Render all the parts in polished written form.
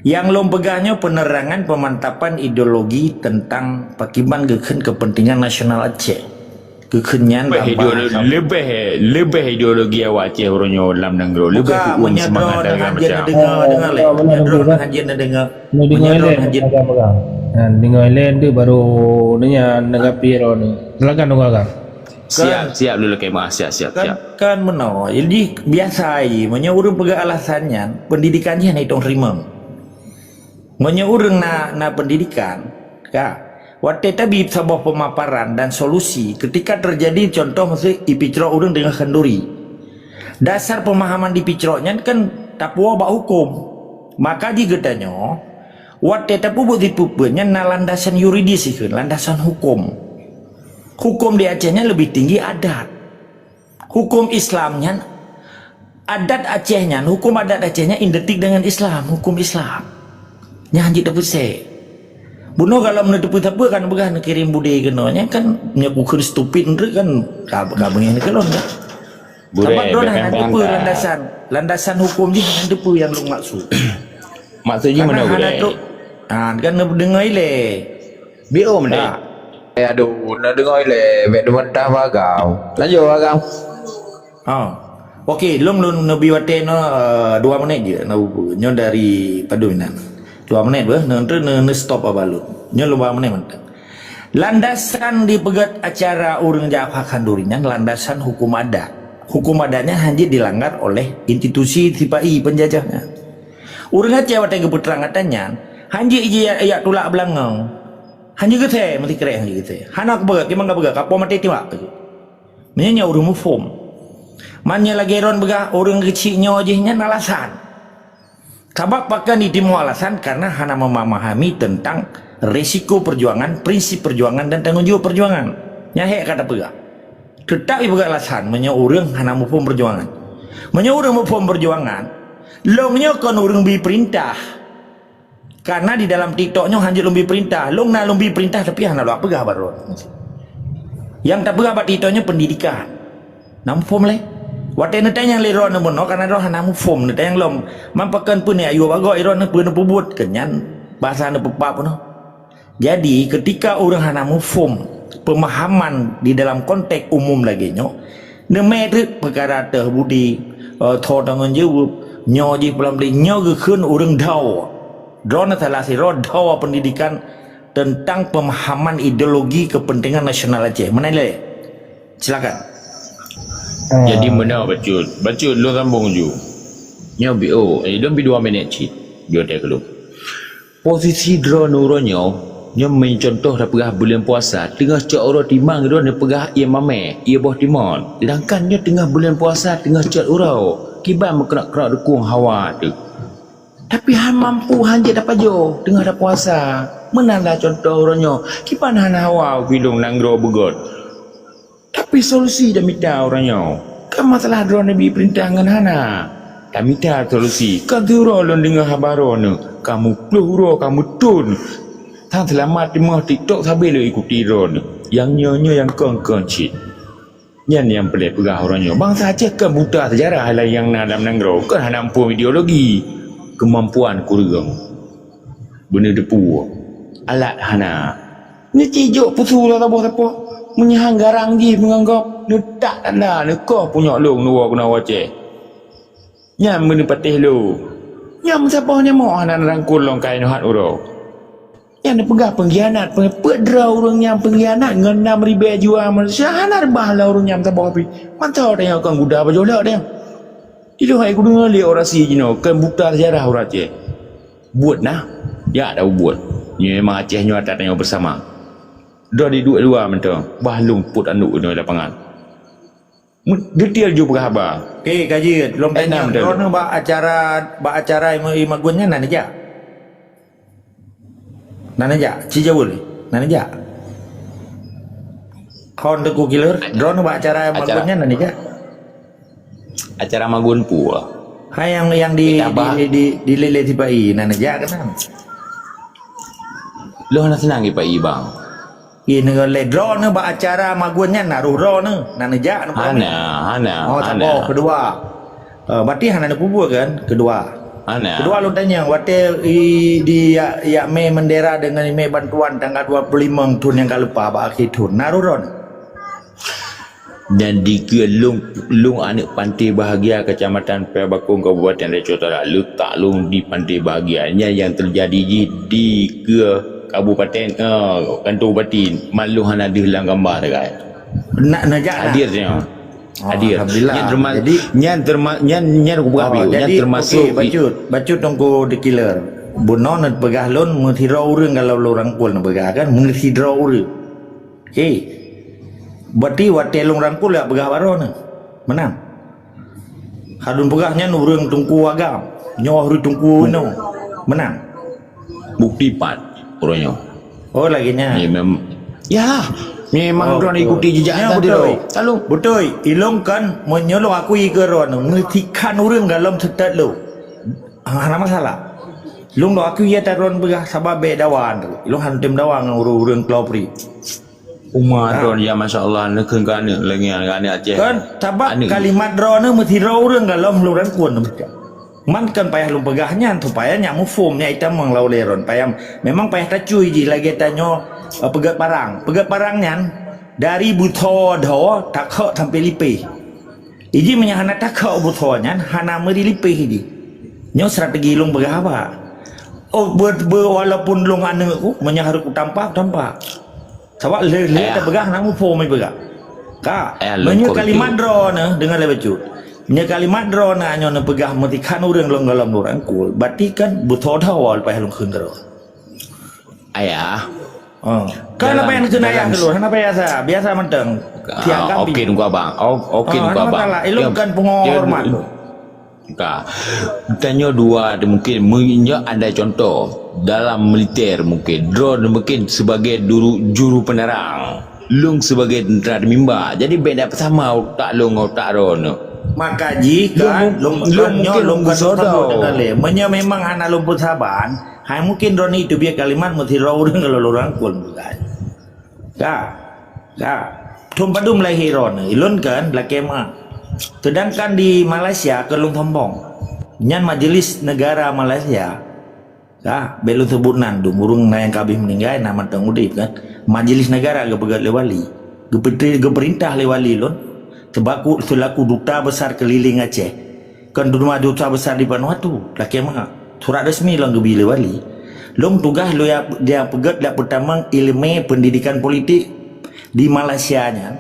Yang lom pegahnya penerangan pemantapan ideologi tentang pakiban geken kepentingan nasional Aceh. Gekenyan lebih ideologi awak Aceh orangnya dalam negara. Lebih buka menyedor dengan jen dengar le. Menyedor dengan jen dengar. Menyedor dengan jen. Dengar lain tu baru nanya negara piro ni. Silakan dengar kan. Siap dulu kemah siap. Kan menau. Jadi biasa aja. Menyurung pegah alasannya pendidikannya naik tong rimang. Menyurung na pendidikan. Kak. Waktu tadi sebuah pemaparan dan solusi ketika terjadi contoh maksud ipicro urang dengan kenduri. Dasar pemahaman di picronya kan tapua bak hukum. Maka digetanya waktu tapu buat dipupunya na landasan yuridis itu, landasan hukum. Hukum di Acehnya lebih tinggi adat. Hukum Islamnya adat Acehnya, hukum adat Acehnya identik dengan Islam, hukum Islam. Nyanyi dapat saya. Bunuh kalau menutup apa kan bukan kirim budaya genonya kan nyakukan stupid kan kabengnya kelon kan. Sebab dona apa landasan hukum dia ada apa yang lu maksud. Maksudnya mana boleh? Kan dengar le. Bio mana? Aduh, nak dengar le, mek mentah bagau. Lanjut bagau. Okey, lom nabi wate no 2 menit je nyo dari Paduinan. 2 menit bah, nanti stop abalut. Nyo 2 menit mentang. Landasan di pegat acara urang Jawa Kandurinya landasan hukum adat. Hukum adatnya hanya dilanggar oleh institusi TPI penjajahnya. Urang Aceh wate keputerangatannya hanya iya tulak belangang. Hanya gitu mesti kere hanya gitu. Hana kebegat gimana kebegat kapo mati tiwak tu. Menyanya urang mufum. Manya lagi ron begah urang kecilnya ajehnya alasan. Sebab pakai di timur alasan karena hana memahami tentang resiko perjuangan, prinsip perjuangan dan tanggung jawab perjuangan. Nyahek kata pegah. Tetap ibu alasan menyeurang hana mufum perjuangan. Menyeurang mufum perjuangan, longnya kan urang bi perintah. Karena di dalam TikToknya hanya lebih perintah, long na lebih perintah tapi hana lo pegah baru. Yang tak pegah bat TikToknya pendidikan. Namfum le. Waktu nanti yang liron namun karena roh hanamu form nanti yang lom mampakan pun ya ayu bago iron pun pubut kenyan bahasa anda pepap no. Jadi ketika orang hanamu form pemahaman di dalam konteks umum lagi nyo nemet perkara terbudi thor tangan jawab nyoji pelan beli nyoge kun orang daw drone salah si roh daw pendidikan tentang pemahaman ideologi kepentingan nasional Aceh mana le silakan. Jadi mana betul lu sambung ju. Nya bio dalam 2 minit cit. Bio tak lu. Posisi drone uronyo nya mencontoh dah pegah bulan puasa tengah cak orang timang drone pegah ia mame ia boh timon. Sedangkan nya tengah bulan puasa tengah cak urau kiban mekrak-krak dekung hawa tu. Tapi han mampu hanja dapat jo tengah dah puasa. Menanda contoh uronyo kiban han hawa bilung nanggro begot. Tapi solusi dah minta orangnya. Kan masalah drone Nabi perintah dengan hana. Dah minta solusi. Kan turun lon dengar habaran ni. Kamu peluru, kamu tun. Tang selamat di mah TikTok sambil lo ikuti drone. Yang nyonya yang kong cik. Yang pelik pegah orangnya. Bangsa Aceh kan buta sejarah lah yang dalam nanggro. Kan hana mampu ideologi. Kemampuan kurang. Benda depu. Alat hana. Ni cijuk pusu lah tak menyahang garang je menganggap letak tanda nekah punya long luar kena waceh nyam benda patih lu nyam siapa ni mau anak rangkul long kain hat uro yang dia pegah pengkhianat pedra orang yang pengkhianat dengan 6,000 jual Malaysia hanar bahlah orang yang tak bawa api mantau dia akan gudah bajolak dia itu hai aku dengar dia orasi je no kan buta sejarah orang Aceh buat nah ya dah buat ni memang Aceh nyo atas tanya bersama dah di dua mentang bahlung put anduk di lapangan detail juga berkhabar okey kaji lom tanya drone ba acara imagunnya nanaja cijawul nanaja kon deku killer drone ba acara imagunnya nanaja acara magun pu hai yang di lele tibai nanaja kan lo nak senang Pak Ibang ini le drone ba acara magunnya naruh drone hana kedua berarti hana nak kubur kan kedua Ana. Kedua lu tanya, waktu di ya me mendera dengan me bantuan tanggal 25 tahun yang lupa akhir tahun. Naruron. Dan di ke lung anak pantai bahagia Kecamatan Perbakung Kabupaten Raja Utara lu tak lung di pantai bahagianya yang terjadi di ke Kabupaten Kantor Bupati malu hana dihilang gambar dekat Najak hadirnya hadir Alhamdulillah. jadi nyan aku buka bio nyan termasuk bacut tunggu dikiler buno nak pegah lon menghirau orang kalau orang pun nak pegah kan menghirau orang berarti waktu long rangkul ya pegah baru ni menang hadun pegahnya orang tunggu agam nyawa hari tunggu no menang bukti pat orangnya oh laginya memang orang ikuti jejak tadi betul betul ilong kan menyolong aku ikeron menghentikan orang dalam setat lo ada masalah long lo aku ya taron pegah sabab bedawan ilong hantem dawang orang kelopri Umar Ron ya Masya Allah nekun kan lagi Aceh kan sabab kalimat Ron mesti orang dalam luran kuan man kan payah lu pegahnya supaya nyamu formnya itam menglau leron payah memang payah tacuy ji lagi tanyo pegat parangnya dari buto do takho sampai lipe iji menyahana takho butonya hana meri lipe ini nyo strategi lung pegah apa walaupun lung ane ku menyaharuk tampak sebab le tak pegah namu form mai pegah ka menyo kalimat Ron dengan lebecut nya kalimat drone anyo na pegah matikan urang long dalam orang kul berarti kan butuh dawal payah long keun dero ayah kan apa yang kena ayah dulu kenapa biasa menteng tiang kambing oke nunggu abang oke nunggu abang ilmu kan penghormat tanya dua mungkin ada contoh dalam militer mungkin drone mungkin sebagai juru penerang lung sebagai tentera mimba jadi beda sama tak lung tak drone maka jika lung menya memang hana lumpur saban hai mungkin Roni itu biar kalimat mesti orang kalau orang pun bukan tumpadum lahir Roni ilun kan lakema sedangkan di Malaysia ke lung tombong nyan majelis negara Malaysia belum sebut nandu burung yang kabih meninggal nama tengudip kan majelis negara ke pegat lewali ke perintah lewali lun selaku duta besar keliling Aceh kan duta besar di Vanuatu laki mah surat resmi lang gebile wali long tugas lo ya dia pegat dak pertama ilmu pendidikan politik di Malaysia nya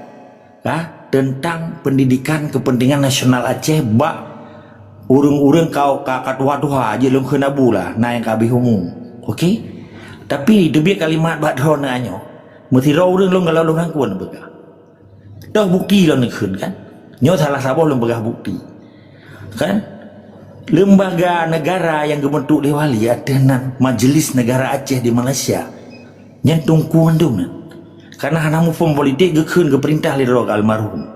tentang pendidikan kepentingan nasional Aceh bak urang-urang kau katua-tua aja long kena bula na yang kabih umum okey tapi dia kalimat bak drona nyo mesti urang long kalau orang kuan begah dah bukti lah nak kan nyo salah sabah lembaga bukti kan lembaga negara yang gebentuk lewali ada Majelis Negara Aceh di Malaysia yang tungkuan tu karena hanamu form politik gekun ke perintah lidro almarhum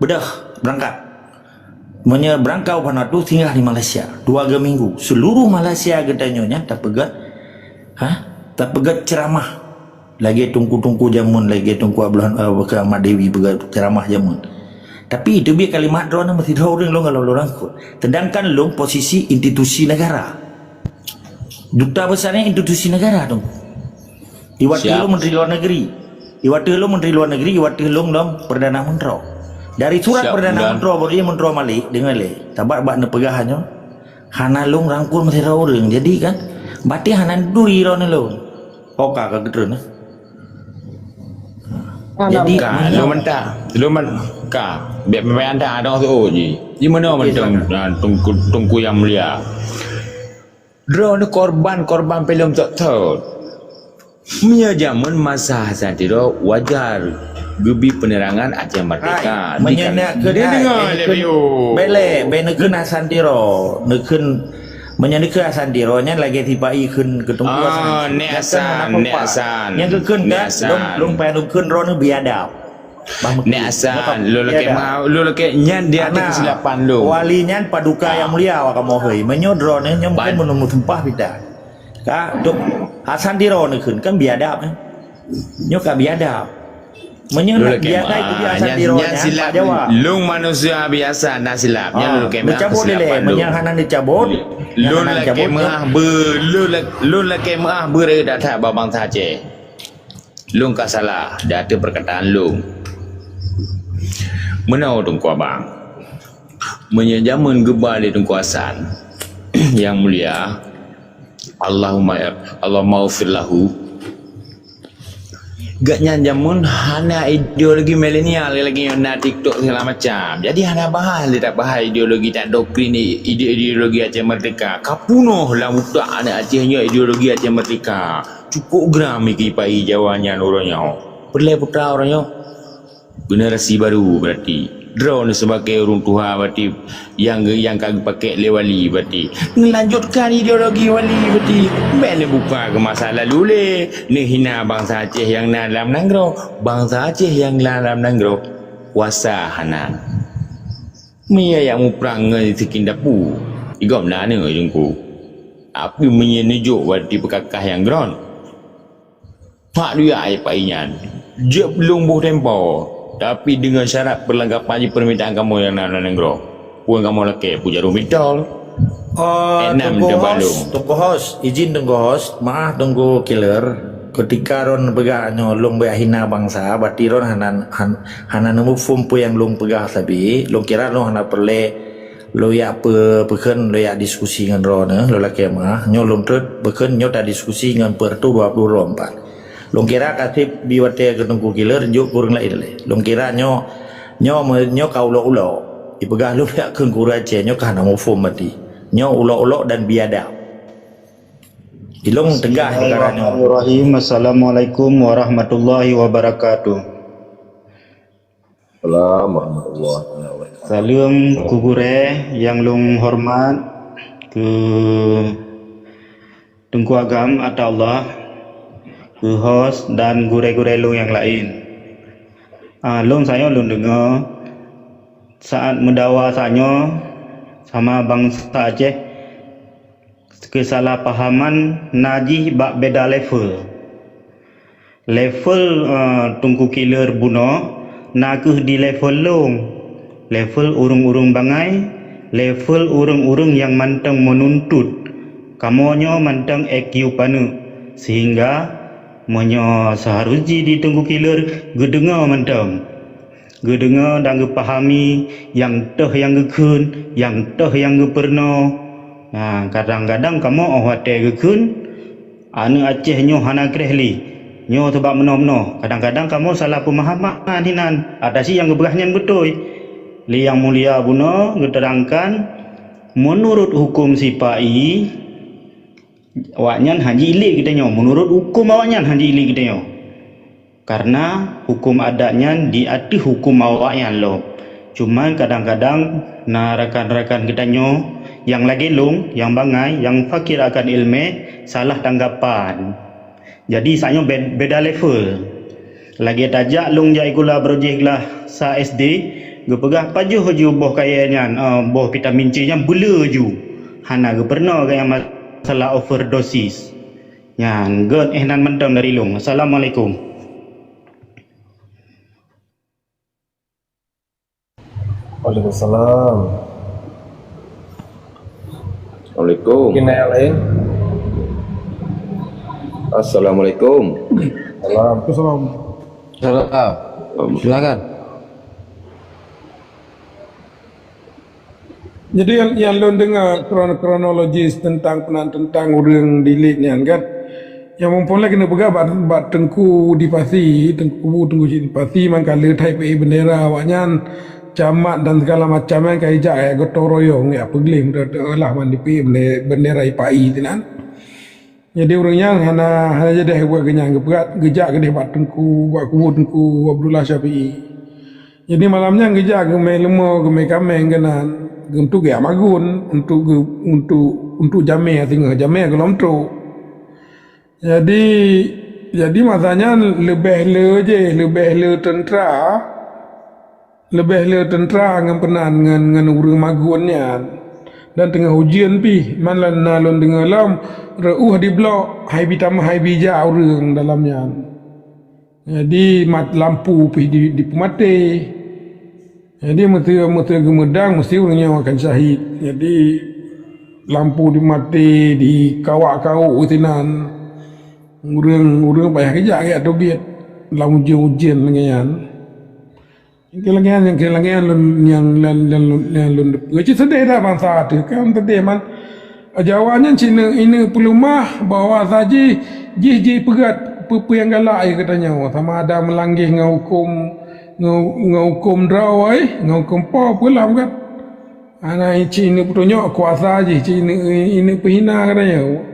bedah berangkat berangkau Vanuatu tinggal di Malaysia 2 minggu seluruh Malaysia gedanyonya tak pegat ceramah lagi tungku jamun lagi tungku ablan Ahmad Dewi ceramah jamun tapi itu biar kalimat drone mesti orang lo kalau orang kut sedangkan lo posisi institusi negara duta besarnya institusi negara dong iwati lo menteri luar negeri iwati lo dong perdana menteri dari surat perdana menteri dia menteri Malik dengan le tabat bak nepegahannya hana lo rangkul mesti orang jadi kan berarti hana duri lo kakak gedrun jadi lu biar anda ada tu di mana mentang tungku yang mulia drone korban film tak tahu punya zaman masa santiro wajar gebi penerangan Aceh Merdeka menyenak ke bele benekun santiro nekun menyanyi Sandiro nya lagi tiba ikun ketemu neasan yang kekun kan long pengen kekun ron biadab neasan lu lagi nyan dia ada kesilapan lu wali nyan paduka yang mulia wa kamu hei menyodron nya mungkin menemu tumpah bida duk Sandiro nekun kan biadab nyo ka biadab Menyengat dia kai kebiasaan di rohnya silap Jawa. lung manusia biasa nak silap nya lu kemah Dicabut lele, menyahanan dicabut. lu la kemah lu la kemah ber dak babang saje. Lung ka salah, dak ada perkataan lung. Menau Tengku Abang. Menyajaman gebar di Tengku Hasan yang mulia, Allahumma ufir lahu. Gaknya jamun hana ideologi milenial lagi yang nak TikTok segala macam. Jadi hana bahas dia tak bahas ideologi tak doktrin ideologi Aceh Merdeka. Kapunoh lah muka anak Acehnya ideologi Aceh Merdeka. Cukup geram iki pai Jawanya orangnya. Perlai putra orangnya. Generasi baru berarti. Drone sebagai orang tua berarti yang kagak pakai le wali berarti melanjutkan ideologi wali berarti mana buka ke masa lalu le ni hina bangsa Aceh yang dalam nanggro bangsa Aceh yang dalam nanggro kuasa hana mia yang muprang ngai sikin dapu igom na ni jengku api menyejuk berarti pekakah yang ground pak dia ai painyan je belum buh tempo. Tapi dengan syarat perlengkapan permintaan kamu yang nak nenggro. Puan kamu laki puja rumitol. Tunggu host, izin tunggu host, maaf tunggu killer. Ketika ron pegah nyolong hina bangsa, berarti ron hana nemu fumpu yang long pegah sabi, long kira long hana perle lo ya peken lo ya diskusi dengan ron lo laki mah nyolong terus peken nyota diskusi dengan pertu 24. Long kira kasih biwate ke tengku killer juk kurang lain le. Long kira nyo kau ulo ipegah lu ya ke Aceh nyo kana mau form mati. Nyo ulo dan biadab. Ilong tegah perkara nyo. Bismillahirrahmanirrahim. Assalamualaikum warahmatullahi wabarakatuh. Assalamualaikum warahmatullahi wabarakatuh. Salam kugure yang lung hormat ke Tengku Agam atau Allah, ke host dan gure-gure lu yang lain. Lung saya lung dengar saat mendawa saya sama bangsa Aceh kesalahpahaman najih bak beda level. Level Tungku Killer buno nakuh di level lung. Level urung-urung bangai, level urung-urung yang mantang menuntut. Kamonyo mantang EQ panu sehingga menyo seharusnya di Tengku Killer gedengar mantang gedengar dan gepahami yang teh yang gekun yang teh yang geperno. Kadang-kadang kamu awate gekun anu Aceh nyo hana krehli nyo sebab meno-meno. Kadang-kadang kamu salah pemahaman hinan ada si yang geberahnya betul li yang mulia buno geterangkan menurut hukum sipai awaknyan haji ilik kita nyo menurut hukum awaknyan haji ilik kita nyo karena hukum adatnya di atas hukum awaknyan lo. Cuma kadang-kadang rekan-rekan kita nyo yang lagi lung yang bangai yang fakir akan ilmu salah tanggapan. Jadi saknyo beda level. Lagi tajak lung jai kula projek lah sa SD gepegah pajuh ju boh kayanya boh vitamin C nya bela ju hana ge pernah kaya salah overdosis. Yan gen nan mendam dari lung. Assalamualaikum. Waalaikumsalam. Assalamualaikum. Mungkin yang lain. Assalamualaikum. Waalaikumsalam. Silakan. Jadi yang lo dengar kronologis tentang orang dilik ni kan, yang mempunyai kena pegang bat Tengku di Pasi, Tengku di Pasi, mangkala Taipei bendera awaknya camat dan segala macam yang kaijak gotong royong ya peglim lah mandipi bendera IPAI tu kan. Jadi orangnya hana jadi buat kenyang geperat gejak ke bat Tengku buat kubur Tengku Abdullah Syafi'i. Jadi malamnya gejak gemai lemo gemai kameng kenan untuk gaya magun untuk jamai tinggal jamai kelom tu. Jadi masanya lebih le tentera dengan penan dengan urang magunnya dan tengah ujian pi malan nalon dengan lam reuh di blok hai bitam hai bija urang dalamnya Jadi mat lampu pergi di pemati. Jadi mesti gemedang mesti orangnya akan syahid. Jadi lampu dimati di kawak-kawak utinan. Urang payah kerja ke atau biat dalam ujian lengan. Kelangian yang lun. Kecil sedih dah bangsa tu kan sedih man. Jawabannya Cina ini pelumah bawa saji jih pegat apa yang galak katanya sama ada melanggih ngau hukum drawai ngau hukum pulang kan anak Cina putunya kuasa je Cina ini penghina katanya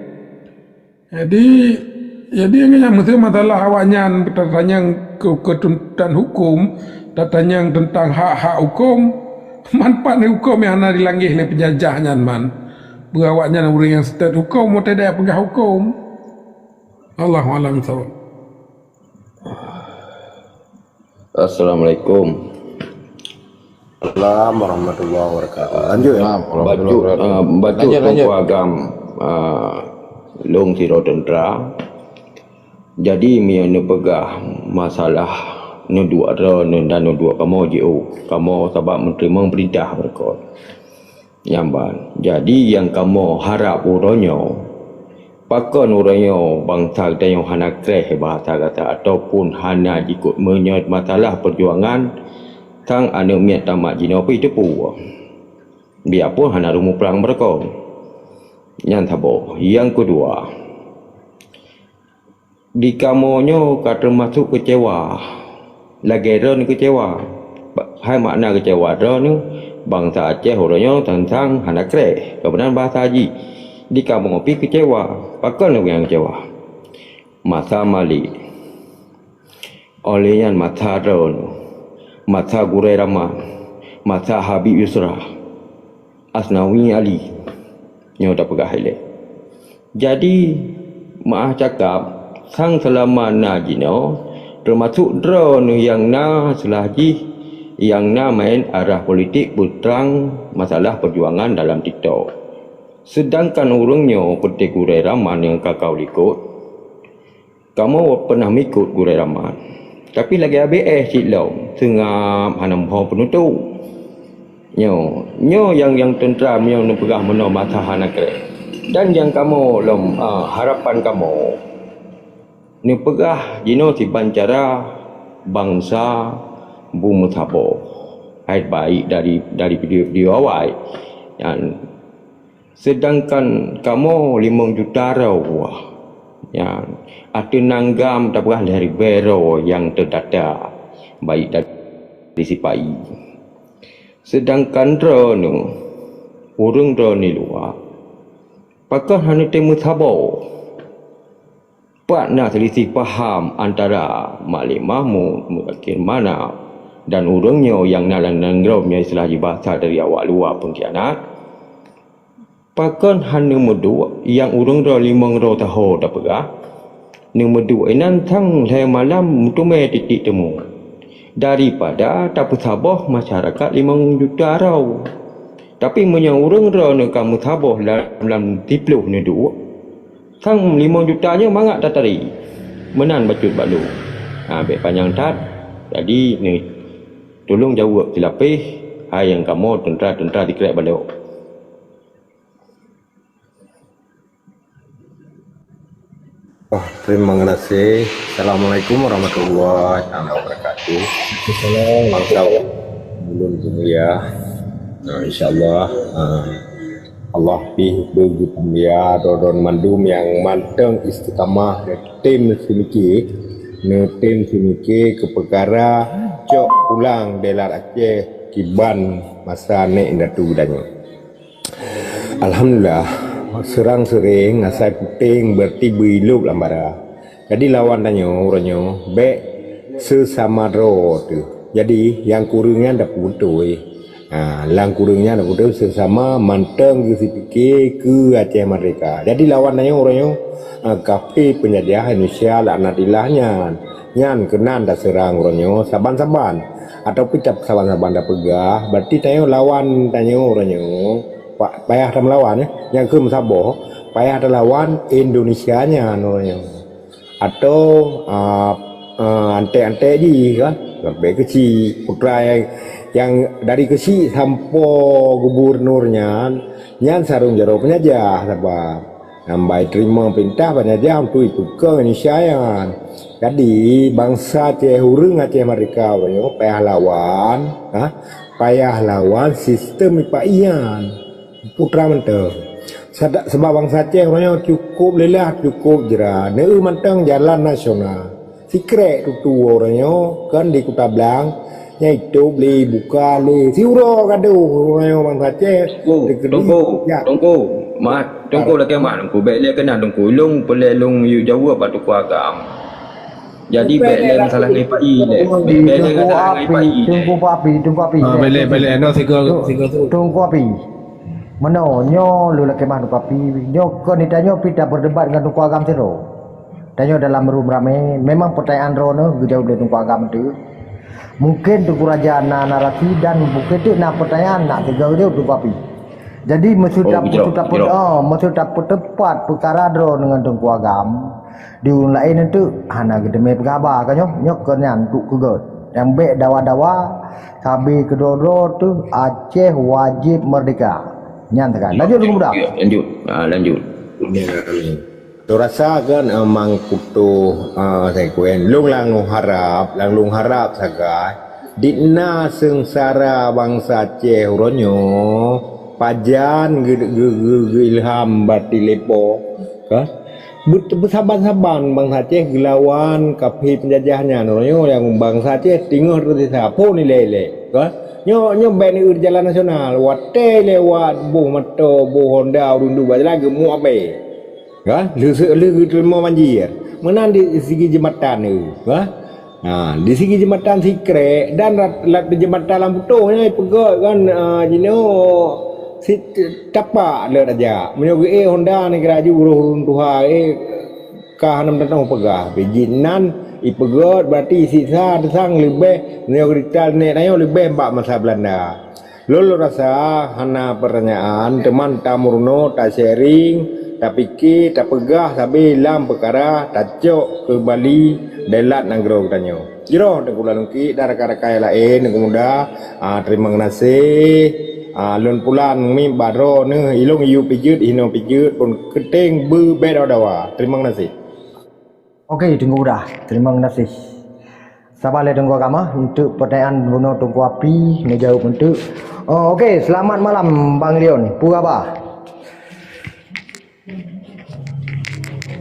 jadi yang mesti masalah awaknya bertanya ketuntutan hukum datanya tentang hak-hak hukum manfaat hukum yang ada dilanggih oleh penjajahnya man berawaknya orang yang state hukum mau tidak pegah hukum Allahu a'lam bishawab. Assalamualaikum. Assalamualaikum warahmatullahi wabarakatuh. Lanjut ya. Baju tungku agam long tiro tentera. Jadi mia ne pegah masalah ne dua dan dua kamu JO. Kamu sebab menerima perintah berkot. Nyamban. Jadi yang kamu harap uronyo pakon uranyo bangsa dan yang hana kreh bahasa kata ataupun hana ikut menyot masalah perjuangan tang anu miat tamat jino pi tepu biarpun hana rumu perang mereka yang tabo yang kedua di kamonyo kata masuk kecewa lagi ron kecewa hai makna kecewa ron bangsa Aceh uranyo tentang hana kreh kemudian bahasa haji di kampung kopi kecewa, pakon yang kecewa. Masa Mali, olehnya masa Ron, masa Gurai Rahman, masa Habib Yusra, Asnawi Ali, yang dah pegah hilang. Jadi, maaf cakap, sang selama na jino, termasuk Ron yang na selaji, yang na main arah politik putrang masalah perjuangan dalam TikTok. Sedangkan orangnya seperti Gurai Rahman yang kakau ikut, kamu pernah ikut Gurai Rahman. Tapi lagi ABS silom, sengap hanam hong penutup. Nyo yang tentera yang pegah meno masa hanakre. Dan yang kamu harapan kamu ni pegah jino si bancara bangsa bumi tabo. Hai baik dari video awal. Yang sedangkan kamu 5 juta rawah yang ada nanggam tak berah dari bero yang terdata baik dari sipai sedangkan drone urung drone luar pakar hanya temu sabo nak selisih faham antara Malik Mahmud mungkin mana dan urungnya yang nalang nanggramnya istilah bahasa dari awak luar pengkhianat pakon hanya medua yang urung dah 5 tahun dah pegah ni medua inan tang le malam tume titik temu daripada tak sabah masyarakat 5 juta rau tapi menyang urung dah ni kamu sabah dalam tipluh ni dua tang 5 jutanya mangak tak tari menan bacut balu baik panjang tat jadi ni tolong jawab silapih hai yang kamu tentera dikira balik. Terima kasih. Assalamualaikum warahmatullahi wabarakatuh. Assalamualaikum. Bangsa belum mulia. InsyaAllah Allah bagi pembia don mandum yang manteng istiqamah tim simiki ke perkara cok pulang delar Aceh kiban masa nek indatu danyo. Alhamdulillah serang sering ngasai puting berarti biluk lambara. Jadi lawan danyo oranyo be sesama ro tu. Jadi yang kurungnya dak putui. Lang kurungnya dak putui sesama manteng ke sipike ke Aceh Merdeka. Jadi lawan danyo oranyo kafe penjajah Indonesia laknatilahnya. Nyan kenan dak serang oranyo saban-saban atau picap saban-saban dak pegah. Berarti danyo lawan danyo oranyo payah ada melawan yang ke Sabah payah ada lawan Indonesianya namanya atau ante-ante je kan sampai kecil putra yang dari kecil sampai gubernurnya nyan sarung jaro penjajah sabar nambai terima perintah penjajah untuk ikut ke Indonesia yang jadi bangsa Aceh hurung Aceh mereka payah lawan sistem ipaian putra menteng sebab bangsa Aceh orangnya cukup lelah cukup jera neu menteng jalan nasional secret tu orangnya kan di Kota Blang nya itu beli buka le siuro kado orangnya bangsa Aceh tunggu mat tunggu lah kemat tunggu baik le kena tunggu long boleh long yu jauh apa tu agam jadi baik le masalah ngai pai le baik le masalah ngai pai tunggu api Balik no tiga tu. tunggu api mana nyo lu laki mah tunggu api nyo ko ni tanyo pita berdebat dengan tunggu agam sero tanyo dalam room rame memang pertanyaan rono jauh dari tunggu agam tu mungkin tunggu raja narasi dan mungkin tu nak pertanyaan nak tiga dia tunggu api jadi maksud dapat tepat perkara dro dengan tunggu agam di lain itu hana gedeme pegaba kan nyok kenyan tu kugot yang be dawa-dawa kabe kedoro tu Aceh wajib merdeka nyan tekan lanjut dulu mudah lanjut tu rasa kan emang kutu saya kuen lung harap sagai dina sengsara bangsa Aceh uronyo pajan ilham bati lepo kan bersaban-saban bangsa Aceh gelawan kapi penjajahnya uronyo yang bangsa Aceh tinggal roti sapo ni lele kan nyo ben jalan nasional wate lewat buh mato buh Honda rundu bajala gemu abe kan lu terima banjir menan di segi jembatan ni kan di segi jembatan Sikre dan di jembatan Lamputonya pegot kan jino si tapak le aja menyoge Honda ni kira ju urun tuha ka hanam datang pegah bejinan ipegot berarti sisa sang lebih menyoge dital ni ayo lebih mbak masa Belanda lolo rasa hana pertanyaan teman tamurno ta sharing ta pikir ta pegah sabe lam perkara ta cok ke Bali delat nanggro tanyo jero dekulan ki daraka-raka lain kemuda terima kasih lon pulan mi baro ne ilong yu pijut hino pijut pun keteng bu bedawa terima kasih okey tunggu dah terima kasih sabar le tunggu agama untuk pertanyaan Bruno tunggu api ngejawab untuk okey selamat malam Bang Leon pura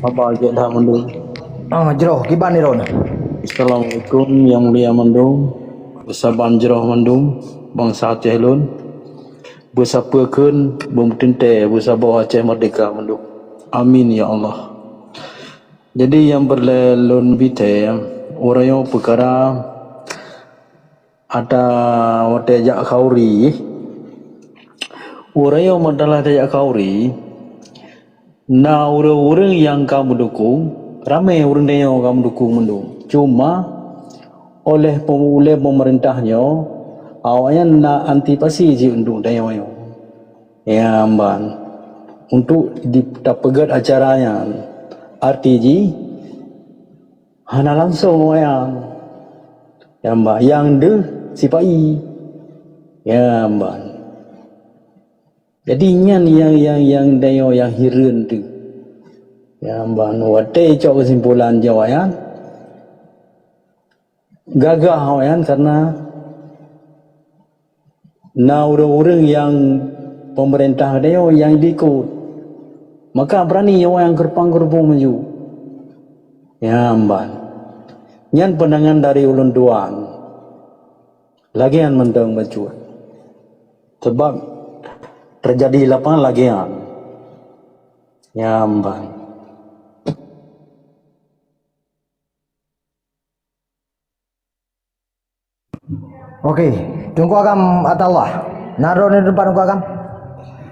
apa je dah mendung jero kiban ni ron Assalamualaikum yang mulia mendung bersaban jero mendung bangsa Aceh lun bersapakeun bumtente bersabar Aceh merdeka mendung amin ya Allah. Jadi yang berlelun bite orang yang perkara ada wate jak kauri orang yang madalah jak kauri na orang yang kamu dukung ramai orang yang kamu dukung mendung cuma oleh pemerintahnya awalnya nak antipasi je untuk dayawayo ya amban untuk dipegat acaranya RTG hana langsung yang mbak yang de sipai ya mbak jadi nyan yang dayo yang hirun tu ya mbak wate cok kesimpulan jawayan gagah wayan karena na orang-orang yang pemerintah dayo yang diikut maka berani yang kerpang-kerpung maju ya mbak nyan pandangan dari ulun duan lagian mendeng maju sebab terjadi lapangan lagian ya mbak okey tunggu agam atallah naro ni depan tunggu agam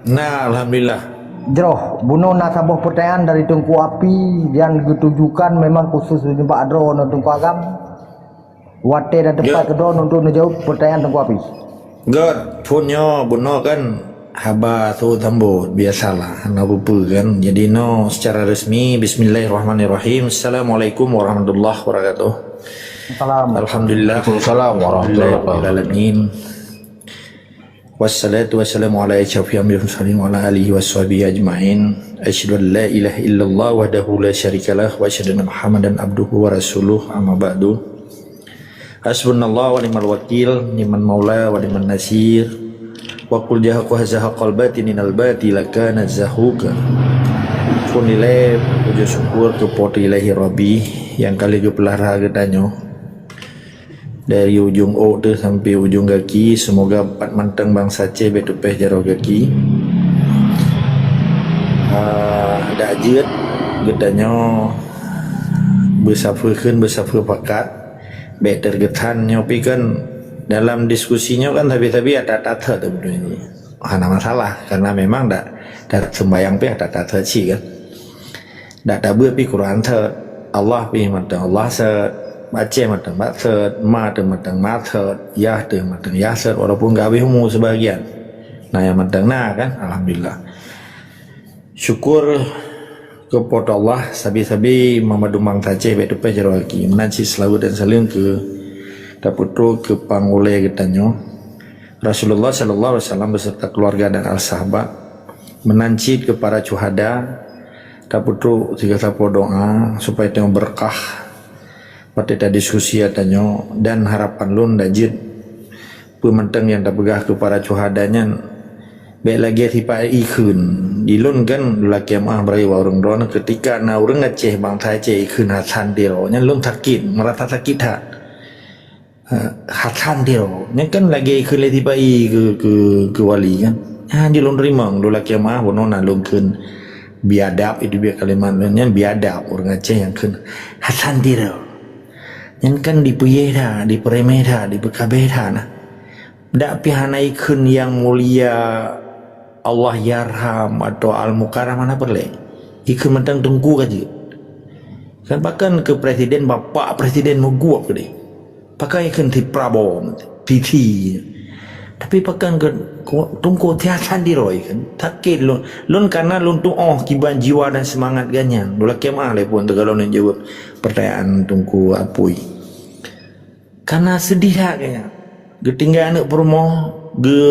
Nah, alhamdulillah. jero buno nak sabuh pertanyaan dari tungku api yang ditujukan memang khusus untuk Pak Adro tungku agam wate dan tempat kedua untuk menjawab pertanyaan tungku api God punya buno kan haba tu tambut biasalah nak apa kan jadi no secara resmi bismillahirrahmanirrahim assalamualaikum warahmatullahi wabarakatuh Alhamdulillah. Waalaikumsalam warahmatullahi wabarakatuh. Alamin. Wassalatu wassalamu ala asyrafil anbiya'i wal mursalin wa ala alihi washabihi ajma'in. Asyhadu an la ilaha illallah wahdahu la syarikalah wa asyhadu anna Muhammadan abduhu wa rasuluh. Amma ba'du. Hasbunallahu wa ni'mal wakil, ni'man maula wa ni'man nasir. Wa qul jahaqa hazaqa batinal batila kana zahuka. Pun nilai puji syukur kepada Ilahi Rabbi yang kali ke pelihara katanya dari ujung O tu sampai ujung kaki, semoga empat manteng bangsa Aceh betupeh jaro kaki. Ada ajit katanya bersafirkan pakat bet tergetan nyopi kan dalam diskusinya kan tapi ada tata tu ini. Ada masalah karena memang dak sembayang pe ada tata sih kan. Dak tabu pi Quran thơ Allah pi matang Allah se Aceh matang thơ ma tu matang ma thơ ya tu matang ya se walaupun gawe humu sebagian. Nah yang matang nah kan alhamdulillah. Syukur kepada Allah sabi-sabi memadumang Aceh betu pe jaro lagi menanci selalu dan saling ke daputro ke pangule getanyo Rasulullah sallallahu alaihi wasallam beserta keluarga dan al-sahabat menancit kepada syuhada daputro tiga sapo doa supaya tengok berkah pada diskusi atanyo dan harapan lun dajid pementeng yang dapegah kepada syuhadanya baik lagi tipa ikun di lun kan laki amah berai wa orang drone ketika na orang Aceh bang Aceh ikun hatan diro nya lun sakit merasa sakit hatan diro nya kan lagi ikun le tipa ke wali kan di lun rimang lu laki amah bono na lun kun biadab itu biar kalimat lainnya biadab orang Aceh yang kun hatan diro yang kan dipuyeh dah diperemeh dah dipekabeh dah nah dak pihana ikun yang mulia Allah yarham atau al-mukarram mana perle ikun mentang tunggu kaji kan bahkan ke presiden bapak presiden mau gua ke dia pakai ikun ti Prabowo titi tapi bahkan ke tunggu tiasan di roy kan takut lun karena lun tu kiban jiwa dan semangat ganyan dulu kemah le pun kalau nak jawab pertanyaan tunggu apui karena sedih kayaknya ketinggalan anak perumoh ge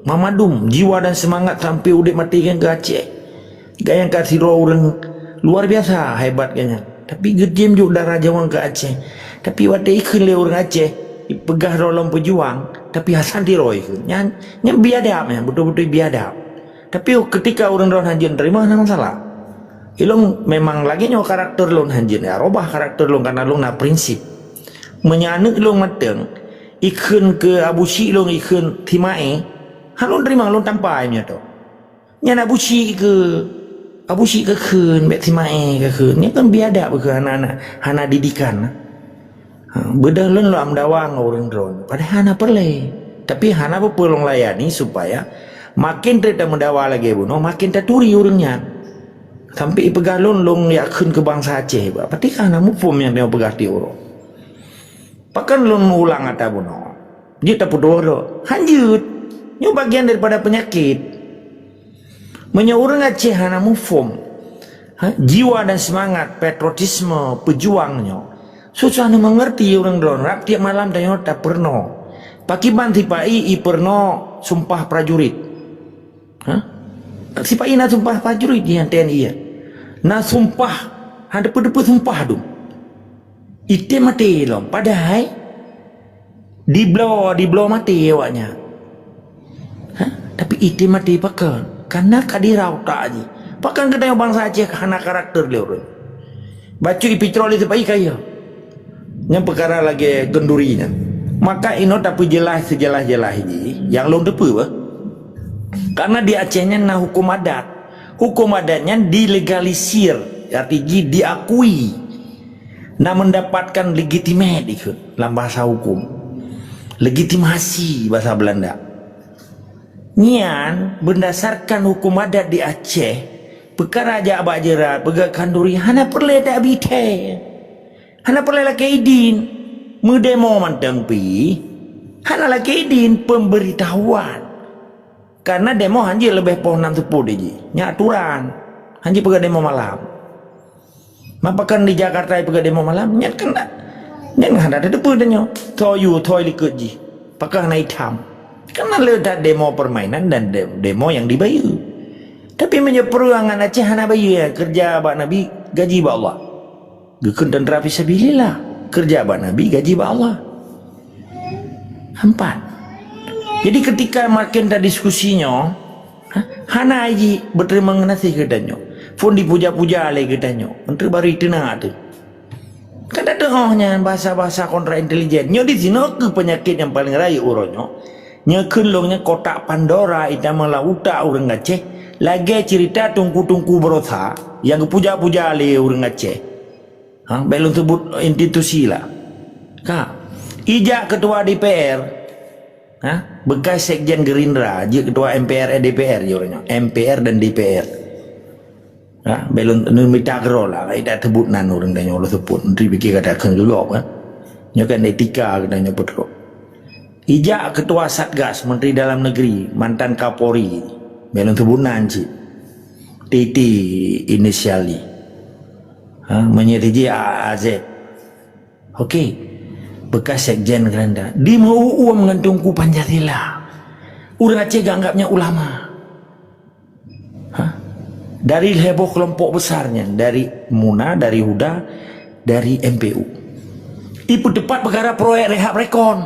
mamadum jiwa dan semangat sampai udah mati kan ke Aceh gaya kasih orang luar biasa hebat kayaknya tapi gejem juga darah jawang ke Aceh tapi waktu ikut le orang Aceh pegah dalam pejuang tapi Hasan Diroy nya biadab ya betul-betul biadab tapi ketika orang daun hanjin terima ada masalah ilung memang lagi nyawa karakter lun hanjin ya robah karakter lun karena lun na prinsip menyanuk lun mateng ikun ke Abu Syik lun ikun Timae halun terima lun tanpa aimnya tu nya Abu Syik ke kun bet Timae ke kun nya kan biadab ke anak-anak hana didikan bedah lun lo amdawang orang drone padahal hana perle tapi hana perlu layani supaya makin terita mendawa lagi buno makin terturi orangnya sampai pegah lun yakin ke bangsa Aceh berarti hana mufum yang dia pegah ti orang pakan lun ulang ata buno dia tak pudo hanjut nyu bagian daripada penyakit orang Aceh hana mufum jiwa dan semangat patriotisme pejuangnya susah ni mengerti orang drone rap tiap malam tanya tak pernah pakiban tipai pernah sumpah prajurit tipai na sumpah prajurit yang TNI ya na sumpah ada pada sumpah tu itu mati lom padahal di blow mati awaknya tapi itu mati pakan karena kadirau tak aja pakan kita bangsa Aceh karena karakter dia orang baca ipitrol itu tipai kaya yang perkara lagi gendurinya maka ino tapi jelas sejelas-jelas ini yang long depu karena di Acehnya nah hukum adatnya dilegalisir artinya diakui nah mendapatkan legitimate ikut dalam bahasa hukum legitimasi bahasa Belanda nian berdasarkan hukum adat di Aceh perkara aja abak jerat pegak kanduri hana perle tak bite hana perle laki idin mendemo mantang pi hana laki idin pemberitahuan karena demo hanji lebih pohon tepu deji nya aturan hanji pegak demo malam mapakan di Jakarta pegak demo malam nya kan Nên hana ada depan tanya. Toyu toy likut ji. Pakai hana hitam. Karena letak demo permainan dan demo yang dibayar. Tapi menyeperuangan Aceh hana bayar kerja abak Nabi gaji ba Allah. Gekun tentera fisabilillah. Kerja abak Nabi gaji ba Allah. 4. Jadi ketika makin tak diskusinya, hana aji berterima kasih katanya. Pun dipuja-puja oleh katanya. Menteri baru itu nak tu. Kan ada ohnya bahasa-bahasa kontra intelijen. Nyo di sini ke penyakit yang paling raya uronyo. Nyo kenlongnya kotak Pandora itu malah utak orang Aceh. Lagi cerita tungku-tungku berosa yang puja-puja oleh orang Aceh. Belum sebut institusi lah. Kak, ijak ketua DPR, bekas sekjen Gerindra, je ketua MPR DPR je orangnya, MPR dan DPR. Belum minta kerol lah, tidak sebut nan orang tanya Allah sebut, menteri fikir katakan gegok kan. Nyokan etika katanya betul. Ijak ketua Satgas Menteri Dalam Negeri, mantan Kapolri, belum sebut nan je. Titi inisiali. Menyeriji AZ. Okey. Bekas sekjen Gerindra. Di mau mengantungku Pancasila. Orang Aceh anggapnya ulama. Dari heboh kelompok besarnya, dari MUNA, dari HUDA, dari MPU. Ibu tepat perkara proyek rehab rekon.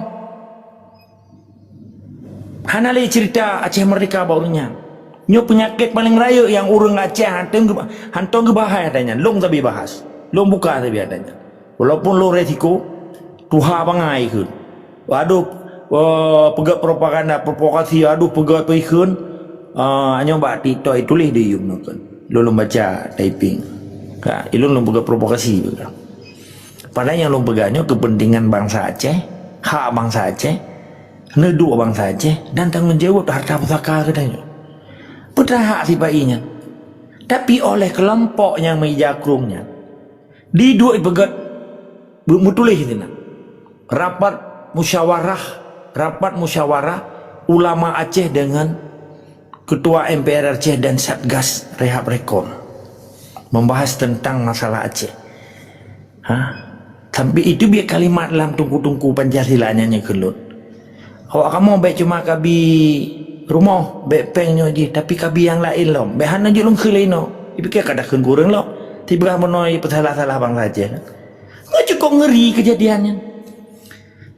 Hanale cerita Aceh Merdeka barunya. Nyo penyakit paling raya yang orang Aceh hantong ke bahaya adanya. Long tapi bahas. Long buka tapi adanya. Walaupun lo resiko tuha bangai kun. Aduh pegat propaganda provokasi aduh pegat tuikun. Anyo bak TikTok tulis di yum kan. Lo baca typing. Ka ilung lo pegat provokasi juga. Padahal yang lo pegangnya kepentingan bangsa Aceh, hak bangsa Aceh, neduk bangsa Aceh dan tanggung jawab harta pusaka katanya. Putra hak sipainya. Tapi oleh kelompok yang menjakrungnya diduk pegat bermutulis itu nak. Rapat musyawarah ulama Aceh dengan ketua MPR Aceh dan Satgas Rehab Rekon membahas tentang masalah Aceh. Sampai itu biar kalimat dalam tungku-tungku Pancasilanya kelut. Awak kamu baik cuma kabi rumah baik pengnya je, tapi kabi yang lain lo. Behana je long keleno. Dipikir kadang kurang lo. Tiba menoi pesalah-salah bangsa Aceh. Nggak cukup ngeri kejadiannya.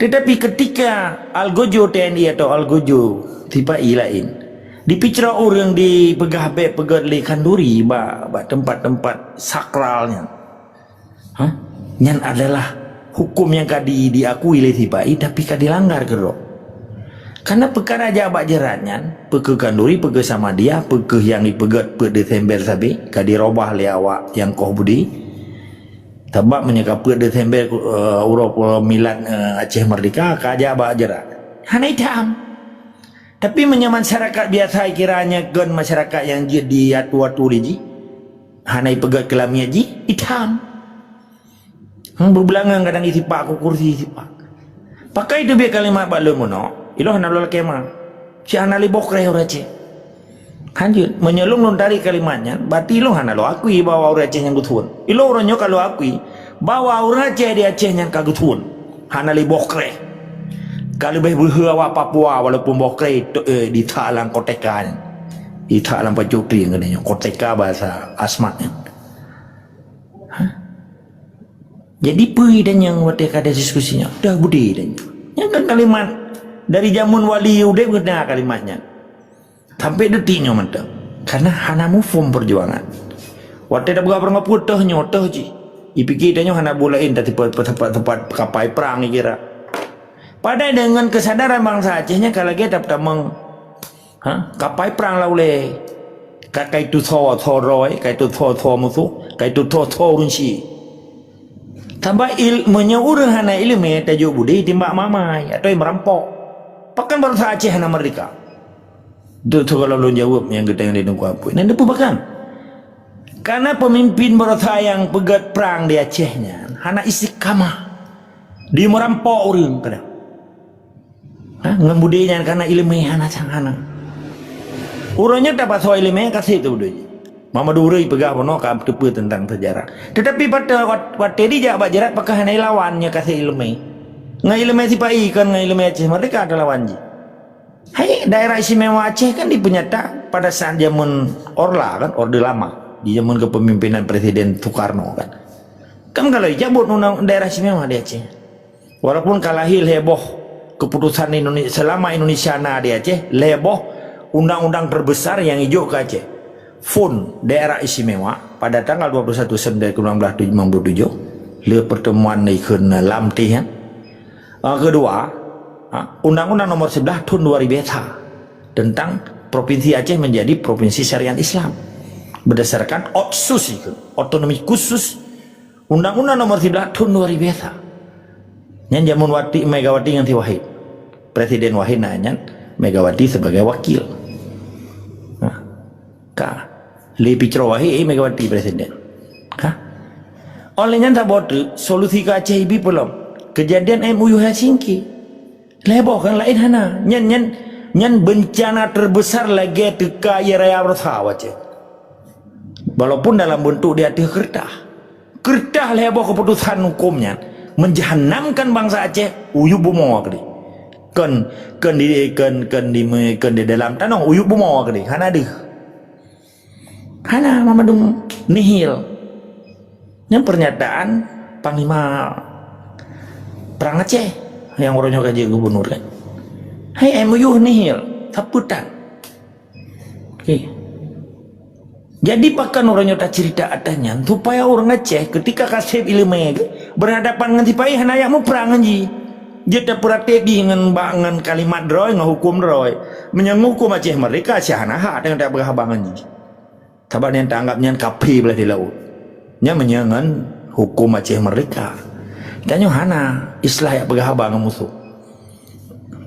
Tetapi ketika Algojo TNI atau Algojo tiba lain, dipicra orang di pegat le kanduri ba tempat-tempat sakralnya. Yang adalah hukum yang kadi diakui oleh tibai tapi kadi langgar kerok. Karena perkara jabat jeratnya, peke kanduri, peke sama dia, peke yang dipegat per Desember sabi, kadi robah le awak yang kau budi. Sebab menyekap per Desember urop milad Aceh Merdeka, kaja jabat jerat. Hana hitam. Tapi masyarakat biasa kiranya gen masyarakat yang jadi atu-atu liji, hana pegat kelamnya ji hitam. Berbelangan kadang isi pak aku kursi isi pak. Pakai itu biar kalimat balon mono. Iloh hana lola kema. Si hana li bokre orang Aceh. Hanjut menyelung lontari kalimatnya. Berarti iloh hana lo akui bawa orang Aceh yang gutuan. Iloh orangnya kalau akui bawa orang Aceh di Aceh yang kagutuan. Hana li bokre. Kalau berhua Papua walaupun bokre di talang kotekan. Di talang pacukri yang katanya koteka bahasa asmatnya. Jadi pergi dan yang waktu ada diskusinya dah budi dan yang kan kalimat dari zaman wali udah kena kalimatnya sampai detiknya mantap karena hana mufum perjuangan waktu dah berapa ngaputah nyotah ji ipikir dan hana bolain tapi tempat kapai perang kira pada dengan kesadaran bangsa Acehnya kalau kita dapat kapai perang laule kakai tu tho roy kai tu tho musuh kai tu tho runsi. Tambah ilmunya orang hana ilmu tajuk budi timbak mamai atau yang merampok. Pakan bangsa Aceh hana merdeka. Itu kalau lo jawab yang kita yang ditunggu apa. Nanti pun bahkan. Karena pemimpin bangsa yang pegat perang di Acehnya hana istiqamah. Dia merampok orang kadang. Ngembudinya karena ilmu hana sang hana. Orangnya dapat soal ilmu kasih itu budaya. Mama Durui pegah bono kam tepu tentang sejarah. Tetapi pada waktu dia jak bajarat pakah nai lawannya kasih ilmu. Ngai ilmu sipai kan ngai ilmu Aceh mereka ada lawan ji. Hai daerah istimewa Aceh kan dipenyata pada saat zaman Orla kan Orde Lama di zaman kepemimpinan Presiden Soekarno kan. Kan kalau dicabut undang daerah istimewa di Aceh. Walaupun kalahil heboh keputusan Indonesia selama Indonesia na di Aceh heboh undang-undang terbesar yang hijau ke Aceh. FUN daerah istimewa pada tanggal 21 September 1957 le pertemuan ikun Lamti kan. Kedua, Undang-Undang Nomor 11 Tahun 2000 tentang Provinsi Aceh menjadi Provinsi Syariat Islam berdasarkan OTSUS itu, otonomi khusus Undang-Undang Nomor 11 Tahun 2000. Yang jamun Wati Megawati nganti Wahid. Presiden Wahid nanya Megawati sebagai wakil. Li Picro Wahid Megawati presiden. Olehnya tak bodoh solusi ke Aceh ibi belum. Kejadian MOU Helsinki. Leboh kan lain hana. Nyan bencana terbesar lagi teka raya bersawa Aceh. Walaupun dalam bentuk dia kertas. Kertas leboh keputusan hukumnya menjahanamkan bangsa Aceh uyu bumo kali. Kan di dalam tanah uyu bumo kali. Hana deh. Hana mamadung nihil. Yang pernyataan Panglima Perang Aceh yang orangnya kaji gubernur kan. Hai MOU nihil, saputan. Oke. Jadi pakan orangnya tak cerita adanya supaya orang Aceh ketika kasih ilmu berhadapan dengan tipai hanayamu perang anji. Jeda prategi dengan bangan kalimat droy ngahukum droy menyengukum Aceh mereka syahanaha dengan tak berhabangan anji. Sabar yang tanggapnya kapi belah di laut. Nya menyangan hukum Aceh mereka. Tanya hana islah yang berhabang musuh.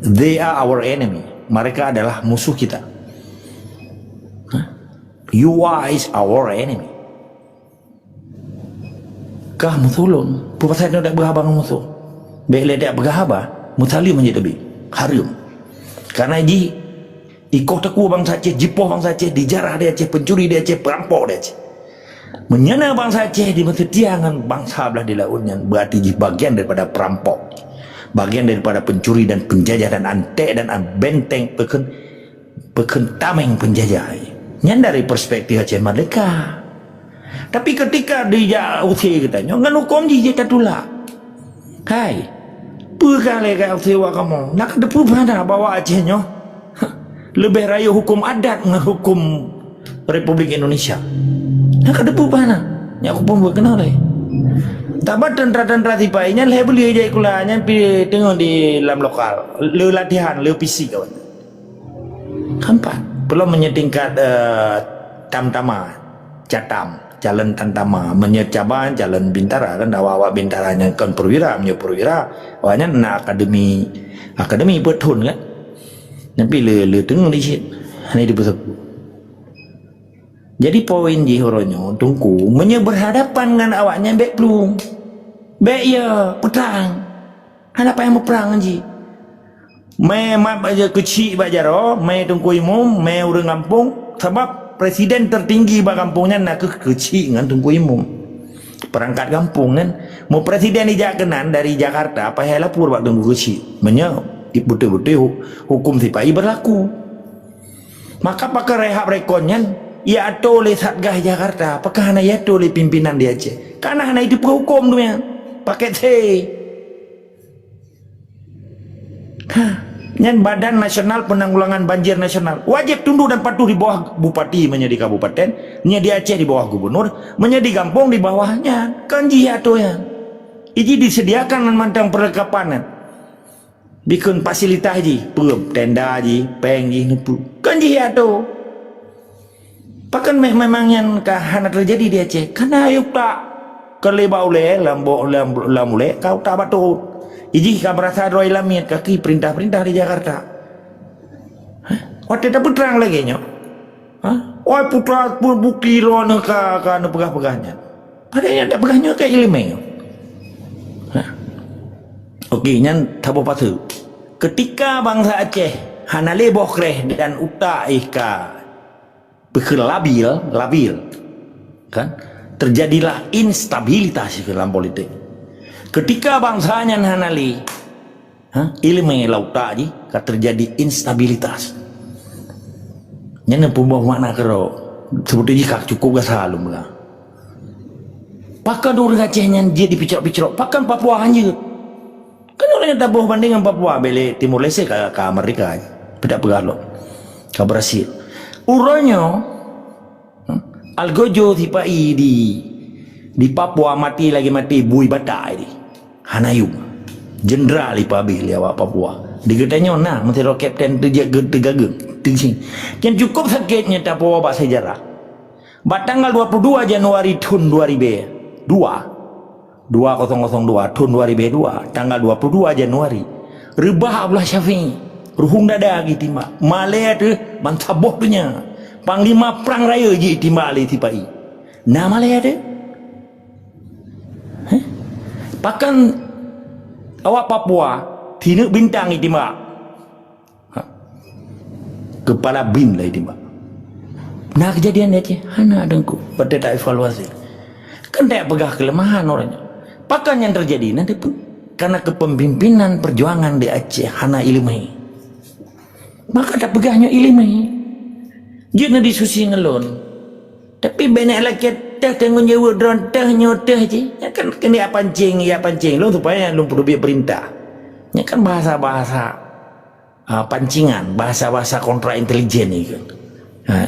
They are our enemy. Mereka adalah musuh kita. You are is our enemy. Kah musulun. Pupasanya tak berhabang musuh. Bila tak berhabang, musali menjadi lebih harum. Karena ikoh teku bangsa Aceh, jipoh bangsa Aceh, dijarah di Aceh, pencuri di Aceh, perampok di Aceh. Menyana bangsa Aceh di tiangan bangsa belah di lautnya berarti bagian daripada perampok, bagian daripada pencuri dan penjajah dan antek dan benteng peken tameng penjajah. Nyan dari perspektif Aceh merdeka. Tapi ketika dia usia katanya, ngan hukum dia tatula. Hai, pekale ka usia kamu, nak depu mana bawa Acehnya? Lebih raya hukum adat dengan hukum Republik Indonesia. Nak ada mana? Ya aku pun berkenal leh. Tabat tentara tipainya leh beli aja ikulanya pi tengok di dalam lokal. Le latihan, le PC kawan. Kampat. Belum menyetingkat tamtama, catam, jalan tamtama, menyecaban jalan bintara kan awak bintaranya kan perwira, perwira. Awaknya nak akademi betul kan. Tapi le tengok di sini. Ini di pusat. Jadi poin ji horonyo tungku berhadapan dengan awaknya bek plung. Bek ya perang. Apa yang mau perang ji? Map aja kecil bajaro, tungku imum, urang kampung sebab presiden tertinggi ba kampungnya nak kecil dengan tungku imum. Perangkat kampung kan mau presiden di Jakanan dari Jakarta apa lapor bak tungku kecil. Betul-betul hukum sipai berlaku. Maka pakai rehab rekonnya ia atau oleh Satgas Jakarta, apakah hanya ia atau oleh pimpinan di Aceh? Karena hanya itu hukum tu ya, pakai C. Yang Badan Nasional Penanggulangan Banjir Nasional wajib tunduk dan patuh di bawah bupati menjadi kabupaten, menjadi Aceh di bawah gubernur, menjadi kampung di bawahnya. Kan jih atau ya, ini disediakan mantang perlengkapan. Bikin fasilitas ji, tenda ji, peng ji, kan jih atau. Pakan memang yang kahana terjadi di Aceh. Karena ayuk tak kelebau le lamule kau tak batu. Iji ka berasa roy lamit kaki perintah-perintah di Jakarta. Waktu tak terang lagi nyo. Wah putra bukti lo ka pegah-pegahnya. Padahal tak pegahnya ke ilmu. Okey, nyan tabo patu. Ketika bangsa Aceh hana leboh kreh dan uta ika labil kan, terjadilah instabilitas di dalam politik. Ketika bangsanya hanali ilmu lauta ji terjadi instabilitas. Nyana pembawa makna kero seperti jika cukup gak salum lah. Pakan orang Acehnya dia dipicok-picok, pakan Papua hanya kan orang yang tabuh banding dengan Papua beli Timur Leste ke Amerika tidak pegalok ke Brasil uronyo algojo tipai di Papua mati bui batai di Hanayum jenderal ipabi liawak Papua digetanyo nah menteri kapten tegageng tinggi yang cukup sakitnya Papua bahasa sejarah tanggal 22 Januari tahun 2002 tahun 2002 tanggal 22 Januari rebah Abdullah Syafi'i ruhung dada gitu mak Malaya tu mantaboh punya panglima perang raya je timba ali tipai nah Malaya tu pakan awak Papua tinuk bintang itu mak kepala bin lah itu mak nah kejadian dia hana dengku pada tak evaluasi kan tak pegah kelemahan orangnya. Pakan yang terjadi nanti pun karena kepemimpinan perjuangan di Aceh hana ilmiah. Maka tak pegahnya ilmiah. Dia nak disusi ngelon. Tapi banyak lagi teh tanggung jawab drone teh nyoteh je. Ya kan kena pancing lo supaya lo perlu perintah. Ya kan bahasa-bahasa pancingan, bahasa-bahasa kontra intelijen ni kan.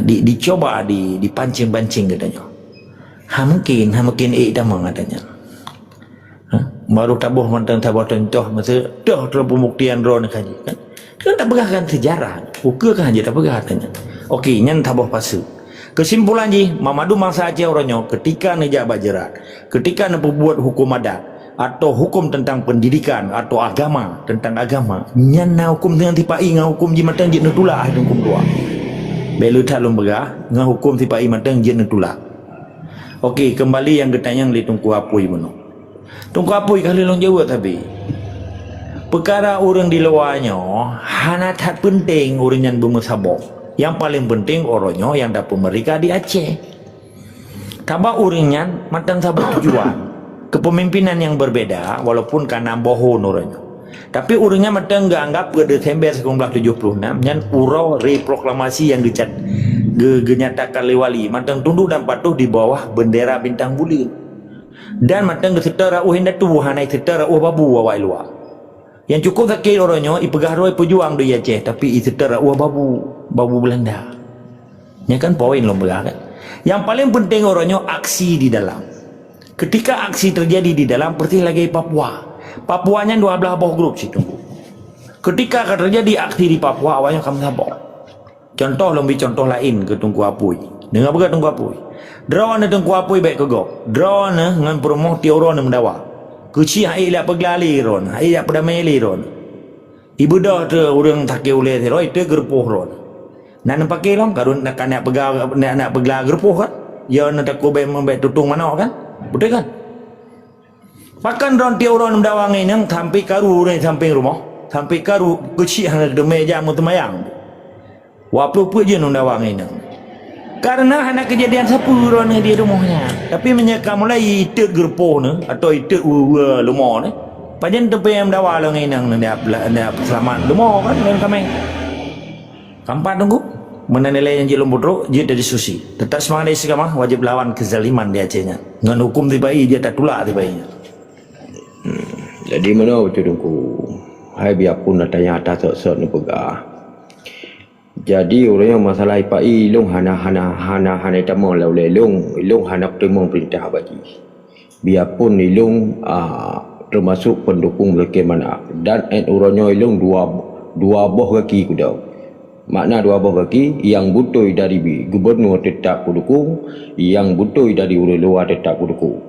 Dicoba dipancing-pancing katanya. Mungkin damang adanya. Baru tabuh mantan tabuh contoh masa dah dalam pembuktian drone kaji kan. Kan tak pegahkan sejarah. Uka kan aja tak pegah katanya. Okey, nyan tabuh pasu. Kesimpulan ji, Mamadu mangsa Aceh orangnya ketika nejak bajerat, ketika nak buat hukum adat atau hukum tentang pendidikan atau agama, tentang agama, nyan na hukum dengan tipai ngah hukum ji matang ji nutula hukum dua. Belu tak lom begah ngah hukum tipai matang ji nutula. Okey, kembali yang getanya li Tunku Apui mono. Tunku Apui kali long jawab tapi perkara orang di luarnya hana tak penting orang yang bermusabok. Yang paling penting orangnya yang dapat mereka di Aceh. Tabak orangnya matang sabar tujuan. Kepemimpinan yang berbeda walaupun karena bohong orangnya. Tapi orangnya matang enggak anggap ke Desember 1976 yang urau reproklamasi yang dinyatakan lewali matang tunduk dan patuh di bawah bendera bintang bulir dan matang setara hendak tubuh hanai setara babu wawai luar yang cukup sakit orangnya ipegah roi pejuang di Aceh tapi setara babu Belanda ini kan poin lo kan. Yang paling penting orangnya aksi di dalam. Ketika aksi terjadi di dalam persis lagi Papuanya 12 grup situ. Ketika akan terjadi aksi di Papua awalnya kamu sabok. Contoh lebih contoh lain ke Tunku Apui. Dengar apa Tunku Apui? Drone Tunku Apui baik ke gok. Drone dengan promoh tiuron mendawa. Kuci hai la peglali ron, hai la pedameli ron. Ibu dah tu orang tak boleh teroi tu gerpoh ron. Nak pakai long karun nak pegla gerpoh kan? Ya nak takut baik tutung mana kan? Betul kan? Pakan drone tiuron mendawa nginang sampai karu ni samping rumah. Sampai karu kuci hang de meja mutemayang. Wapu je nundawang ini. Karena anak kejadian sepuluh ni di rumahnya. Tapi menyeka mulai itu gerpoh ni atau itu lumah ni. Pajan tepi yang dawa lang inang dia selamat lumah kan dengan kami. Kampat tunggu. Menilai yang jelum bodro dia dari susi. Tetap semangat dari sekamah wajib lawan kezaliman di Acehnya. Dengan hukum tibai dia tak tulak tibainya. Jadi mana betul tunggu. Hai biarpun datanya atas sok-sok ni pegah. Jadi orangnya masalah ipai long hana tamang laulai long hana terima perintah bagi. Biarpun ilung termasuk pendukung bagaimana dan orangnya ilung dua buah kaki kudau. Makna dua buah kaki yang butoi dari gubernur tetap kudukung, yang butoi dari orang luar tetap kudukung.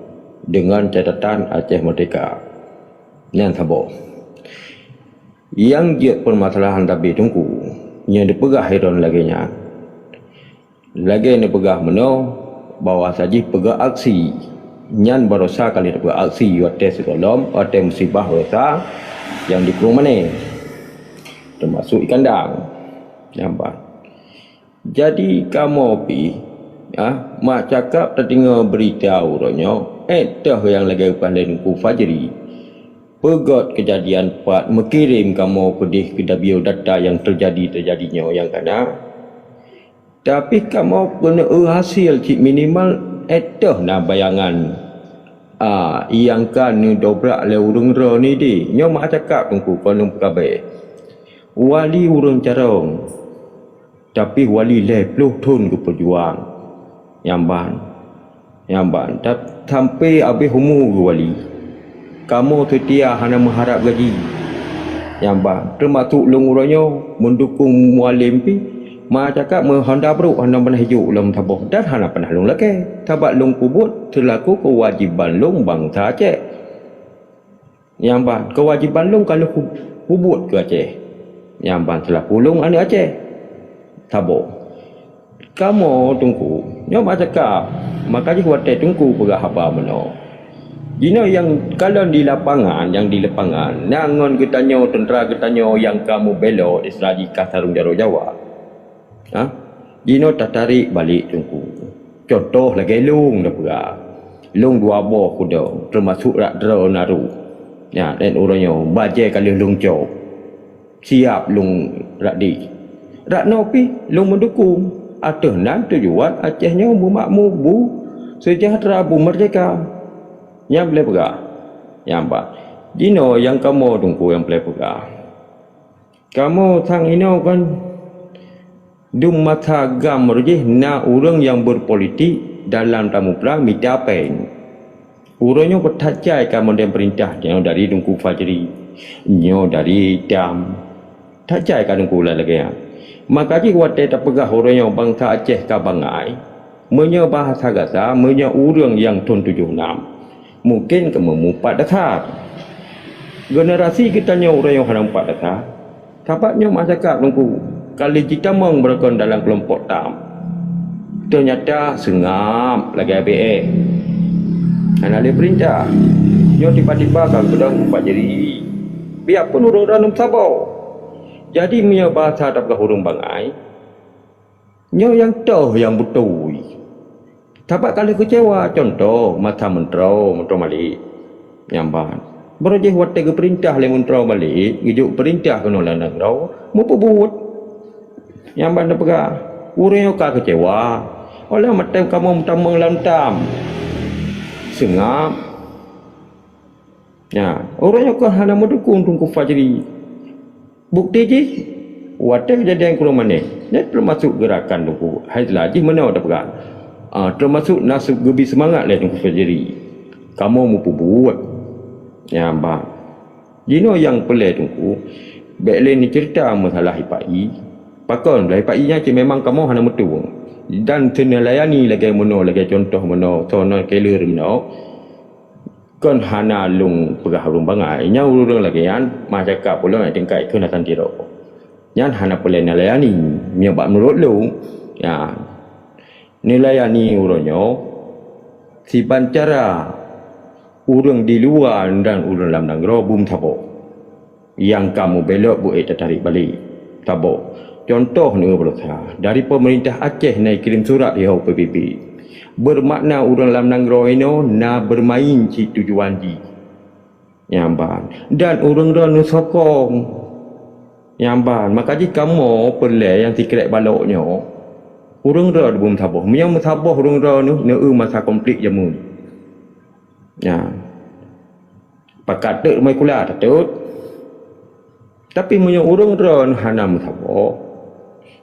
Dengan catatan Aceh Merdeka. Yang sabar. Yang dia permasalahan tapi tunggu. Yang dipegah heran laginya. Lagi yang dipegah meno bahawa saja pegah aksi. Yang berusaha kali dipegah aksi wate sekolom, wate musibah rosa yang dikurung mana. Termasuk ikan dang. Nampak. Jadi kamu pi mak cakap terdengar berita uronyo dah yang lagi pandai ku Fajri pegot kejadian pat mengirim kamu pedih ke dabio data yang terjadinya yang kana tapi kamu kena hasil cik minimal dah na bayangan yang kan ni dobrak le urung ro ni di nyo mak cakap tungku kono kabe wali urung carong tapi wali lepluh tun ke perjuang Yamban sampai habis umur ke wali kamu setia hanya mengharap gaji Yamban termasuk lunguranyo mendukung mualim pi mak cakap menghanda bro hanya pernah hijuk dalam tabuh dan hanya pernah lung laki tabat lung kubut terlaku kewajiban lung bangsa Aceh Yamban kewajiban lung kalau kubut ke Aceh Yamban terlaku lung anak Aceh Tabo. Kamu tunggu. Nyo mak cakap. Makanya kuatai tunggu pegah apa meno. Dino yang kalau di lapangan, nangon ketanyo tentera ketanyo yang kamu belok di Seraji Kasarung Jaro Jawa. Dino tak tarik balik tunggu. Contoh lagi lung dah pegah. Lung dua boh kuda termasuk rak dro naru. Ya, dan orangnya baje kali lung cok. Siap lung rak di. Rak nopi lung mendukung atas nan tujuan Acehnya bermakmur bu sejahtera bu merdeka yang boleh pegah yang pak dino yang kamu tunggu yang boleh pegah kamu sang ino kan dum mata gam rejih na orang yang berpolitik dalam tamu perang midapeng urangnya bertajai kamu dan perintah nyo dari Tungku Fajri nyo dari dam tajai kan tunggu lagi ya maka jika watai tak pegah orang yang bangsa Aceh kabangai menya bahasa Gaza menya urang yang tahun 76 mungkin kamu mumpat dasar generasi kita nya orang yang hendak mumpat dasar tapatnya masyarakat tunggu kali kita berkon dalam kelompok tam ternyata sengap lagi ABA anak dia perintah nyo tiba-tiba kalau sedang mumpat jadi biarpun orang-orang sabar jadi punya bahasa tak boleh hurung bangai nyo yang toh yang betul tapak kali kecewa contoh mata mentro balik nyamban berjeh watai ke perintah le mentro balik ngijuk perintah kena landang rau mu pebut nyamban dah pegah urang ka kecewa oleh matem kamu tamang lantam sengap ya orang yang hanya mendukung Tungku Fajri bukti je wadah kejadian kulo mana ni termasuk gerakan Tungku Haizlah je mana dah pegang termasuk nasib gebi semangat le Tungku Fajri kamu mau buat ya mbak jino yang pelai Tungku baiklah ni cerita masalah hipai pakon lah hipai nya memang kamu hanya metu dan kena layani lagi mana lagi contoh mana sono kelir mana kan hana lung pegah lung bangai nya urang lagi yan ma cakap pula nak tingkai ke nak tiro yan hana boleh nalayani mia bak menurut lu ya nilayani uronyo si pancara urang di luar dan urang dalam negara bum tabo yang kamu belok bu tarik balik tabo contoh ni berusaha dari pemerintah Aceh naik kirim surat di PBB bermakna orang dalam negara ini na bermain ci tujuan ji nyamban dan orang-orang nu sokong nyamban maka jika kamu pelai yang secret baloknya orang-orang belum sabar yang sabar orang-orang nu masa konflik jamu ya pakat tak mai kula tatut tapi punya orang-orang hana sabar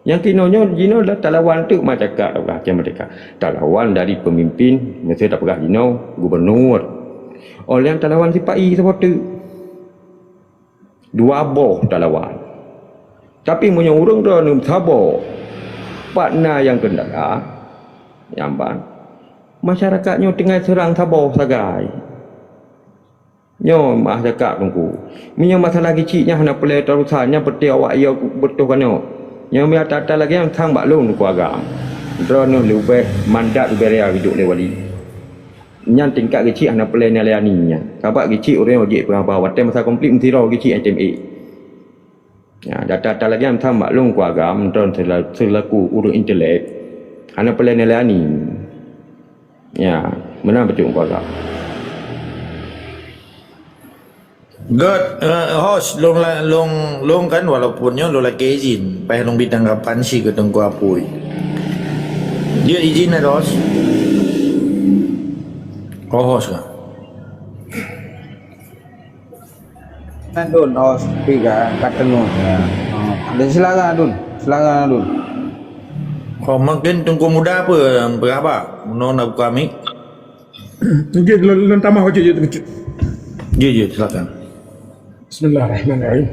yang kinonyo jino dah talawan tu macam cakap dah macam mereka talawan dari pemimpin mesti dah pegah jino gubernur oleh yang talawan si pai seperti dua boh talawan tapi punya orang dah nem sabar partner yang kendala nyamban masyarakatnya tinggal serang sabar sagai nyo mah cakap tunggu punya masalah kecilnya hendak pelai terusannya peti awak ia betul kan yang dia tata lagi yang thang bak long ku agam drone lebih mandat beria hidup le wali nyan tingkat kecil anak plan layani nya kabak kecil orang ojek berapa watai masa konflik mentira kecil HMA Ya, data lagi am tham maklum keluarga don selaku urus intelek. Hana pelan ni. Ya, mana betul keluarga. God, host long kan walaupunnya lo lagi izin, payah long bidang kapan sih ketemu apui. Dia izin ada host. Oh host kan. Dun, oh, tiga, kata nu. Dan silakan Dun. Oh mungkin tunggu muda apa berapa? Menona kami. Okey, lo tambah hoja je kecil. Ya, silakan. Bismillahirrahmanirrahim.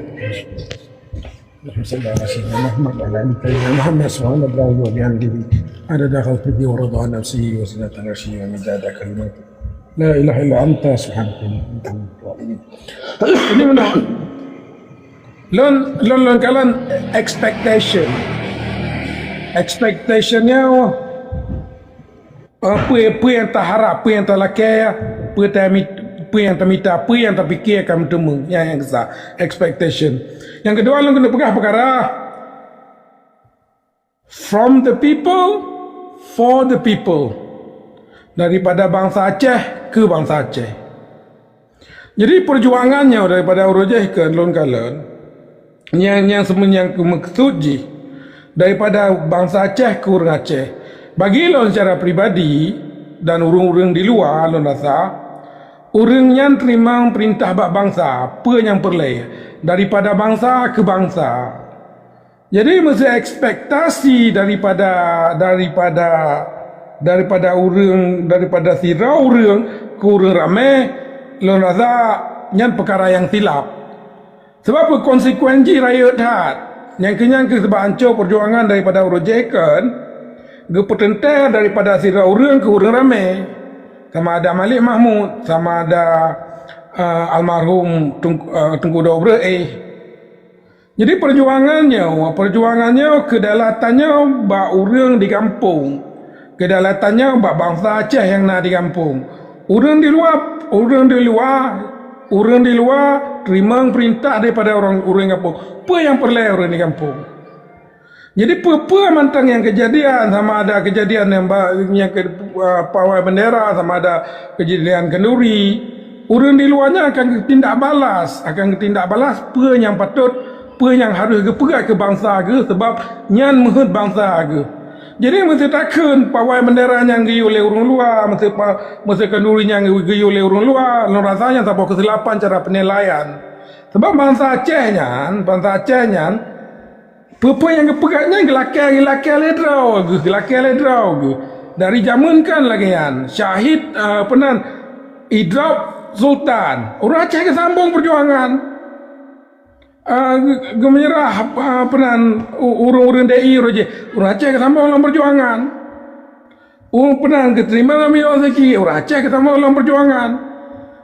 Muhammad sallallahu alaihi wasallam ada dakhal fi wa rida nafsi wa zinata nafsi wa midada kalimati la ilaha illa anta subhanaka ini mana lon kalian expectationnya apa yang tak harap, apa yang tak lakai, apa yang tak minta, apa yang tak fikir akan bertemu, yang kesah, expectation. Yang kedua, lo kena pegang perkara from the people, for the people, daripada bangsa Aceh ke bangsa Aceh. Jadi perjuangannya daripada Urujeh ke Lon Kalen, yang semuanya maksud je daripada bangsa Aceh ke orang Aceh. Bagi Lon secara pribadi dan urung-urung di luar, Lon rasa orang yang terima perintah bak bangsa, apa yang perleh daripada bangsa ke bangsa. Jadi mesti ekspektasi daripada urang, daripada sirau urang ke urang ramai, Lon rasa yang perkara yang silap. Sebab konsekuensi rakyat hat yang kenyang ke sebab hancur perjuangan daripada Urojekan gepetentai daripada sirau urang ke urang ramai. Sama ada Malik Mahmud, sama ada almarhum Tengku Dobre. Jadi perjuangannya kedalatannya bak urang di kampung, kedalatannya bak bangsa Aceh yang nak di kampung. Urang di luar terima perintah daripada orang kampung. Apa yang perlu orang di kampung? Jadi apa mantang yang kejadian, sama ada kejadian yang pawai bendera, sama ada kejadian kenduri, orang di luarnya akan tindak balas apa yang patut, apa yang harus pegang ke bangsa ke, sebab nyan mehut bangsa ke. Jadi mesti takkan pawai bendera yang pergi oleh orang luar, mesti kenduri yang pergi oleh orang luar, rasanya tak ada kesilapan cara penilaian. Sebab bangsa Aceh nyan apa yang kepegaknya gelakar ledrau ke. Dari zaman kan lagi kan Syahid penan Idrab Sultan. Orang Aceh ke sambung perjuangan. Menyerah penan urung-urung DI roje. Orang Aceh ke sambung dalam perjuangan. Penan keterima kami Ozeki. Orang Aceh ke sambung dalam perjuangan.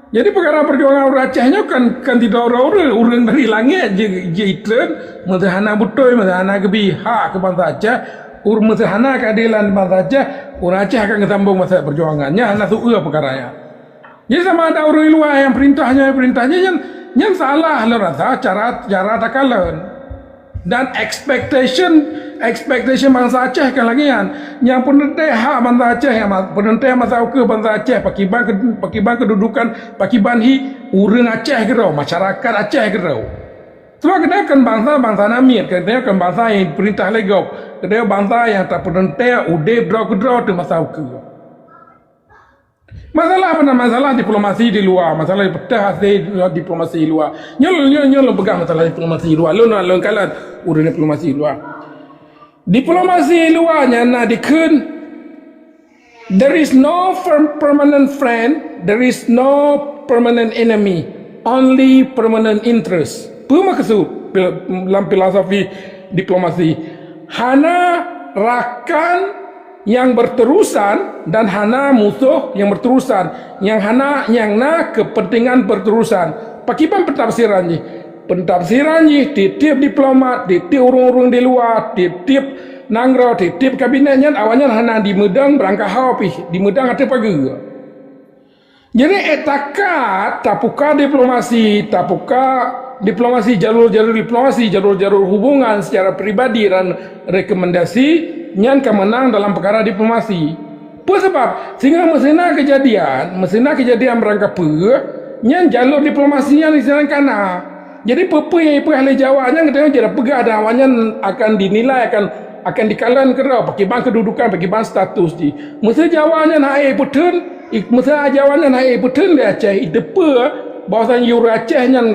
Jadi perkara perjuangan orang Acehnya kan tidak orang dari langit je itren mesti hana betul, mesti hana kebi hak ke bangsa Aceh, mesti hana keadilan bangsa Aceh, orang Aceh akan kesambung masa perjuangannya hana suka perkaranya. Jadi sama ada orang luar yang perintahnya yang salah lo rasa cara takalan. Dan expectation bangsa Aceh kan lagi yang penentai hak bangsa Aceh, yang penentai masa ke bangsa Aceh, pakiban kedudukan, pakiban urang Aceh gerau, masyarakat Aceh gerau. Sebab kedakan bangsa namir, kedakan bangsa yang perintah legau, kedakan bangsa yang tak penentai udep draw tu masa ke. Masalah diplomasi di luar, masalah petah hasil diplomasi di luar. Nyol pegang masalah diplomasi di luar. Lo kalah urus diplomasi di luar. Diplomasi di luarnya nak dikun. There is no permanent friend, there is no permanent enemy, only permanent interest. Apa maksud dalam filosofi diplomasi? Hana rakan yang berterusan dan hana musuh yang berterusan, yang na kepentingan berterusan. Pakiban pentafsiran tiap diplomat, tiap orang-orang di luar, tiap nangrau, tiap kabinetnya awalnya hana di Medang berangkat hapi, di Medang ada pagi. Jadi etakat tapuka diplomasi, tapuka diplomasi, jalur-jalur diplomasi, jalur-jalur hubungan secara pribadi dan rekomendasi nyan kemenang dalam perkara diplomasi. Apa sebab? Sehingga mesina kejadian berangka nyan jalur diplomasi yang disana kana. Jadi apa yang ahli Jawa nya katanya jadi pegah dan awannya akan dinilai akan dikalan kerau pakai bang kedudukan, pakai bang status di. Masa Jawanya naik putun, masa Jawanya naik putun di Aceh depa bahawasanya Euro Aceh yang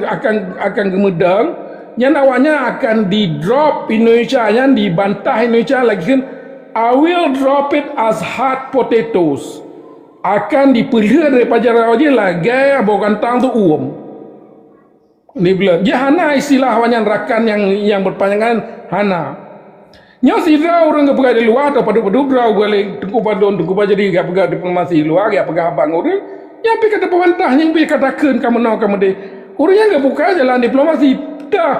akan gemedang, yang awalnya akan di drop Indonesia, yang dibantah Indonesia lagi kan. I will drop it as hot potatoes. Akan dipelih daripada raja lah gaya bawa kantang tu Ni bila dia hana istilah wanyan rakan yang berpanjangan hana. Nya sidra orang ke pegang di luar atau padu-padu brau boleh tengku jadi gak pegang diplomasi luar gak pegang abang orang. Yang pi kata pawantah yang pi katakan kamu nak kamu de. Orang yang gak buka jalan diplomasi dah.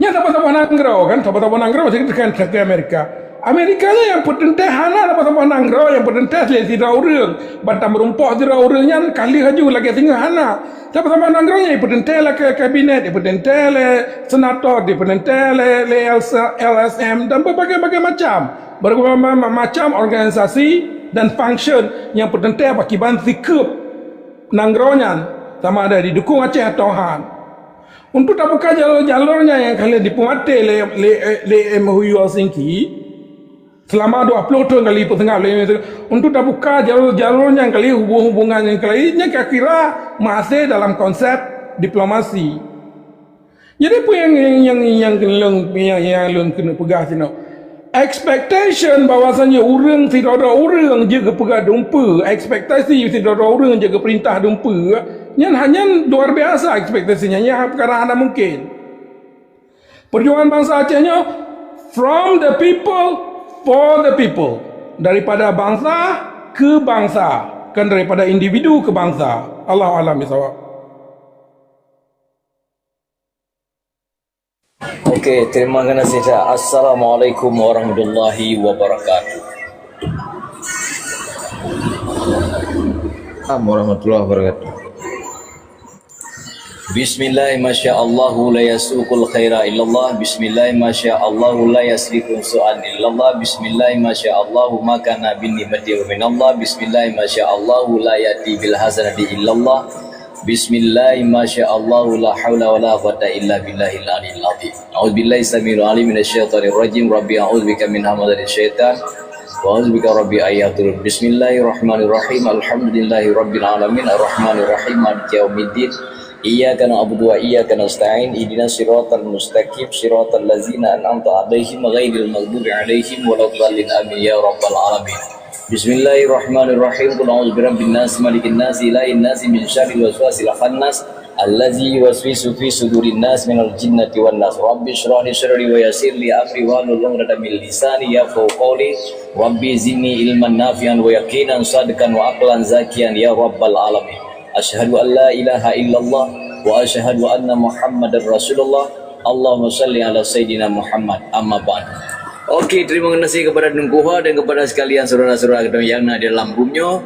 Nya siapa-siapa nanggrau kan, siapa-siapa nanggrau masih tekan ke Amerika. Amerikanya yang potentai hana siapa-siapa nanggrau yang potentai le sidra orang. Bantam merumpah sidra orang yang kali haju lagi tinggal hana. Siapa-siapa nanggraunya potentai lah ke kabinet, potentai le senator, potentai le LSM dan berbagai-bagai macam organisasi dan function yang potentai bagi ban sikap nanggraunya sama ada didukung Aceh atau Han. Untuk tak buka jalur-jalurnya yang kalian dipumate le MOU Helsinki selama 20 tahun kali setengah untuk tak buka jalur-jalurnya yang kali hubungan yang kali nya kira-kira masih dalam konsep diplomasi. Jadi apa yang kena pegang sini? Expectation bahawasanya orang tidak ada orang jaga pegang dumpa, ekspektasi tidak ada orang jaga perintah dumpa, yang hanya luar biasa ekspektasinya, yang perkara anda mungkin. Perjuangan bangsa Acehnya from the people for the people, daripada bangsa ke bangsa, kan daripada individu ke bangsa. Allah alam bisawab. Okey, terima kasih. Assalamualaikum warahmatullahi wabarakatuh. Assalamualaikum warahmatullahi wabarakatuh. Bismillah, masyaallahu la yasuqul khaira illallah. Bismillah, masyaallahu la yasriqun su'an illallah. Bismillah, masyaallahu ma kana bin nimati wa minallah. Bismillah, masyaallahu la yati bil hasanati illallah. Bismillah, masyaallahu la haula wa la quwwata illa billahil aliyil azim. A'udzubillahi samiul alim minasyaitonir rajim. Rabbi a'udzubika min hamazati syaitan wa a'udzubika rabbi ayatul. Bismillahirrahmanirrahim. Alhamdulillahi rabbil alamin arrahmanir rahim maliki yaumiddin. Iyyaka na'budu wa iyyaka nasta'in. Ihdinas siratal mustaqim siratal ladzina an'amta 'alaihim ghairil maghdubi 'alaihim waladdallin. Amin ya rabbal alamin. Bismillahirrahmanirrahim. Qul a'udzu birabbin nas malikin nas ilahin nas min syarril waswasil khannas allazi yuwaswisu fi sudurin nas minal jinnati wan nas. Rabbi shrah li sadri wa yassir li amri wahlul 'uqdatam min lisani yafqahu qawli. Rabbi zidni ilman nafi'an wa yaqinan sadqan wa aqlan zakiyan ya rabbal alamin. Asyhadu an la ilaha illallah wa asyhadu anna Muhammadar Rasulullah. Allahumma salli ala Sayyidina Muhammad. Amma ba'd. Okey, terima kasih kepada Dengkuha dan kepada sekalian saudara-saudara yang ada dalam rumahnya.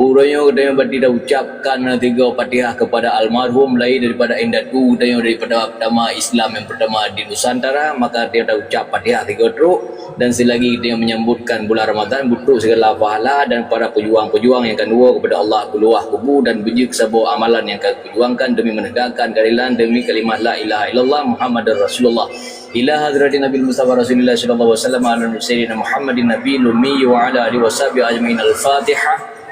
Urangnya kita bertidak ucapkan 3 Fatihah kepada almarhum lain daripada Indatu dan daripada pertama Islam yang pertama di Nusantara. Maka dia dah ucap Fatihah 3 truk dan selagi dia menyambutkan bulan Ramadan butuh segala pahala dan para pejuang-pejuang yang kedua kepada Allah keluar kubu dan biji sebuah amalan yang akan perjuangkan demi menegakkan keadilan demi kalimah la ilaha illallah Muhammadar Rasulullah. Ila hadratin Nabi Mustafa Rasulullah sallallahu alaihi wasallam ala sayyidina Muhammadin nabiyil ummi wa ala alihi washabihi ajmain. Al-Fatihah.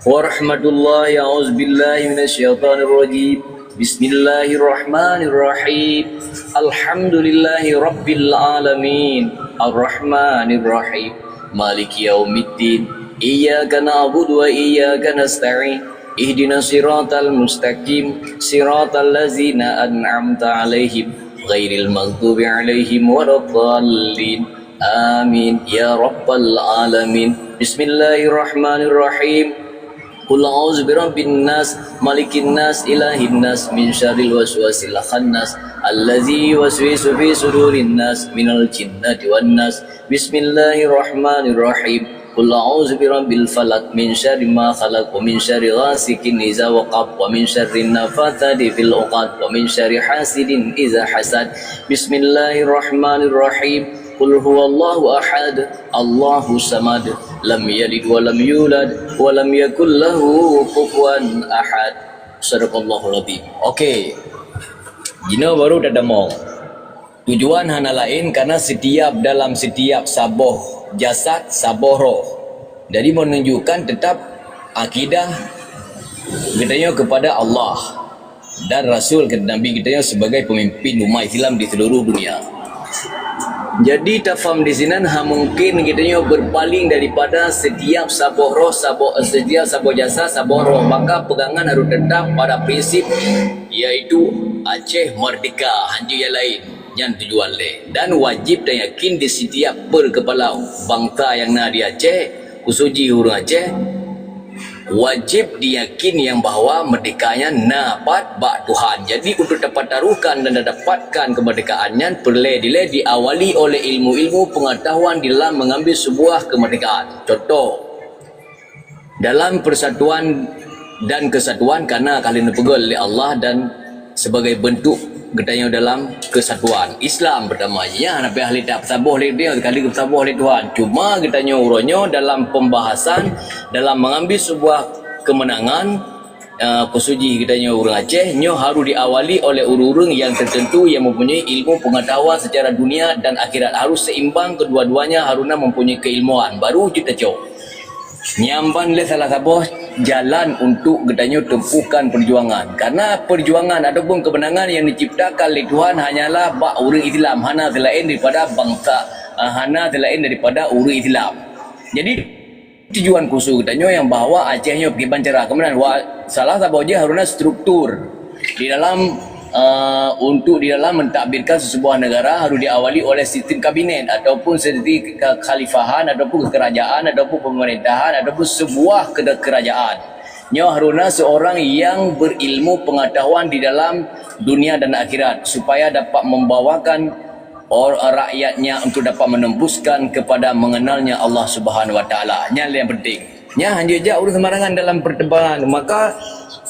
Warahmatullahi a'udzubillahi minasyaitonir rajim. Bismillahirrahmanirrahim. Alhamdulillahi rabbil alamin. Arrahmanir rahim. Maliki yaumiddin. Iyyaka na'budu wa iyyaka nasta'in. Ihdinas siratal mustaqim siratal ladzina an'amta 'alaihim ghairil maghdubi 'alaihim waladdallin. Amin ya rabbal alamin. Bismillahirrahmanirrahim. Qul a'udzu birabbin nas malikin nas ilahin nas min syarril waswasil khannas allazi yuwaswisu fi sudurin nas minal jinnati wan nas. Bismillahirrahmanirrahim. Qul a'udzu birabbil falaq min syarri ma khalaq wa min syarri ghasikin idza waqab wa min syarri nafathati fil 'uqad wa min syarri hasidin idza hasad. Bismillahirrahmanirrahim. Qul huwallahu ahad, Allahu samad, lam yalid wa lam yulad wa lam yakul lahu kufuwan ahad. Sadaqallahul azim. Okey. Jina baru dah demong. Tujuan hana lain karena dalam setiap saboh jasad, saboh roh. Jadi menunjukkan tetap akidah kita kepada Allah dan Rasul Nabi kita semagai pemimpin umat Islam di seluruh dunia. Jadi tafam di sini mungkin kita berpaling daripada setiap saboh roh, setiap saboh jasad, saboh roh. Maka pegangan harus tetap pada prinsip iaitu Aceh merdeka, hanya yang lain yang tujuan le, dan wajib dan yakin di setiap berkepala bangsa yang ada di Aceh, khususnya orang Aceh, wajib diyakin yang bahawa merdekanya dapat bak Tuhan. Jadi untuk dapat taruhkan dan dapatkan kemerdekaannya perlu diawali oleh ilmu-ilmu pengetahuan dalam mengambil sebuah kemerdekaan. Contoh, dalam persatuan dan kesatuan karena kalian dipegang oleh Allah dan sebagai bentuk katanya dalam kesatuan Islam pertamanya Nabi ahli tak bersabuh oleh dia sekali bersabuh oleh Tuhan. Cuma katanya uronyo dalam pembahasan dalam mengambil sebuah kemenangan pesuji katanya orang Aceh nyo harus diawali oleh urung-urung yang tertentu yang mempunyai ilmu pengetahuan secara dunia dan akhirat. Harus seimbang kedua-duanya, harusnya mempunyai keilmuan baru kita coba nyamban le salah satu jalan untuk katanya tempuhkan perjuangan. Karena perjuangan ataupun kemenangan yang diciptakan oleh Tuhan hanyalah bak orang Islam, hana selain daripada bangsa, hana selain daripada orang Islam. Jadi tujuan khusus katanya yang bahawa Acehnya pergi bancara. Kemudian salah satu aja harusnya struktur di dalam untuk di dalam mentadbirkan sebuah negara harus diawali oleh sistem kabinet ataupun sistem kekhalifahan ataupun kerajaan ataupun pemerintahan ataupun sebuah kerajaan. Nyo haruna seorang yang berilmu pengetahuan di dalam dunia dan akhirat supaya dapat membawakan rakyatnya untuk dapat menembuskan kepada mengenalnya Allah Subhanahu Wa Taala. Nya yang penting. Nya hanya je urus sembarangan dalam pertempuran. Maka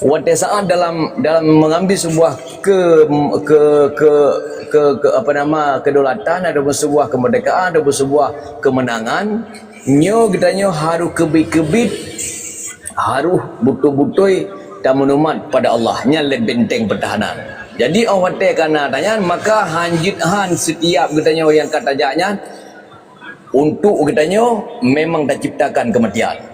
waktu saat dalam mengambil sebuah kedaulatan ataupun sebuah kemerdekaan ataupun sebuah kemenangan, nyo katanya harus kebit-kebit, harus betul-betul dan menumat pada Allah, nya benteng pertahanan. Jadi awak karena tanya maka hanjithan setiap katanya yang katajaknya untuk katanya memang dah ciptakan kematian.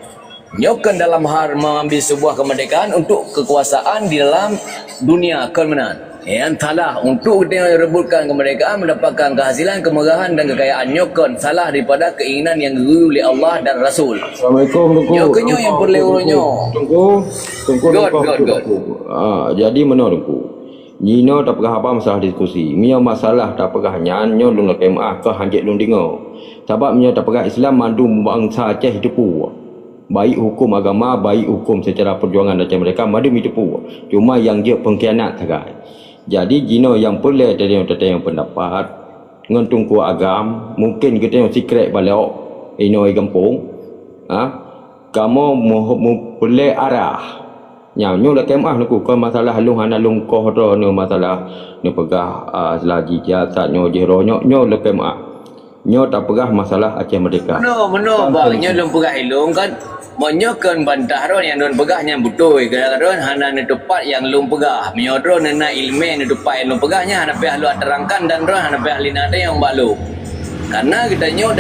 Nyokan dalam hal mengambil sebuah kemerdekaan untuk kekuasaan di dalam dunia kemenangan. Yang salah untuk kita rebutkan kemerdekaan mendapatkan kehasilan, kemegahan dan kekayaan. Nyokan salah daripada keinginan yang diberi oleh Allah dan Rasul. Assalamualaikum Tungku. Nyokannya yang perlu Tungku. Jadi mana Tungku? Nino tak pernah apa masalah diskusi. Mia masalah tak pernah nyanyo lung KMA ke hanjit lung dengar. Sebab mia tak pernah Islam mandu bangsa Aceh hidup. Baik hukum agama, baik hukum secara perjuangan Aceh mereka madu hidup. Cuma yang dia pengkhianat sahaja. Jadi jino yang boleh dari yang pendapat ngentung ku agam, mungkin kita yang secret balik ino gempung. Kamu boleh arah. Nyo dah kemah aku kau masalah lung hana lung koh ro ni masalah ni pegah selagi jasad nyo jero nyo le kemah. Nyo tak pegah masalah Aceh merdeka. Meno bang nyo lung pegah ilung kan monyokan bantah ron yang don pegahnya betul kadang-kadang hana ne tepat yang lung pegah. Mio ron na ilmu ne tepat yang lung pegahnya hana peh lu terangkan dan ron hana peh alina ada yang balu. Karena kita nyo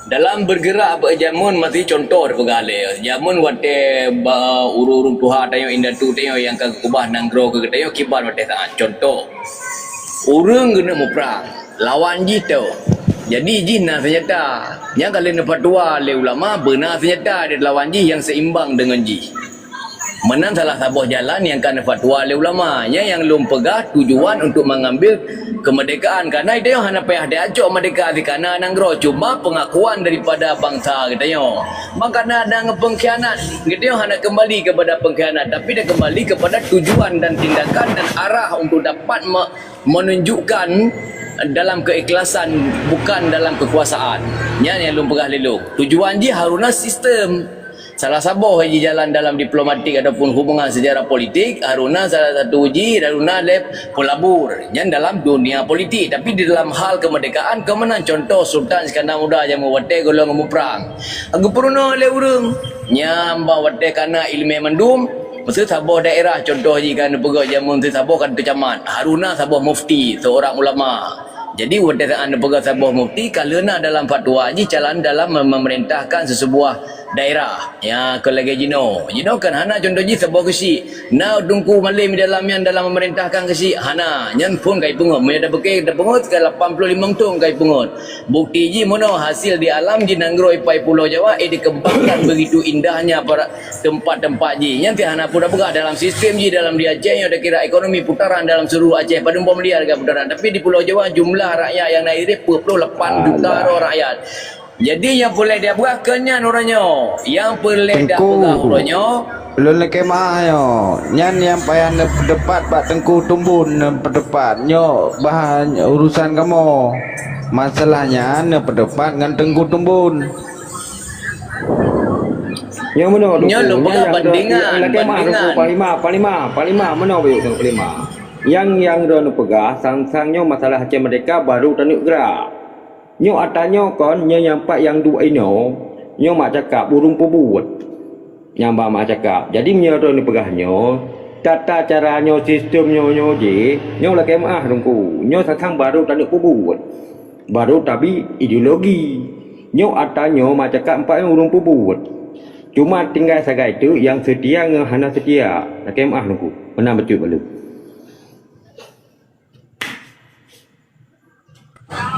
dalam bergerak jamun mati contoh pegale jamun wate ururung tuha tayo indatu tayo yang ka kubah nanggro ke tayo kibar wate ta contoh urang guna mo perang lawan ji tu jadi jinna senjata yang kalian dapat dua le ulama benar senjata ada lawan ji yang seimbang dengan ji menang salah satu jalan yang kan fatwa oleh ulama yang lum pegah tujuan untuk mengambil kemerdekaan karena dia hana payah dia acok merdeka di kana nanggro cuma pengakuan daripada bangsa katanya maka ada pengkhianat dia hana kembali kepada pengkhianat tapi dia kembali kepada tujuan dan tindakan dan arah untuk dapat menunjukkan dalam keikhlasan, bukan dalam kekuasaan. Yang lu pegah lelong. Tujuan dia haruna sistem. Salah satu haji jalan dalam diplomatik ataupun hubungan sejarah politik, haruna salah satu uji, haruna lep kolabor. Yang dalam dunia politik, tapi di dalam hal kemerdekaan, kemenang contoh Sultan Iskandar Muda yang mewate golong perang. Aku pernah le urang nyamba wate kana ilmu mendum. Masa sabuh daerah contoh jika anda pegawai jamun sabuh kan kecamat. Haruna sabuh mufti, seorang ulama. Jadi wate anda pegawai sabuh mufti kalena dalam fatwa ji jalan dalam memerintahkan sesebuah daerah. Ya kolege Jino kan hana contoh ji sabuh kesi. Na dungku malim dalam yang dalam memerintahkan kesi hana nyan pun kai pungut. Menyada bekei dah pungut ke 85 tung kai pungut. Bukti ji mono hasil di alam ji nanggro ipai Pulau Jawa dikembangkan begitu indahnya para tempat-tempat ji. Nyanti hana pun dah pegah dalam sistem ji dalam di Aceh yang ada kira ekonomi putaran dalam seluruh Aceh pada 4 miliar harga putaran. Tapi di Pulau Jawa jumlah rakyat yang naik 28 juta rakyat. Jadi yang boleh dia buat kenyan orangnya. Yang boleh dah pegah orangnya. Lun le kemah yo. Nyan yang payah depat Pak Tengku Tumbun berdebat nyo bahan urusan kamu. Masalahnya ne berdebat dengan Tengku Tumbun. Yang mana Nyo lu pegah bandingan. Palima mana bayuk tengok palima. Yang dah pegah sang-sangnya masalah Aceh Merdeka baru tanuk gerak. Nyo atanyo kon nyo nyampak yang dua ino nyo mak cakap burung pebut nyamba mak cakap jadi nyo ro ni pegahnya tata caranya sistemnya nyo je nyo lah kemah dongku nyo sakang baru tanuk pebut baru tapi ideologi nyo atanyo mak cakap empat yang burung pebut cuma tinggal sagai itu yang setia dengan hana setia lah kemah dongku pernah betul belum.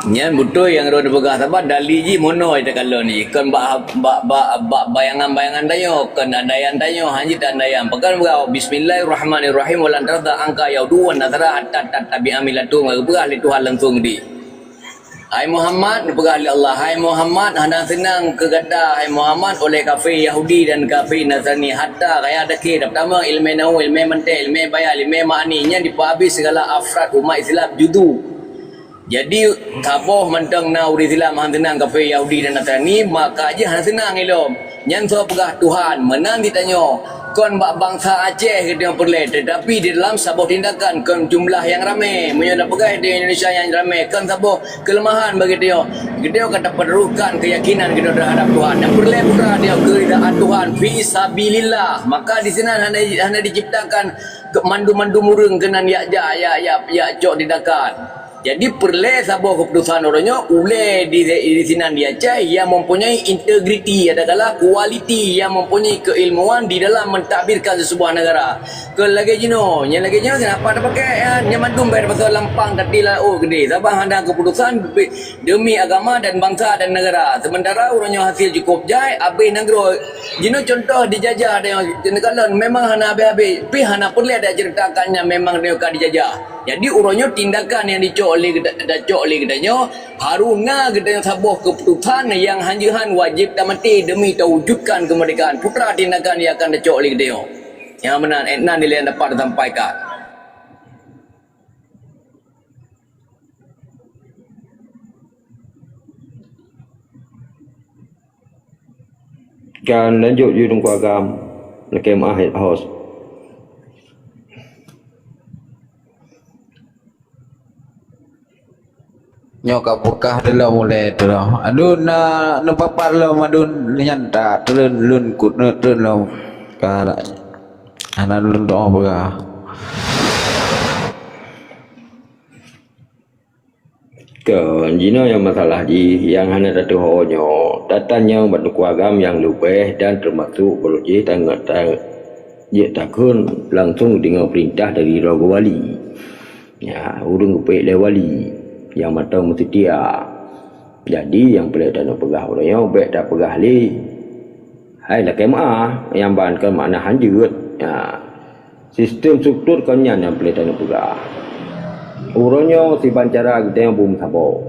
Nyan betul yang roda pegah sabar dali ji mono ita kalau ni kan bayangan-bayangan tayo kan andayan tayo hanji andayan pekan berau bismillahirrahmanirrahim walan tarda angka yau duan nazara hatta tabi amilatu berah li Tuhan langsung di hai Muhammad berah li Allah hai Muhammad hendak senang ke gada hai Muhammad oleh kafir Yahudi dan kafir Nasrani hatta kaya ada ke pertama ilmu nahwu ilmu mantiq ilmu bayan ilmu makni nya dihabis segala afrad umat Islam judu. Jadi taboh mentang na uri Islam hang tenang kafir Yahudi dan Nasrani maka aja hang senang elom. Nyan so pegah Tuhan menang ditanyo kon bangsa Aceh kita perle tetapi di dalam sabuh tindakan kon jumlah yang ramai menyoda pegah di Indonesia yang ramai kon sabuh kelemahan bagi dia. Kita kata perlukan keyakinan kita terhadap Tuhan dan perle pura dia keridaan Tuhan fi sabilillah. Maka di sini hanya diciptakan mandu-mandu murung kenan ya cok didakan. Jadi perle sabuah keputusan orangnya ule di sini di Aceh yang mempunyai integriti adalah kualiti yang mempunyai keilmuan di dalam mentadbirkan sesebuah negara. Lagi jino kenapa ada pakai yang mandum bayar pasal lampang tadi lah gede. Sabah ada keputusan demi agama dan bangsa dan negara. Sementara orangnya hasil cukup jai habis negara. Jino contoh dijajah ada yang negara memang hana habis-habis. Pi hana perle ada ceritakannya memang dia dijajah. Jadi urangnya tindakan yang dicok oleh katanya haruna katanya sabuah keputusan yang hanjahan wajib dan mati demi terwujudkan kemerdekaan putra tindakan yang akan dicok oleh katanya yang benar etnan nilai yang dapat disampaikan. Kan lanjut je dong agam lekem ahid house. Nyo ka pekah dela mulai tu lah. Adun na papar lo madun nyanta turun lun kut turun lo ka ana lun doa pekah. Kan jino yang masalah ji yang hanya satu honyo datanya bentuk agam yang lebih dan termasuk kalau ji tanggal dia takun langsung dengan perintah dari Rogo Wali. Ya, urung upek le wali yang mata mesti dia. Jadi yang boleh dan pegah orangnya baik dah pegah li. Hai lah kemah yang bankan makna hanjut. Ya. Sistem struktur konyan yang boleh dan pegah. Orangnya si bancara kita yang bum sabo.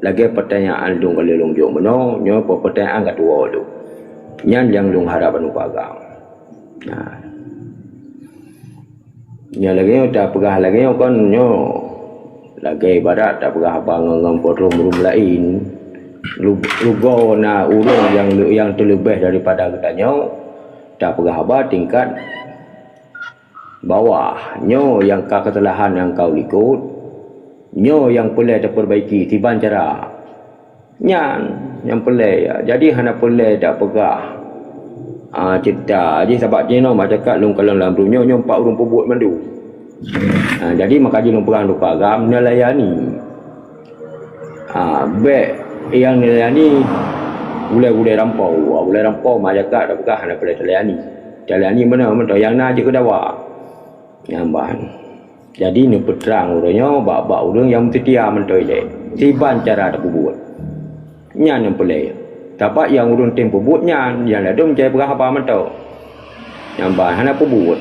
Lagi pertanyaan dong kali longjong beno, nyo pertanyaan kedua tu. Nyan yang dong harapan upagam. Nah. Nya lagi dah pegah lagi kon nyo lagi ibarat tak pernah abang dengan rum lain lugo na urang yang terlebih daripada katanya tak pernah abang tingkat bawah nyo yang kesalahan yang kau ikut nyo yang boleh diperbaiki tiban cara yang boleh ya. Jadi hana boleh tak pegah cerita jadi sebab je no masyarakat long kalau dalam dunia nyo 4 urang pebut mandu. Jadi maka je long perang luka agam nelayani baik yang nelayani boleh rampau masyarakat tak pegah hana boleh telayani mana yang na je ke dawa nyamban. Jadi ni peterang urangnya bak urang yang setia mentoi dek tiban cara tak buat nyan yang boleh dapat yang urang tempo buat nyan yang ada mencari berapa mentau nyamban hana buat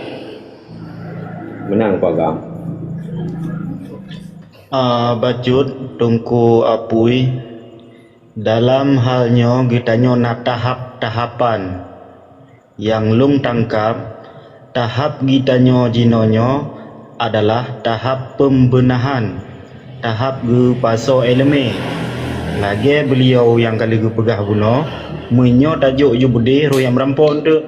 menang pagam Bajut tungku apui dalam halnya gitanyo na tahap-tahapan yang lung tangkap. Tahap gitanyo jinonyo adalah tahap pembenahan, tahap ge paso eleme. Lagi beliau yang kali ge pegah guna menyo tajuk ju bude roh yang merampon tu,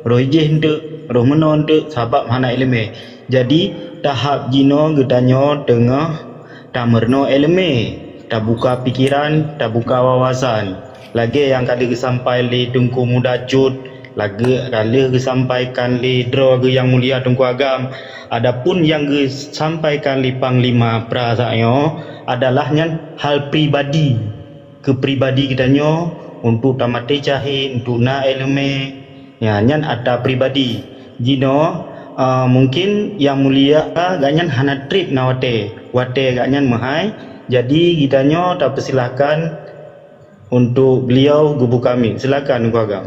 roh ijih tu, roh menon tu sebab hana eleme. Jadi tahap jino gitanyo tengah tamerno eleme, tak buka pikiran, tak buka wawasan. Lagi yang kali ge sampai li tungku muda cut, lagi kali ge sampaikan li dro ge yang mulia tungku agam. Adapun yang ge sampaikan li panglima prasayo adalah nyan hal pribadi, kepribadi kitanyo untuk tamate cahe, untuk na eleme. Ya nyan ada pribadi. Jino mungkin yang mulia ganyan hana trip na wate ganyan mahai. Jadi gitanyo tak persilakan untuk beliau gubu kami. Silakan Tungku Agam.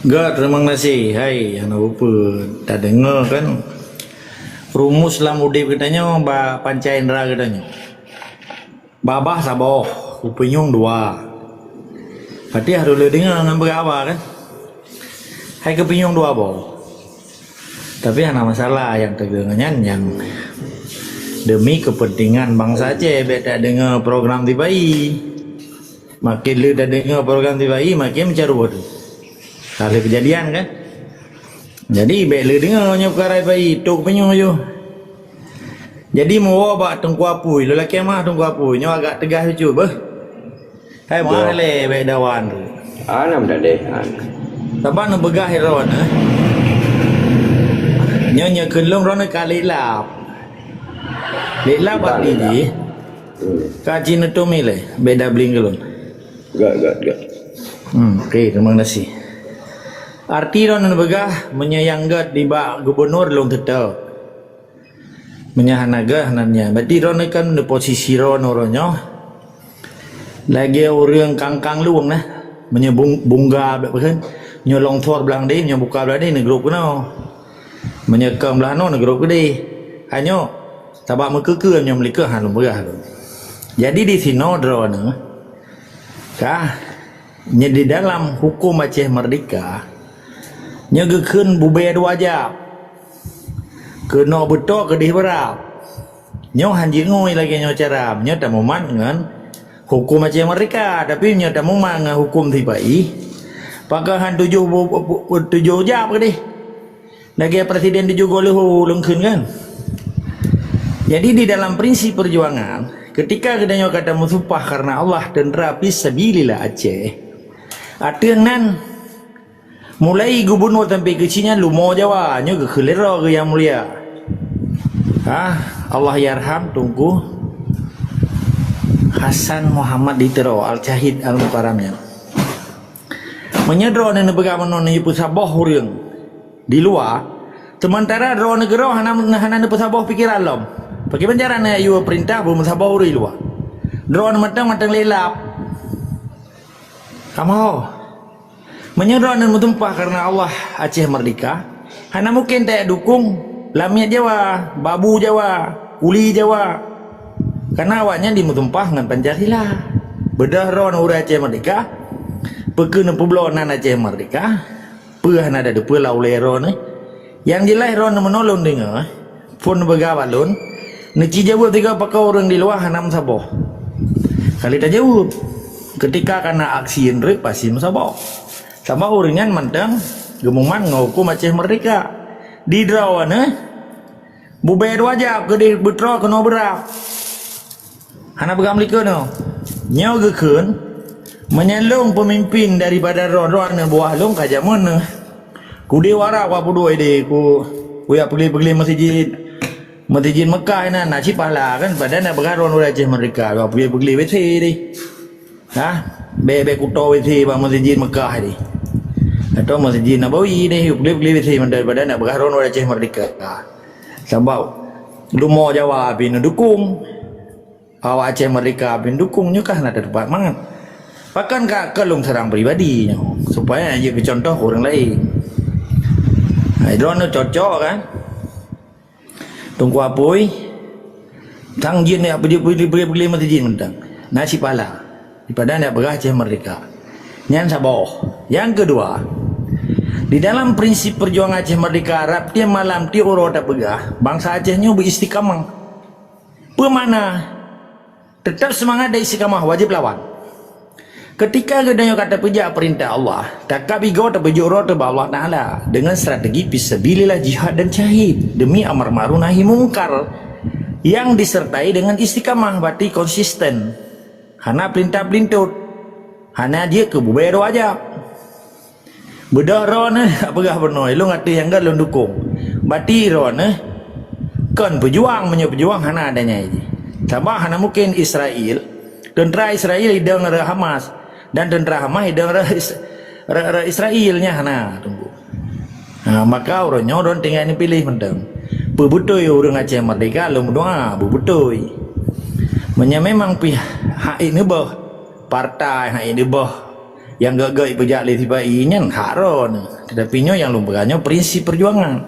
God, terima kasih. Hai, anak lupa tak dengar kan rumus dalam udip katanya ba pancai indera katanya. Babah saboh, upenyong 2. Berarti harus lu dengar dengan berapa kan? Hai kepenyong 2 boh. Tapi ada masalah yang terdengarnya yang demi kepentingan bangsa Aceh tak dengar program TVI. Makin lu dah dengar program TVI makin mencaru tu. Kali kejadian kan. Jadi baik lu dengar nya perkara bayi tok penyong je. Jadi mau bak Tungku Apui, lelaki mah Tungku Apui nya agak tegas lucu beh. Hai mah le baik dawan tu. Anam dah deh. Taban nak begah ron nya kelong ron kali lap. Lelap bat ni. Kaji netum le beda bling kelon. Gak. Okey, terima kasih. Arti ron begah menyayanggat di bak gubernur long tetap. Menyahanaga hananya. Berarti ron kan di posisi ron orangnya. Lagi orang kangkang luang nah. Menyebung bunga kan. Nyolong thor belang dia, nyobuka belang dia ni grup kena. Menyekam belah no grup gede. Hanya tabak mekeke nya melika han begah tu. Jadi di sini ron kah nya di dalam hukum Aceh Merdeka nya gekeun bubaya 2 jam. Kena betok kedih berap. Nya hanji ngoi lagi nya cara nya tak moman dengan hukum Aceh Merdeka tapi nya tak moman dengan hukum TVI. Pakahan 7 jam kedih. Lagi presiden juga lengkeun kan. Jadi di dalam prinsip perjuangan ketika kedanya kata musumpah karena Allah dan rapi sabilillah Aceh. Artian mulai gubernur sampai ke Cina lumo Jawa nya ke kelera ke yang mulia. Allah yarham Tungku Hasan Muhammad Ditero Al-Syahid Al-Mukarramnya. Menyedro dan negara non ibu sabah urang di luar sementara dro negara hana pesabah pikiran lom. Pakai penjara na you perintah belum sabah urang di luar. Dro matang lelap. Kamu menyedro dan mutumpah karena Allah Aceh Merdeka. Hana mungkin tak dukung lamiat Jawa, babu Jawa, kuli Jawa. Karena awaknya dimutumpah dengan Pancasila. Bedah ron urang Aceh Merdeka. Pekena pulau nan Aceh Merdeka. Peuh ada de pulau leron. Yang jelas ron menolong dengar. pun begah balun neci jawab tiga pakai orang di luar hanam saboh kali tak jawab ketika kena aksi indrik pasti saboh sama orangnya mantang gemuman ngaku Aceh Merdeka di drawana bubed wajab ke di betro kena berak hana begam likun no nyau gekun menyelung pemimpin daripada ron-ron buah long kajamun ku dewara wa pudu ide ku ya pergi masjid Mekah na ci pahala kan pada nak begaron Aceh Merdeka wa pergi WC di ha be kuto WC ba masjid Mekah di atau masjid Nabawi ni pergi WC daripada nak begaron Aceh Merdeka sebab lumo Jawa bin dukung awak Aceh Merdeka bin dukung nyukah nak dapat mangat bahkan kelung serang pribadi supaya dia contoh orang lain. Drone cocok kan tunggu apoi tang jin ya beli masjid mentang nasi pala di padang nak berah Aceh Merdeka nyan saboh. Yang kedua di dalam prinsip perjuangan Aceh Merdeka Arab dia malam ti oro tak begah bangsa Acehnya beristiqamah pemana tetap semangat dan istiqamah wajib lawan. Ketika gedanya kata pejak perintah Allah, takkan bigo terbejuro terba Allah Ta'ala dengan strategi fisabilillah jihad dan syahid demi amar ma'ruf nahi mungkar yang disertai dengan istiqamah berarti konsisten. Hana perintah pelintut, hana dia ke bubayar wajib. Bedah ron apakah benar lu ngati yang gak lu dukung. Berarti ron kan pejuang menyepejuang hana adanya ini. Sabah hana mungkin Israel, tentera Israel hidang Hamas dan tentera Hamas hidang Israelnya hana tunggu. Maka orangnya orang tinggal ni pilih mentang. Berbutoi orang Aceh Merdeka lu doa berbutoi. Memang hak ini bah partai hak ini bah yang gagak pejak li tiba inyan haron. Tetapi nyo yang lumpurnya prinsip perjuangan.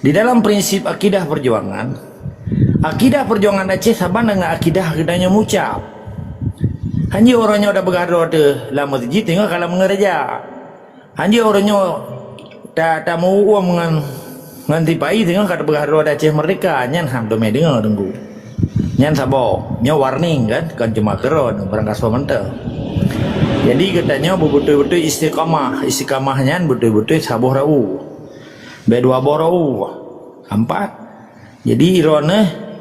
Di dalam prinsip akidah perjuangan Aceh sama dengan akidah kedanya mucap. Hanya orangnya dah bergaduh tu dalam masjid tengok kalau mengereja. Hanya orangnya tak mau uang ngan tipai tengok kata bergaduh Aceh Merdeka nyan ham domai dengar tunggu. Nyan sabo, nya warning kan cuma keron berangkas pemerintah. Jadi katanya betul-betul istiqamahnya betul-betul sabuh rau. Bedua borau. Empat. Jadi irone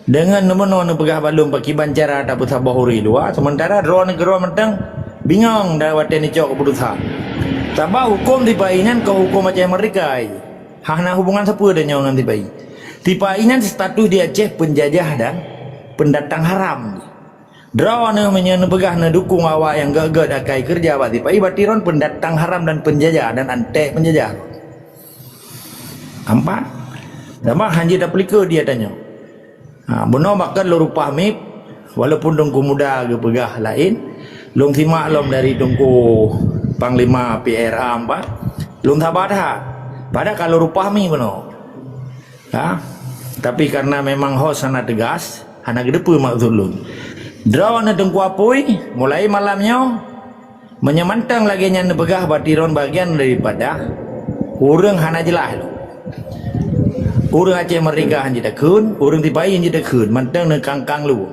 dengan nomor pegah balum pakai bancara tak bersabah huri luar sementara drone negara mentang bingung dah wate ni cok keputusan sabah hukum tipainan ke hukum Aceh Merdeka hana hubungan siapa dan nyawa dengan tipainan status di Aceh penjajah dan pendatang haram drone menyana pegah na dukung awak yang gagak akai kerja awak tipai batiron pendatang haram dan penjajah dan antek penjajah empat sabah hanji tak pelika dia tanya benar makan lo rupa mip walaupun dongku muda ke pegah lain long simak lom dari dongku Panglima PRA 4 long sabar dah pada kalau rupa mip benar tapi karena memang host sana tegas hana gedepu maksudun draw na dongku apoi mulai malamnya menyemantang lagi nya pegah batiron bagian daripada orang hana jelas lo orang Aceh Merdeka hanya dah kun, orang tipai hanya dah kun, mantang dengan kangkang lu,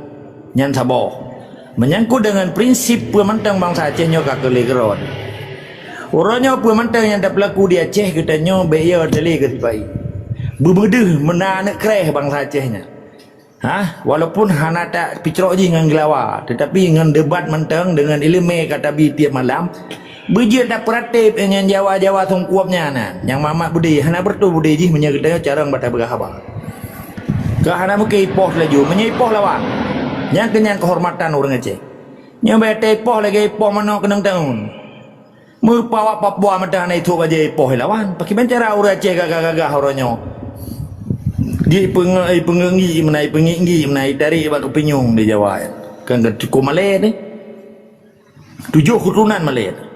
nyan saboh. Menyangkut dengan prinsip pemantang bangsa Acehnya kakele keron. Orangnya pemantang yang dah berlaku di Aceh katanya bayar dali ke tipai. Berbeda menanak kereh bangsa Acehnya. Walaupun hana tak picrok je dengan gelawa, tetapi dengan debat mantang dengan ilmu kata bi tiap malam. Bejir tak peratip yang Jawa-Jawa tungkuapnya yang mamak budi hana bertu budi jih menyegedanya carang bata berhabar ke hana muke ipoh laju menyipoh lawan yang kenyang kehormatan orang Aceh yang bete ipoh lagi ipoh mana kenang tahun mepawa Papua mata hana itu aja ipoh lawan pakai bencara orang Aceh gagah-gagah orangnya di pengenggi menai dari bak kepinyung di Jawa kan cukup Malay ni 7 keturunan Malay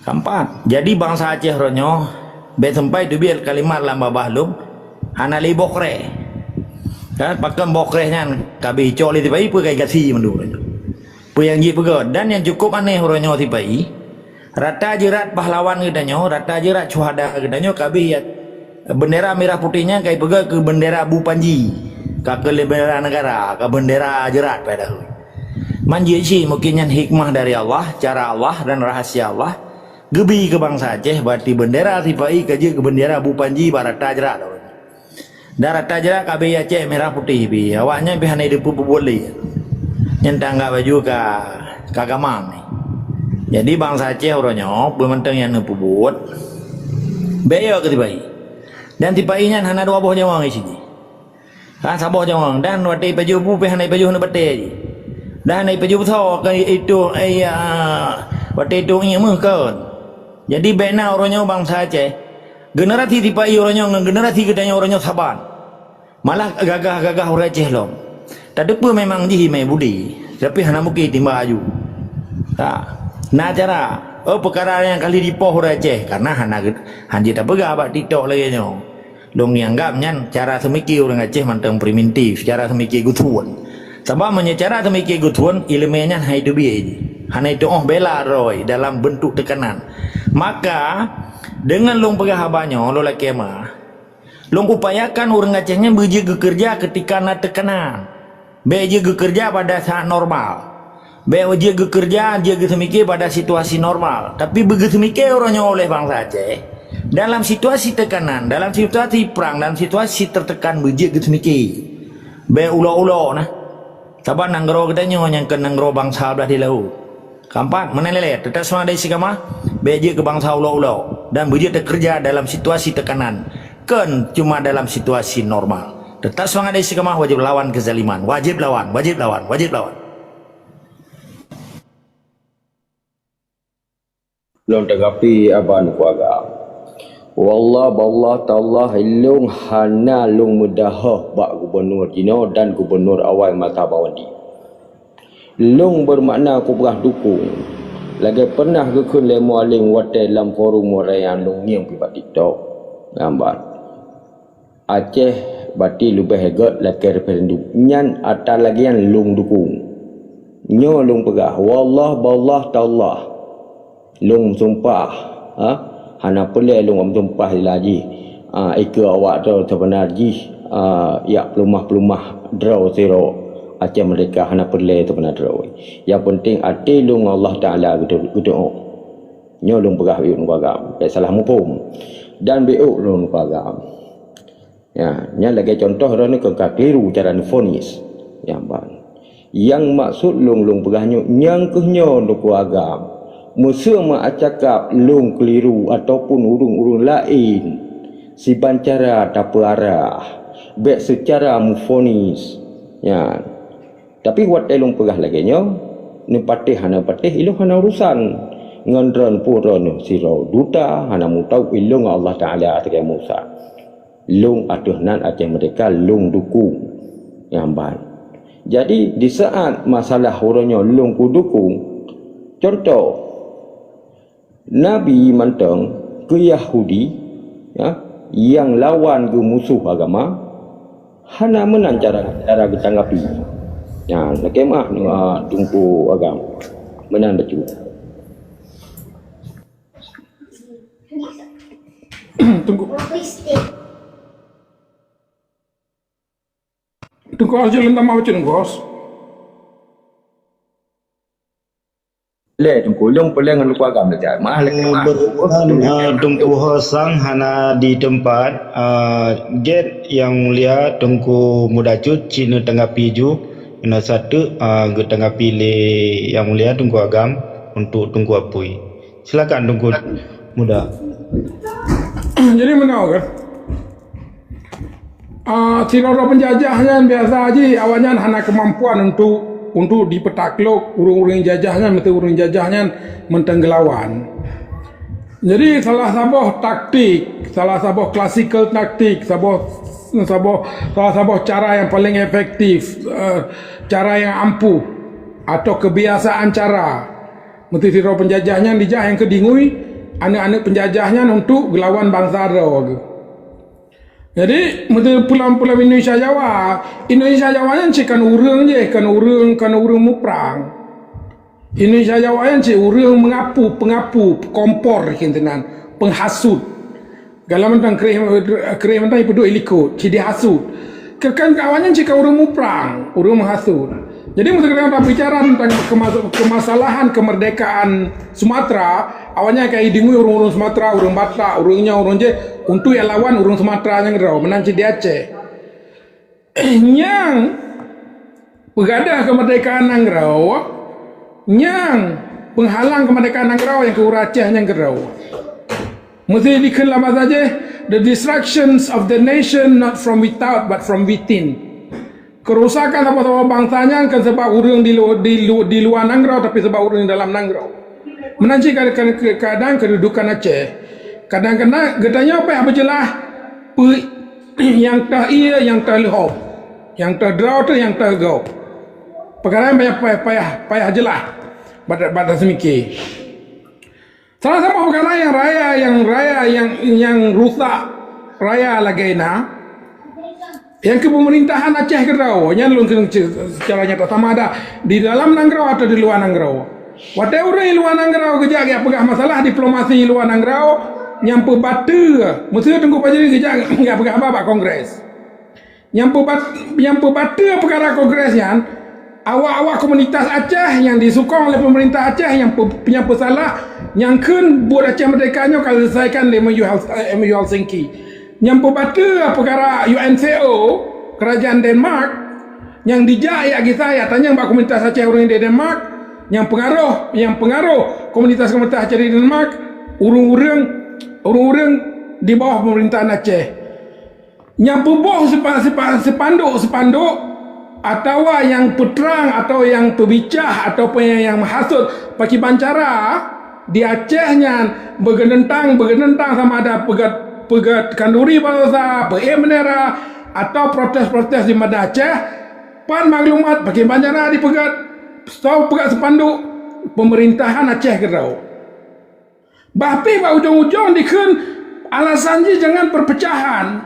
keempat, jadi bangsa Aceh ronyo be sampai tu biar kalimat lamba bahlum hana li bokre kan pakai bokrehnya kabi coli tibai pu kai gasi mendu pu yang ji pegod dan yang cukup aneh ronyo tibai rata jerat pahlawan gedanyo rata jerat syuhada gedanyo kabi bendera merah putihnya kayak pegang ke bendera Abu Panji, ke bendera negara, ke bendera jerat pada dahulu. Manji sih mungkin yang hikmah dari Allah, cara Allah dan rahasia Allah. Gebi ke bangsa Aceh, berarti bendera tipai kerja ke bendera Abu Panji barat tajrat. Darat tajrat kabe Aceh merah putih bi. Awaknya bi hanai depu boleh. Yang tangga baju ka gamang ni. Jadi bangsa Aceh orangnya bermentang yang nepu buat. Beyo ke tipai. Dan tipainya hana dua boh jawang isi. Ha saboh jawang dan wati baju bu bi hanai baju hana bete je. Dan naik baju besar ke itu waktu itu ini mungkin. Jadi bena orangnya bangsa Aceh. Generasi tipai orangnya dengan generasi kedanya orangnya saban. Malah gagah-gagah orang Aceh lom. Tak ada pun memang jihi mai budi. Tapi hana mungkin timba aju. Tak. Nah cara. Perkara yang kali dipoh orang Aceh. Karena hana hanji tak pegah abad TikTok lagi nyo. Long yang nyan cara semiki orang Aceh mantang primitif. Cara semiki gutuan. Sebab menyecara demikian gutuan ilmiahnya hanya itu biaya. Hanya itu bela roy dalam bentuk tekanan. Maka dengan long pegah habanyo lo laki mah. Long upayakan orang Acehnya berjaga kerja ketika nak tekanan. Berjaga kerja pada saat normal. Berjaga kerja jaga semiki pada situasi normal. Tapi begitu semiki orangnya oleh bangsa Aceh. Dalam situasi tekanan, dalam situasi perang, dalam situasi tertekan berjaga semiki. Berulo-ulo nah. Saban nanggro katanya yang ke nanggro bangsa belah di laut. Keempat, menelele tetap semua dari sikama beje ke bangsa ulo-ulo dan beje kerja dalam situasi tekanan. Kan cuma dalam situasi normal. Tetap semua dari sikama wajib lawan kezaliman, wajib lawan, wajib lawan, wajib lawan. Long tanggapi aban kuaga. Wallah ballah ta'ala ilung hana lung mudahah bak gubernur Jino dan gubernur awal Mata Bawandi. Lung bermakna aku pernah dukung. Lagi pernah kekun lemu aling watai dalam forum orang lung yang pibat TikTok. Gambar. Aceh berarti lebih hebat lagi referendum. Nyan atas lagi yang lung dukung. Nyo lung pegah. Wallah ballah ta'ala. Lung sumpah. Hana pelai lung sumpah lagi. Ika awak tu sebenarnya ya pelumah-pelumah draw zero Aceh mereka hana pelai tu benar draw. Yang penting hati lung Allah Taala gitu. Nyo lung pegah biuk nuagam. Salah mupum. Dan biuk lung nuagam. Ya, nya lagi contoh orang ni kengkak keliru cara fonis. Yang maksud lung pegahnya yang kehnyo nuagam. Musuh cakap lung keliru ataupun urung-urung lain si bancara tak arah baik secara mufonis ya. Tapi wat elung pegah lagi nyo ni patih hana patih ilung hana urusan ngandran puron siro duta hana mutau ilung Allah Taala atau Musa lung atuhnan Aceh mereka lung dukung yang baik. Jadi di saat masalah orangnya lung ku dukung, contoh Nabi manteng ke Yahudi ya, yang lawan ke musuh agama hana menang cara ditanggapi. Ya, nak kemah tunggu agama menang betul. Tunggu aja lentang mau macam bos. Le tunggu long peleng dengan lupa agam dah. Mah lek tunggu hosang hana di tempat get yang mulia tunggu mudacut Cina tanggapi ju ina satu ke tanggapi le yang mulia tunggu agam untuk tunggu apui. Silakan tunggu muda. Jadi mana kan? Cina penjajahnya biasa aja awalnya hana kemampuan untuk dipetakluk urung-urung jajahnya mesti urung jajahnya mentenggelawan. Jadi salah satu taktik, salah satu klasikal taktik, salah satu cara yang paling efektif, cara yang ampuh atau kebiasaan cara mesti siro penjajahnya dijah yang kedingui anak-anak penjajahnya untuk gelawan bangsa Arab. Jadi pulau-pulau Indonesia Jawa nya cik kan urang je, kan urang muprang. Indonesia Jawa nya cik urang pengapu, kompor kintenan, penghasut. Galam mentang kerih mentang ipu ikut, cidi hasut. Kekan kawannya jika urung muprang, urung menghasut. Jadi mesti kita bicara tentang kemasalahan kemerdekaan Sumatera, awalnya kayak dimui urung Sumatera, urung Batak, urungnya urung je, untuk yang lawan urung Sumatera yang gerau, menanci di Aceh. Yang pegadah kemerdekaan Nangrau, yang penghalang kemerdekaan Nangrau yang ke Aceh yang gerau. Mesti dikenal saja, the destructions of the nation not from without but from within. Kerusakan sama-sama bangsanya kan sebab urang di luar Nangrau tapi sebab urang di dalam Nangrau. Menanci kadang kedudukan Aceh. Kadang-kadang getanya apa yang berjelah yang tak ia yang tak lehop. Yang tak draw tu yang tak go. Perkara yang payah jelah. Pada semikir. Salah satu perkara yang rusak raya Lagaina. Yang kepemerintahan Aceh Gerau, yang secara nyata sama ada di dalam Nangrau atau di luar Nangrau. Whatever di luar Nangrau kejap pegah masalah diplomasi di luar Nangrau, nyampe batu, mesti tunggu pajari kejap enggak pegah apa Kongres. Nyampe batu perkara Kongresnya, awak-awak komunitas Aceh yang disukong oleh pemerintah Aceh yang punya salah, yang kun buat Aceh merdekanya kalau selesaikan MOU Helsinki. Yang pembata perkara UNCO kerajaan Denmark yang dijak saya tanya mbak komunitas Aceh orang di Denmark yang pengaruh komunitas Aceh di Denmark urung-urung di bawah pemerintahan Aceh yang pemboh sepanduk atau yang peterang atau yang pebicah atau yang menghasut pakai bancara di Acehnya bergenentang sama ada pegat kanduri bangsa, menera atau protes-protes di Mada Aceh, pan maklumat pakai banjara dipegat, pegat sepanduk pemerintahan Aceh Gerau. Bapi pak ujung-ujung dikun alasan je jangan perpecahan,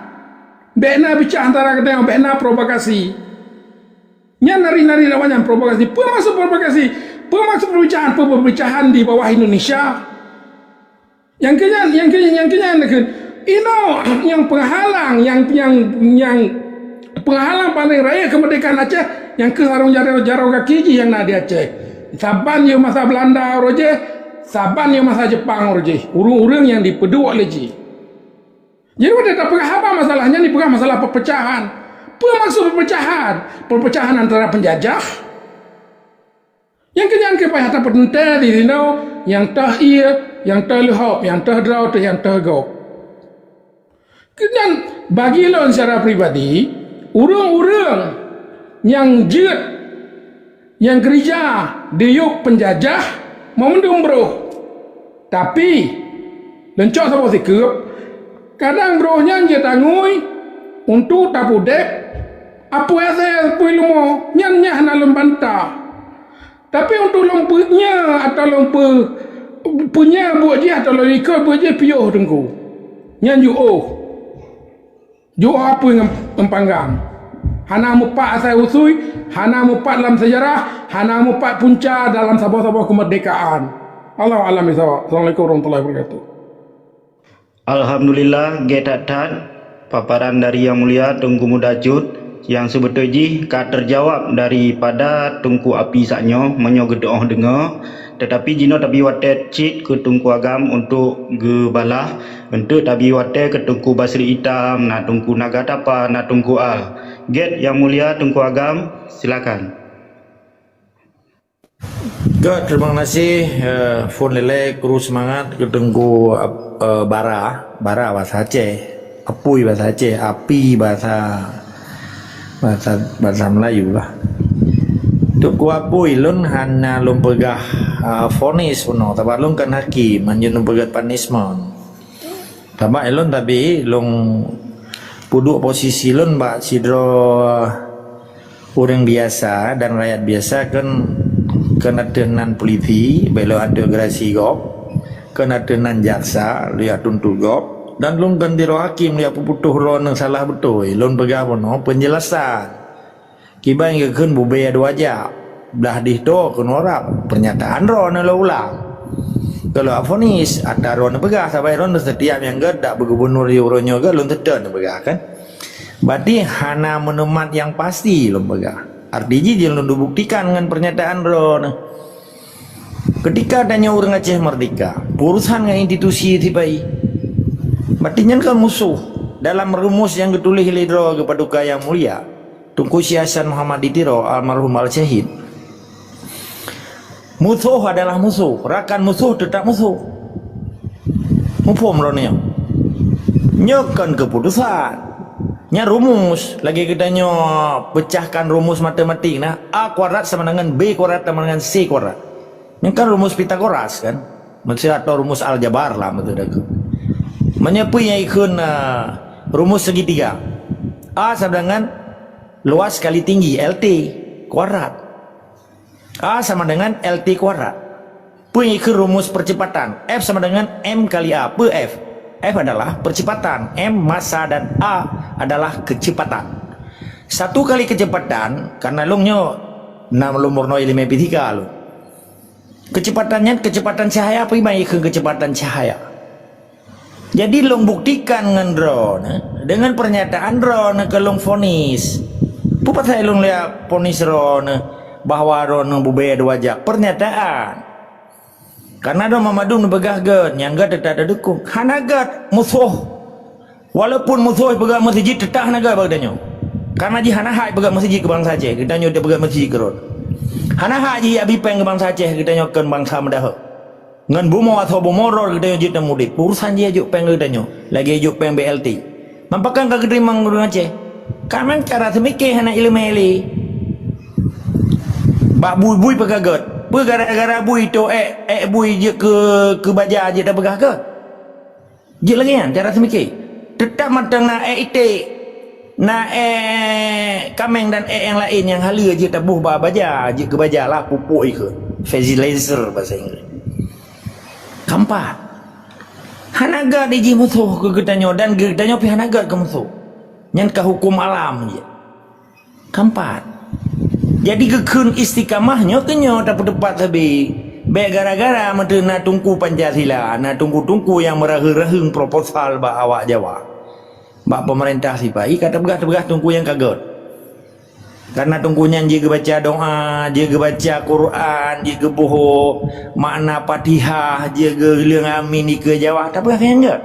bena pecah antara kita bena provokasi. Nya nari-nari lawannya provokasi, pemasuk perpecahan di bawah Indonesia. Yang kenyan yang penghalang yang penghalang paling raya kemerdekaan Aceh yang ke sarung jarau kaki yang nak di Aceh. Saban yang masa Belanda roje, saban yang masa Jepang roje. Urung-urung yang dipeduk oleh ji. Jadi kita pegah apa masalahnya ni pegah masalah perpecahan. Apa maksud perpecahan? Perpecahan antara penjajah. Yang kenyan ke payah tak penting di sini yang tah ia, yang tah lehop, yang tah draw, yang tah go. Dan bagi lo secara pribadi, urang-urang yang jet, yang kerja di yuk penjajah mau mendung bro. Tapi lencok sama sikap, kadang bronya je tangui untuk tapudek, apa yang saya pilih nyanya dalam bantah. Tapi untuk lompunya atau punya buat je atau lorika buat je piuh tengku. Nyanju Jauh apa yang empanggang? Hana mupat asal usui, hana mupat dalam sejarah, hana mupat punca dalam sabah-sabah kemerdekaan. Allah alam isawak. Assalamualaikum warahmatullahi wabarakatuh. Alhamdulillah, getat paparan dari Yang Mulia Tunku Mudajud yang sebetulnya terjawab daripada Tunku Api saknyo menyo gedoh dengar. Tetapi jino tabi watet cit ke Tunku Agam untuk gebalah untuk tabi watet ke Tunku Basri Hitam na Tunku Nagatapa na Tunku Al. Get Yang Mulia Tunku Agam, silakan. Terima kasih. Phone lele kru semangat ke Tunku Bara bahasa Aceh, Apui bahasa Aceh, Api bahasa Melayu lah. Tunku Apui lun hana lun pegah fonis puno, tapi lun kan hakim, manjun lun pegah punishment. Tapi lun puduk posisi lun bak sidro orang biasa dan rakyat biasa kan kena tenan polisi, belo ada gerasi gop, kena tenan jaksa, lihat tuntut gop, dan lun kan diro hakim lihat puputuh lon yang salah betul, lun pegah puno penjelasan. Kiba yang kan bubaya dua jam, belah dihdo kan orang pernyataan ro na ulang. Kalau afonis ada ron begah sampai ron setiap yang tak bergubernur euronyo ke lun teden begah kan. Berarti hana menemat yang pasti lun begah. Artinya dia lun buktikan dengan pernyataan ron. Ketika adanya orang Aceh merdeka, urusan dengan institusi tibai. Berarti kan musuh dalam rumus yang ditulis oleh Kepaduka Yang Mulia Tunku Syekh Hasan Muhammad Ditiro almarhum al-Syahid. Musuh adalah musuh, rakan musuh tetap musuh. Mumpum ronnya. Nyokan keputusan. Nya rumus lagi kita pecahkan rumus matematik nah A kuadrat sama dengan B kuadrat sama dengan C kuadrat. Ini kan rumus Pitagoras kan. Maksudnya atau rumus aljabar lah betul dah. Menyepui ikun rumus segitiga. A sama dengan luas kali tinggi LT kuadrat. A sama dengan LT kuadrat. Punya ke rumus percepatan. F sama dengan M kali A per F. F adalah percepatan, M massa dan A adalah kecepatan. Satu kali kecepatan karena lungnya lumur no ilmu fisika lu. Kecepatannya kecepatan cahaya apa yang ke kecepatan cahaya. Jadi long buktikan dengan drone dengan pernyataan drone ke long fonis. Pupat saya long lihat fonis drone bahwa ron bubaya wajah pernyataan karena ada mamadung begah gad yang gad tetap ada dukung hanagat musuh walaupun musuh begah masjid tetap hanagat bagdanya karena ji hanahai begah masjid ke bangsa Aceh kita nyoda begah masjid ke ron hanahai ji abi peng ke bangsa Aceh kita nyokan bangsa mendah ngan bumo atau bumoror kita nyoda jita mudik urusan ji ajuk peng kita nyo lagi ajuk peng BLT mampakan kagedrimang orang Aceh karena cara semikir hana ilmu eli bak bui pegagat. Pu gara-gara bui tu bui je ke baja je dah begah ke. Je lagi kan cara semikir. Tetap matang na ite na kameng dan yang lain yang hala je tabuh ba baja je ke baja lah pupuk ke. Fertilizer bahasa Inggeris. Kampat. Hanaga di musuh ke getanyo dan getanyo pi hanaga ke musuh. Nyan ka hukum alam je. Kampat. Jadi kekun istiqamahnya kenyo dapat depat lebih. Baik gara-gara mata nak tungku Pancasila, nak tungku-tungku yang merahung proposal bak awak Jawa. Bak pemerintah sipai kata begah tungku yang kaget. Karena tungkunya dia baca doa, dia baca Quran, dia boho makna Fatihah, dia geling amin ke Jawa. Tak begah yang enggak.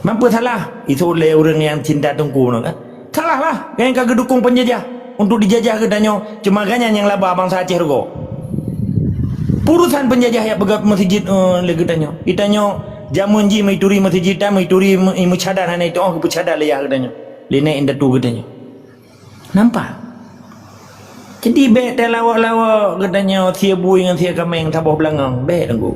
Mampu salah itu oleh orang yang cinta tungku kan. Salah lah, yang kagak dukung penjajah. Untuk dijajah ke danyo cuma ganyan yang laba bangsa Aceh rego. Purusan penjajah ya pegat masjid lagi danyo. Itanyo jamun ji maituri masjid ta maituri mucadar hana itu oh pucadar le ya ke danyo. Lene inda tu ke danyo. Nampak? Jadi be lawa-lawa ke danyo tia bui dengan tia kameng taboh belangang be tengku.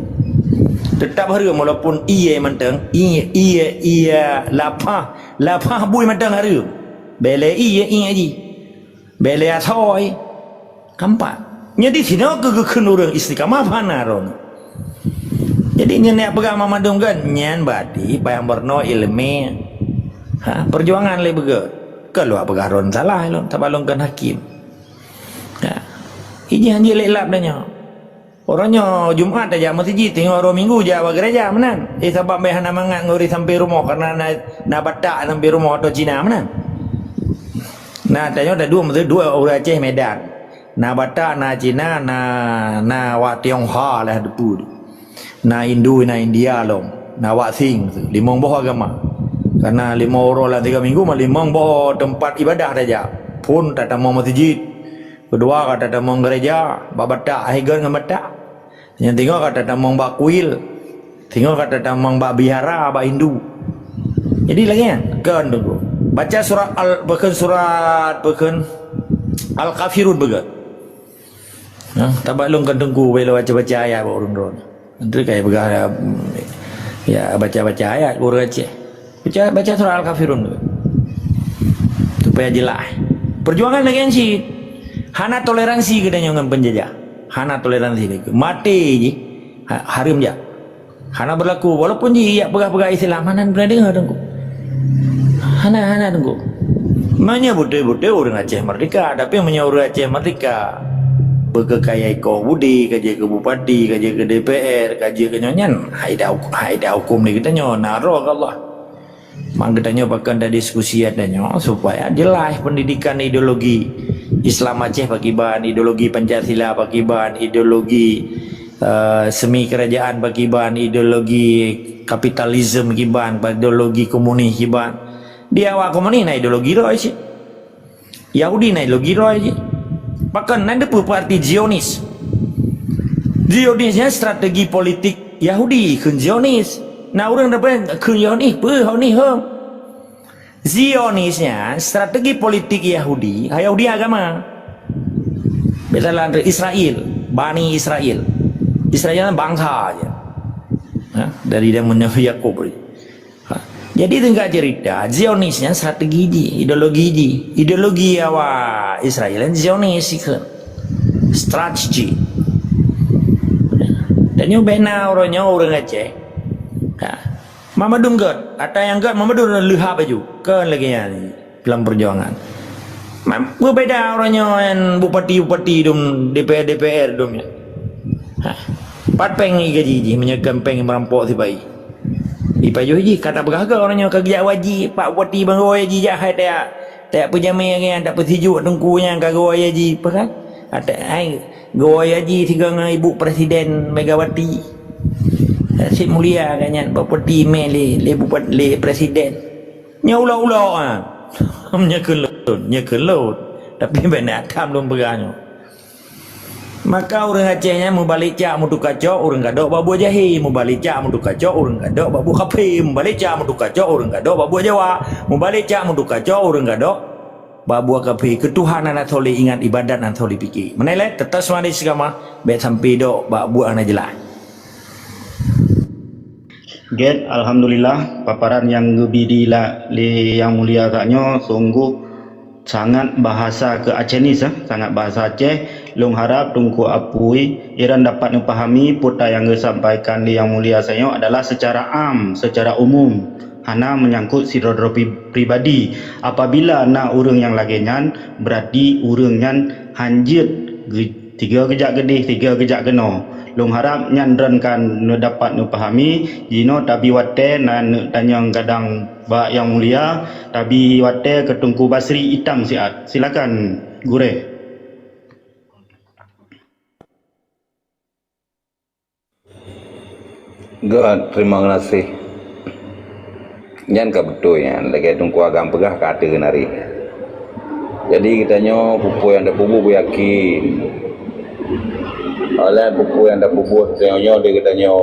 Tetap hari walaupun iya mentang iya lapah bui mentang hari. Bele iya ji. Bele atoi kampat. Jadi sini ke orang istiqamah mana ron. Jadi nyenek pegang mamadung kan nyen badi payang berno ilmu. Perjuangan le bega. Kalau pegang ron salah lon tabalongkan hakim. Iji hanji lelap danya. Orangnya Jumat aja masjid tengok orang Minggu jawa gereja menan. Sebab be hana mangat ngori sampai rumah karena na batak sampai rumah atau Cina menan. Nah, tanya ada dua orang Aceh Medan. Na Batak, na Cina, na Wak Tionghoa lah depu. Na Hindu, na India long. Na Wak Sing, limong boh agama. Karena 5 orang lah 3 minggu mah limong boh tempat ibadah saja. Pun tak mau masjid. Kedua kata tak mau gereja, bak Batak ahigan dengan Batak. Yang tengok kata tak mau bak kuil. Tengok kata tak mau bak bihara, bak Hindu. Jadi lagi kan tunggu. Baca surat Al-Kafirun begat. Tabalung kan tunggu bila baca ayat orang-orang. Nanti kayak begah ya baca ayat orang Aceh. Baca surat Al-Kafirun begat. Supaya jelas. Perjuangan lagi sih. Hana toleransi kita dengan penjajah. Hana toleransi mati je. Harim je. Hana berlaku walaupun je ya pegah-pegah Islam Hana pernah dengar tunggu. Hana tunggu. Mana betul-betul orang Aceh merdeka, tapi orang Aceh merdeka berkekayai kau budi, kerja ke bupati, kerja ke DPR, kerja ke nyanyan, haida hukum ni kita nyo naro ke Allah. Mak kita nyo bahkan ada diskusi adanya supaya jelas pendidikan ideologi Islam Aceh bagi bahan, ideologi Pancasila bagi bahan, ideologi semi kerajaan bagi bahan, ideologi kapitalisme bagi bahan, ideologi komunis bagi bahan. Dia awak komunis na ideologi roh je. Yahudi na ideologi roh je. Bahkan ada parti Zionis. Zionisnya strategi politik Yahudi ke Zionis. Nah orang dapat ke Zionis Zionisnya strategi politik Yahudi, Yahudi agama. Beda lah Israel, Bani Israel. Israel bangsa aja. Dari zamannya Yakub. Jadi tengah cerita Zionisnya strategi ideologi awak Israel Zionis ikut strategi. Dan yang benar orang Aceh. Mamadum God, ada yang God Mamadum lehap baju kan lagi yang dalam perjuangan. Berbeda orangnya yang bupati dum DPR dumnya. Pat peng gaji menyekam peng merampok si bayi. Ipajuh ji kata bergagal orangnya kerja wajib Pak Bupati bangoi ji jahat tak pejamai yang tak persejuk tengkunya kagoi ji apa kan? Ada ai goi ji tiga dengan Ibu Presiden Megawati. Si mulia kanyan Bupati le Bupati le Presiden. Nya ulau-ulau nyekelut tapi benar kam belum berani. Maka orang Acehnya mau balik cak mau kacau orang gadok babu jahi mau balik cak mau kacau orang gadok babu kapi mau balik cak mau kacau orang gadok babu Jawa mau balik cak mau kacau orang gadok babu kapi ketuhanan atau ingat ibadat atau fikir menilai tetap semua segama bet sampai dok babu anak jelas. Get alhamdulillah paparan yang gebidi lah yang mulia agaknya sungguh sangat bahasa ke Acenis sangat bahasa Aceh. Long harap tungku apui iran dapat memahami puta yang disampaikan di yang mulia saya adalah secara secara umum hana menyangkut sidrodro pribadi. Apabila nak urang yang lagenyan berarti urang yang hanjit tiga kejak gedih tiga kejak geno. Long harap nyandran kan dapat memahami jino tabi wate nan tanyang gadang ba yang mulia tabi wate ke Tungku Basri Itam siat. Silakan gure. God, terima kasih. Yang betul ya, lagi tunggu agam pegah kata kenari. Jadi kita nyo pupu yang dah pupu yakin. Oleh pupu yang dah pupu nyo dia kita nyo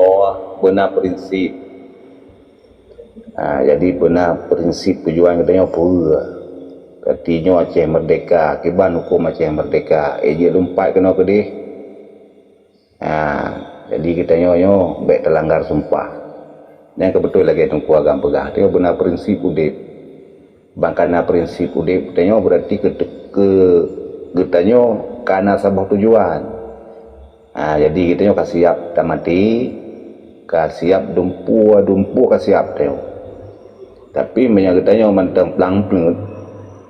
benar prinsip. Jadi benar prinsip tujuan kita nyo pura. Katanya Aceh merdeka, kiban hukum Aceh merdeka. Eje lumpat kena ke dia. Jadi kita nyo baik terlanggar sumpah. Yang kebetul lagi tunggu agam pegah. Dia benar prinsip udip. Bangkana prinsip udip. Kita nyo berarti kita nyo karena sebuah tujuan. Jadi kita nyo kasiap tamati, kasiap dumpu kasiap teo. Tapi menyang kita nyo mantang pelang pelut.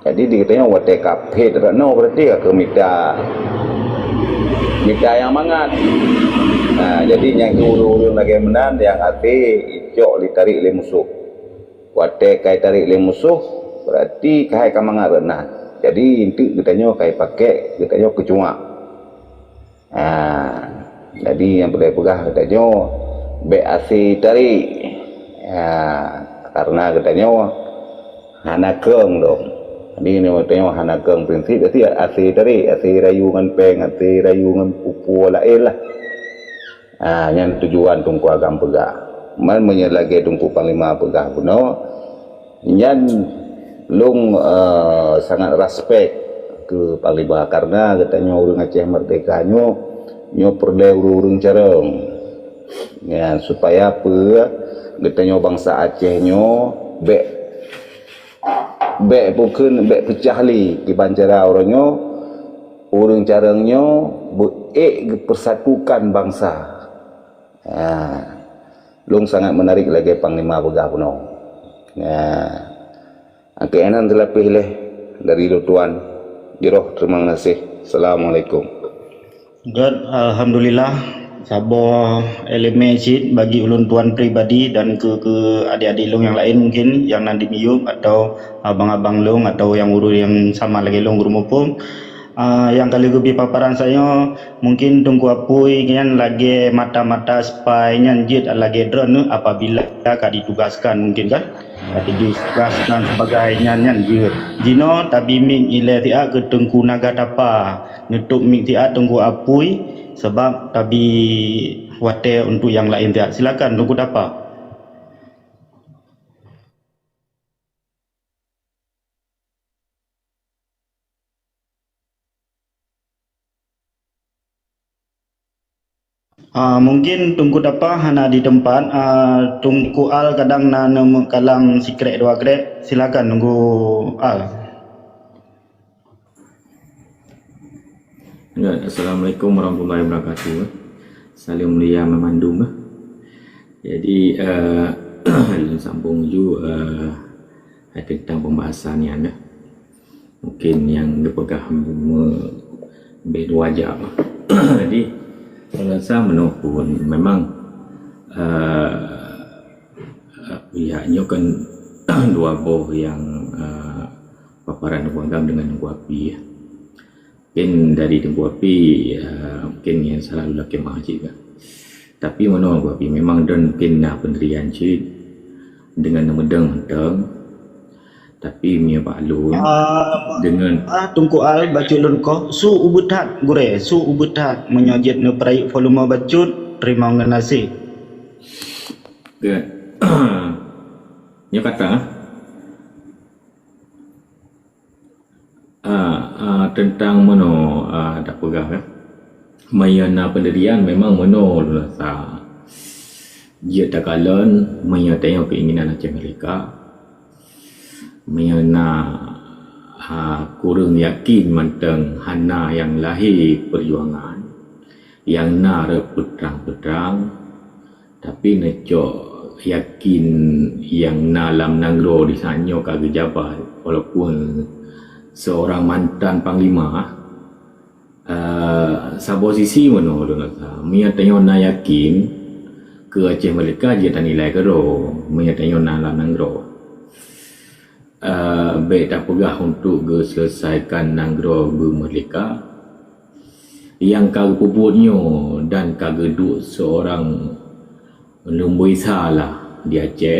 Jadi di kita nyo wate kape terano berarti ke minta yang mangat. Jadi yang urung lagi menan yang hati icok ditarik oleh musuh. Wate kai tarik oleh musuh berarti kai kamangat renah. Jadi inti kita nyo kai pakai kita nyo kecuak. Jadi yang boleh pegah kita nyo BAC tarik. Karena kita nyo hana keung dong. Jadi ni kita nyo hana keung prinsip berarti AC tarik, AC rayu ngan peng, AC rayu ngan pupu lain lah. Yang tujuan tungku agam pegah. Man menyelagi tungku panglima pegah puno. Yang long sangat respect ke panglima karena katanya urang Aceh merdeka nyo perlu urang careng. Ya supaya apa katanya bangsa Aceh nyo bukan pecah li di bancara orangnya urang carengnya persatukan bangsa. Long sangat menarik lagi panglima pegah puno. Angkenan telah pilih dari Tuan. Jiroh terima kasih. Assalamualaikum. God, Alhamdulillah Sabah elemen cid bagi ulun tuan pribadi dan ke adik-adik long yang lain mungkin yang nanti miyup atau abang-abang long atau yang urus yang sama lagi long guru pun yang kali lebih paparan saya mungkin tunggu apui kan lagi mata-mata spy nyan jid lagi drone apabila kak ditugaskan mungkin kan ditugaskan sebagai nyan jid jino tabi ming ile tia ke tengku naga tapa nutup ming tia tunggu apui sebab tabi wate untuk yang lain tia silakan tunggu tapa. Mungkin tunggu dapat hana di tempat tunggu al kadang na kalang secret dua grade silakan tunggu al. Ya, Assalamualaikum warahmatullahi wabarakatuh. Salam mulia memandum. Jadi sambung juga tentang pembahasan yang mungkin yang dipegang beda wajah. Jadi saya rasa menopun memang pihaknya kan dua boh yang paparan agam dengan Tengku Api. Mungkin dari Tengku Api mungkin yang selalu laki mahasiswa. Tapi mana Tengku Api memang dan mungkin pendirian cik dengan nama menteng. Tapi Mia Pak Lun dengan tungku al baca lun ko su ubutat gure su ubutat menyojit ne perai volume bacut terima ngenasi ke nya kata tentang mano tak pegah mayana pendirian memang mano rasa dia tak kalan menyatanya keinginan Aceh mereka mengenai kurang yakin mentang hana yang lahir perjuangan yang na peterang-peterang tapi necok yakin yang na lam nangro di sanyo kagak jabat walaupun seorang mantan panglima sa posisi mana menyatanya na yakin ke Aceh Merdeka dia tak nilai kero menyatanya na lam nangro baik tak pegah untuk selesaikan nanggro bermerdeka yang kagak puputnya dan kagak duduk seorang lumbui salah di Aceh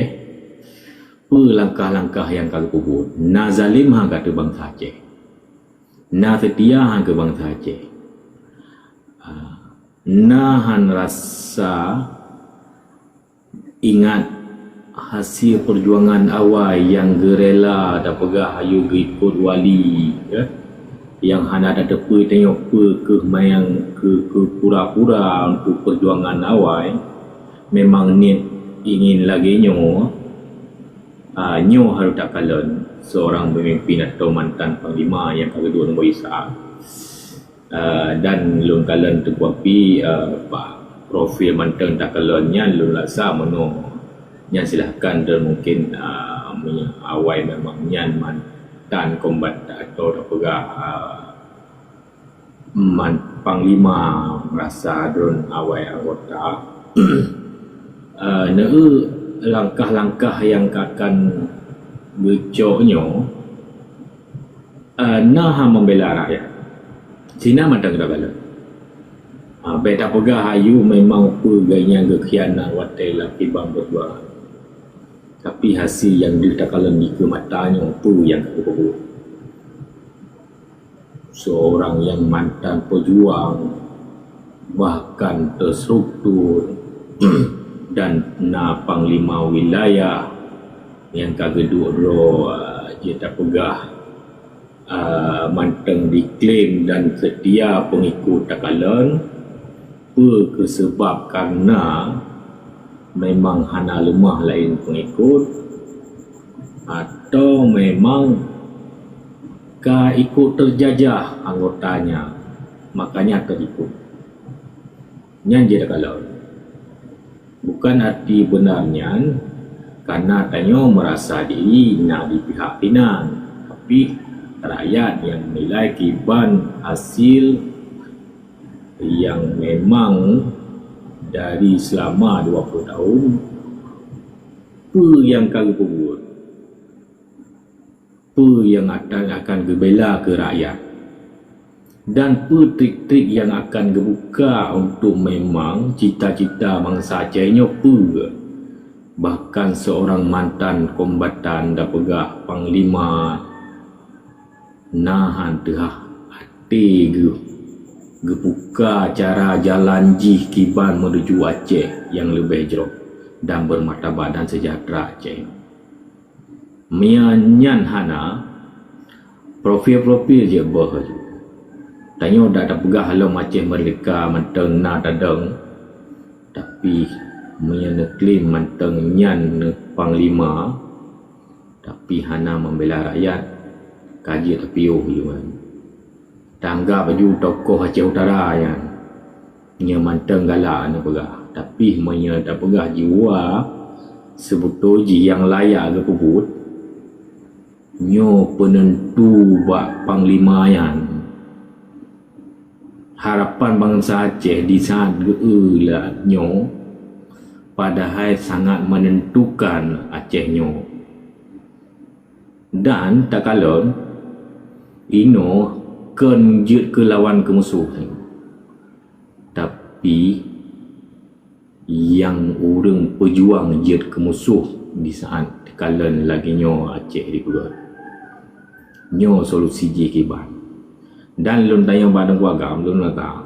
langkah-langkah yang kagak puput na zalim hang kata bangsa Aceh na setia hang ke bangsa Aceh na han rasa ingat hasil perjuangan awal yang gerela dah pegah ayu ikut wali yang hana ada tepi tengok ke mayang ke pura-pura untuk perjuangan awal memang niat ingin lagi nyo harus tak kalan seorang pemimpin atau mantan panglima yang kedua nombor Isa dan lun kalan Tengku Api Pak profil mantan tak kalannya lun laksa mano yang silahkan dan mungkin awal memang nyan mantan kombat atau pegah panglima merasa drone awal anggota langkah-langkah yang akan bercoknya nah membela rakyat Cina matang kagala beta pegah ayu memang peganya kekhianat watai laki bang berdua tapi hasil yang ditakalan di kematanya itu yang kedua seorang yang mantan pejuang bahkan terstruktur dan na panglima wilayah yang kedua dia tak pegah mantan diklaim dan setia pengikut takalan kesebab karena memang hana lemah lain pengikut atau memang ikut terjajah anggotanya makanya terikut nyan je kalau bukan arti benarnya karena tanya merasa diri nak di pihak Pinang tapi rakyat yang menilai kiban hasil yang memang dari selama 20 tahun apa yang kami buat, apa yang akan gebela ke rakyat, dan apa trik-trik yang akan dibuka untuk memang cita-cita bangsa Acehnya apa. Bahkan seorang mantan kombatan dah pegah panglima nahan tehah hati gebuka cara jalan jih Kiban menuju Aceh yang lebih jerok dan bermartabat dan sejahtera Aceh. Mianyan hana profil-profil je bahaju. Tanya dah ada pegah halam Aceh merdeka menteng na tadeng, tapi mian klaim menteng nyan panglima, tapi hana membela rakyat kaji tepiuh juga. Tangga baju tokoh Aceh Utara yang nya manteng galak na pegah, tapi nya tak pegah jiwa sebutoji yang layak ke pebut nyo penentu bak panglima yang harapan bangsa Aceh di saat geula nyo padahal sangat menentukan Aceh nyo. Dan tak kalon ino kan jut ke lawan ke musuh, tapi yang orang pejuang jut ke musuh di saat kalen lagi nyo Aceh di Pulau nyo solusi je Kiban. Dan lun tayang badang kuagam lun kata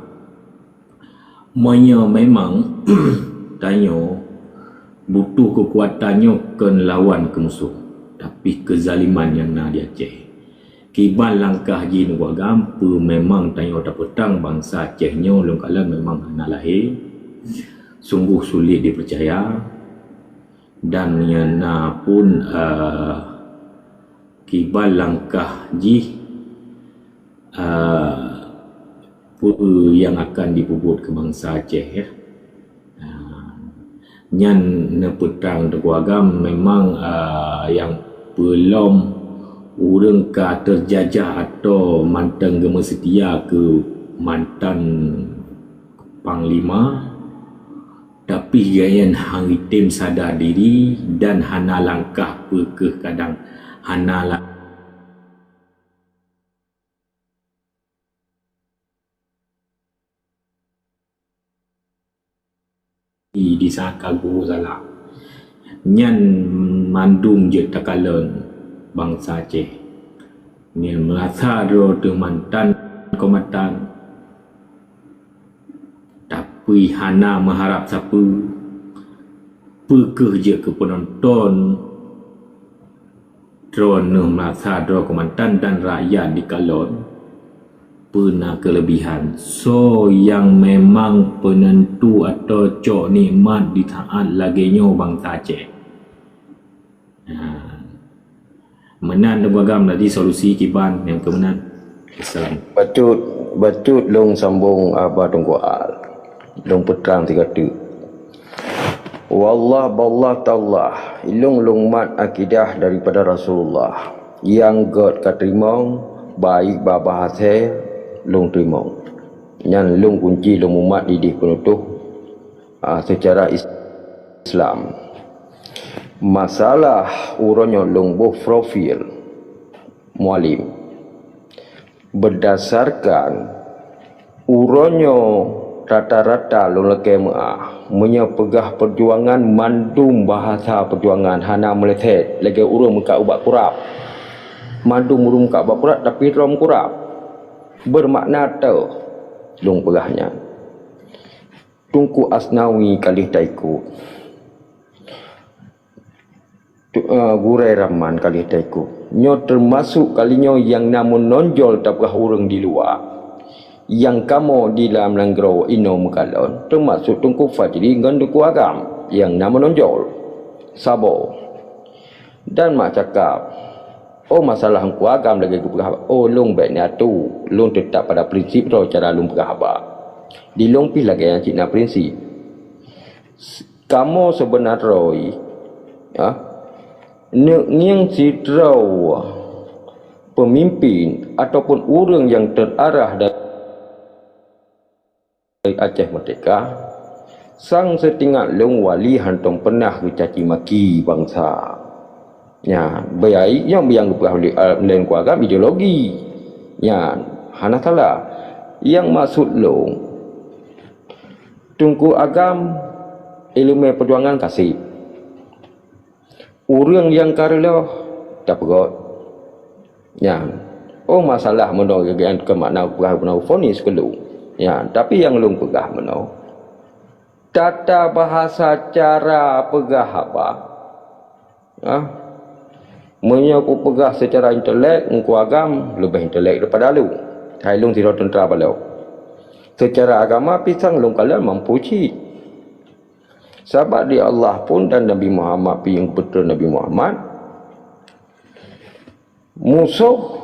monya memang tanyo butuh kekuatannya kan lawan ke musuh, tapi kezaliman yang na di Aceh Kiban langkah ji nubuat gampu memang tanya tak petang bangsa Acehnya long kala memang hana lahir sungguh sulit dipercaya. Dan yana pun Kiban langkah ji yang akan dipubut ke bangsa Aceh ya. Nyan ne petang teguagam memang yang belum urang ka terjajah atau mantan gema setia ke mantan panglima, tapi gayan hang itim sadar diri dan hana langkah pekeh kadang hana di saat kagu salah nyan mandung je takalan bangsa Aceh ni merasa ro tu mantan kombatan, tapi hana mengharap siapa pekeh je ke penonton drone merasa ro kombatan dan rakyat di kalon pernah kelebihan. So yang memang penentu atau cok nikmat di saat laginya bangsa Aceh. Menan dan beragam tadi solusi Kiban yang kemenan. Assalam. Batut long sambung abah tunggu al. Long petrang tiga tu. Wallah ballah ta'ala ilung mat akidah daripada Rasulullah yang God katerimong baik babah hati long terimong. Yang long kunci long umat didih penutuh secara Islam. Masalah uronyo longboh profil mualim berdasarkan uronyo rata-rata long lekema menyepegah perjuangan mandum bahasa perjuangan hana meletet lagi urung muka ubat kurap mandum urung muka ubat kurap tapi rom kurap bermakna tau long pegahnya Tungku Asnawi kalih taiku Gurai Rahman kali taiku nyo termasuk kalinya yang namun nonjol tapkah urang di luar yang kamu di dalam langgro ino mekalon termasuk Tungku Fadli dengan Duku Agam yang namun nonjol sabo dan mak cakap oh masalah Duku Agam lagi ku pegah oh long baiknya tu long tetap pada prinsip ro cara long pegah haba di long pi lagi yang cina prinsip kamu sebenarnya ya Nyeng sidraw pemimpin ataupun orang yang terarah dari Aceh Merdeka, sang setingkat long wali hantong pernah kecaci maki bangsa. Ya, baik yang lain keluarga ideologi. Ya, hana salah. Yang maksud long Tunku Agam ilmu perjuangan kasih. Orang yang karela tak perut. Ya. Oh masalah menurut ke makna pegah menau fonis kelu. Ya, tapi yang lung pegah menau. Tata bahasa cara pegah apa? Ha? Menyaku pegah secara intelek, engkau agam lebih intelek daripada lu. Hai lung tidak tentera balau. Secara agama pisang lung kalian mampu ci. Sahabat di Allah pun dan Nabi Muhammad yang betul Nabi Muhammad musuh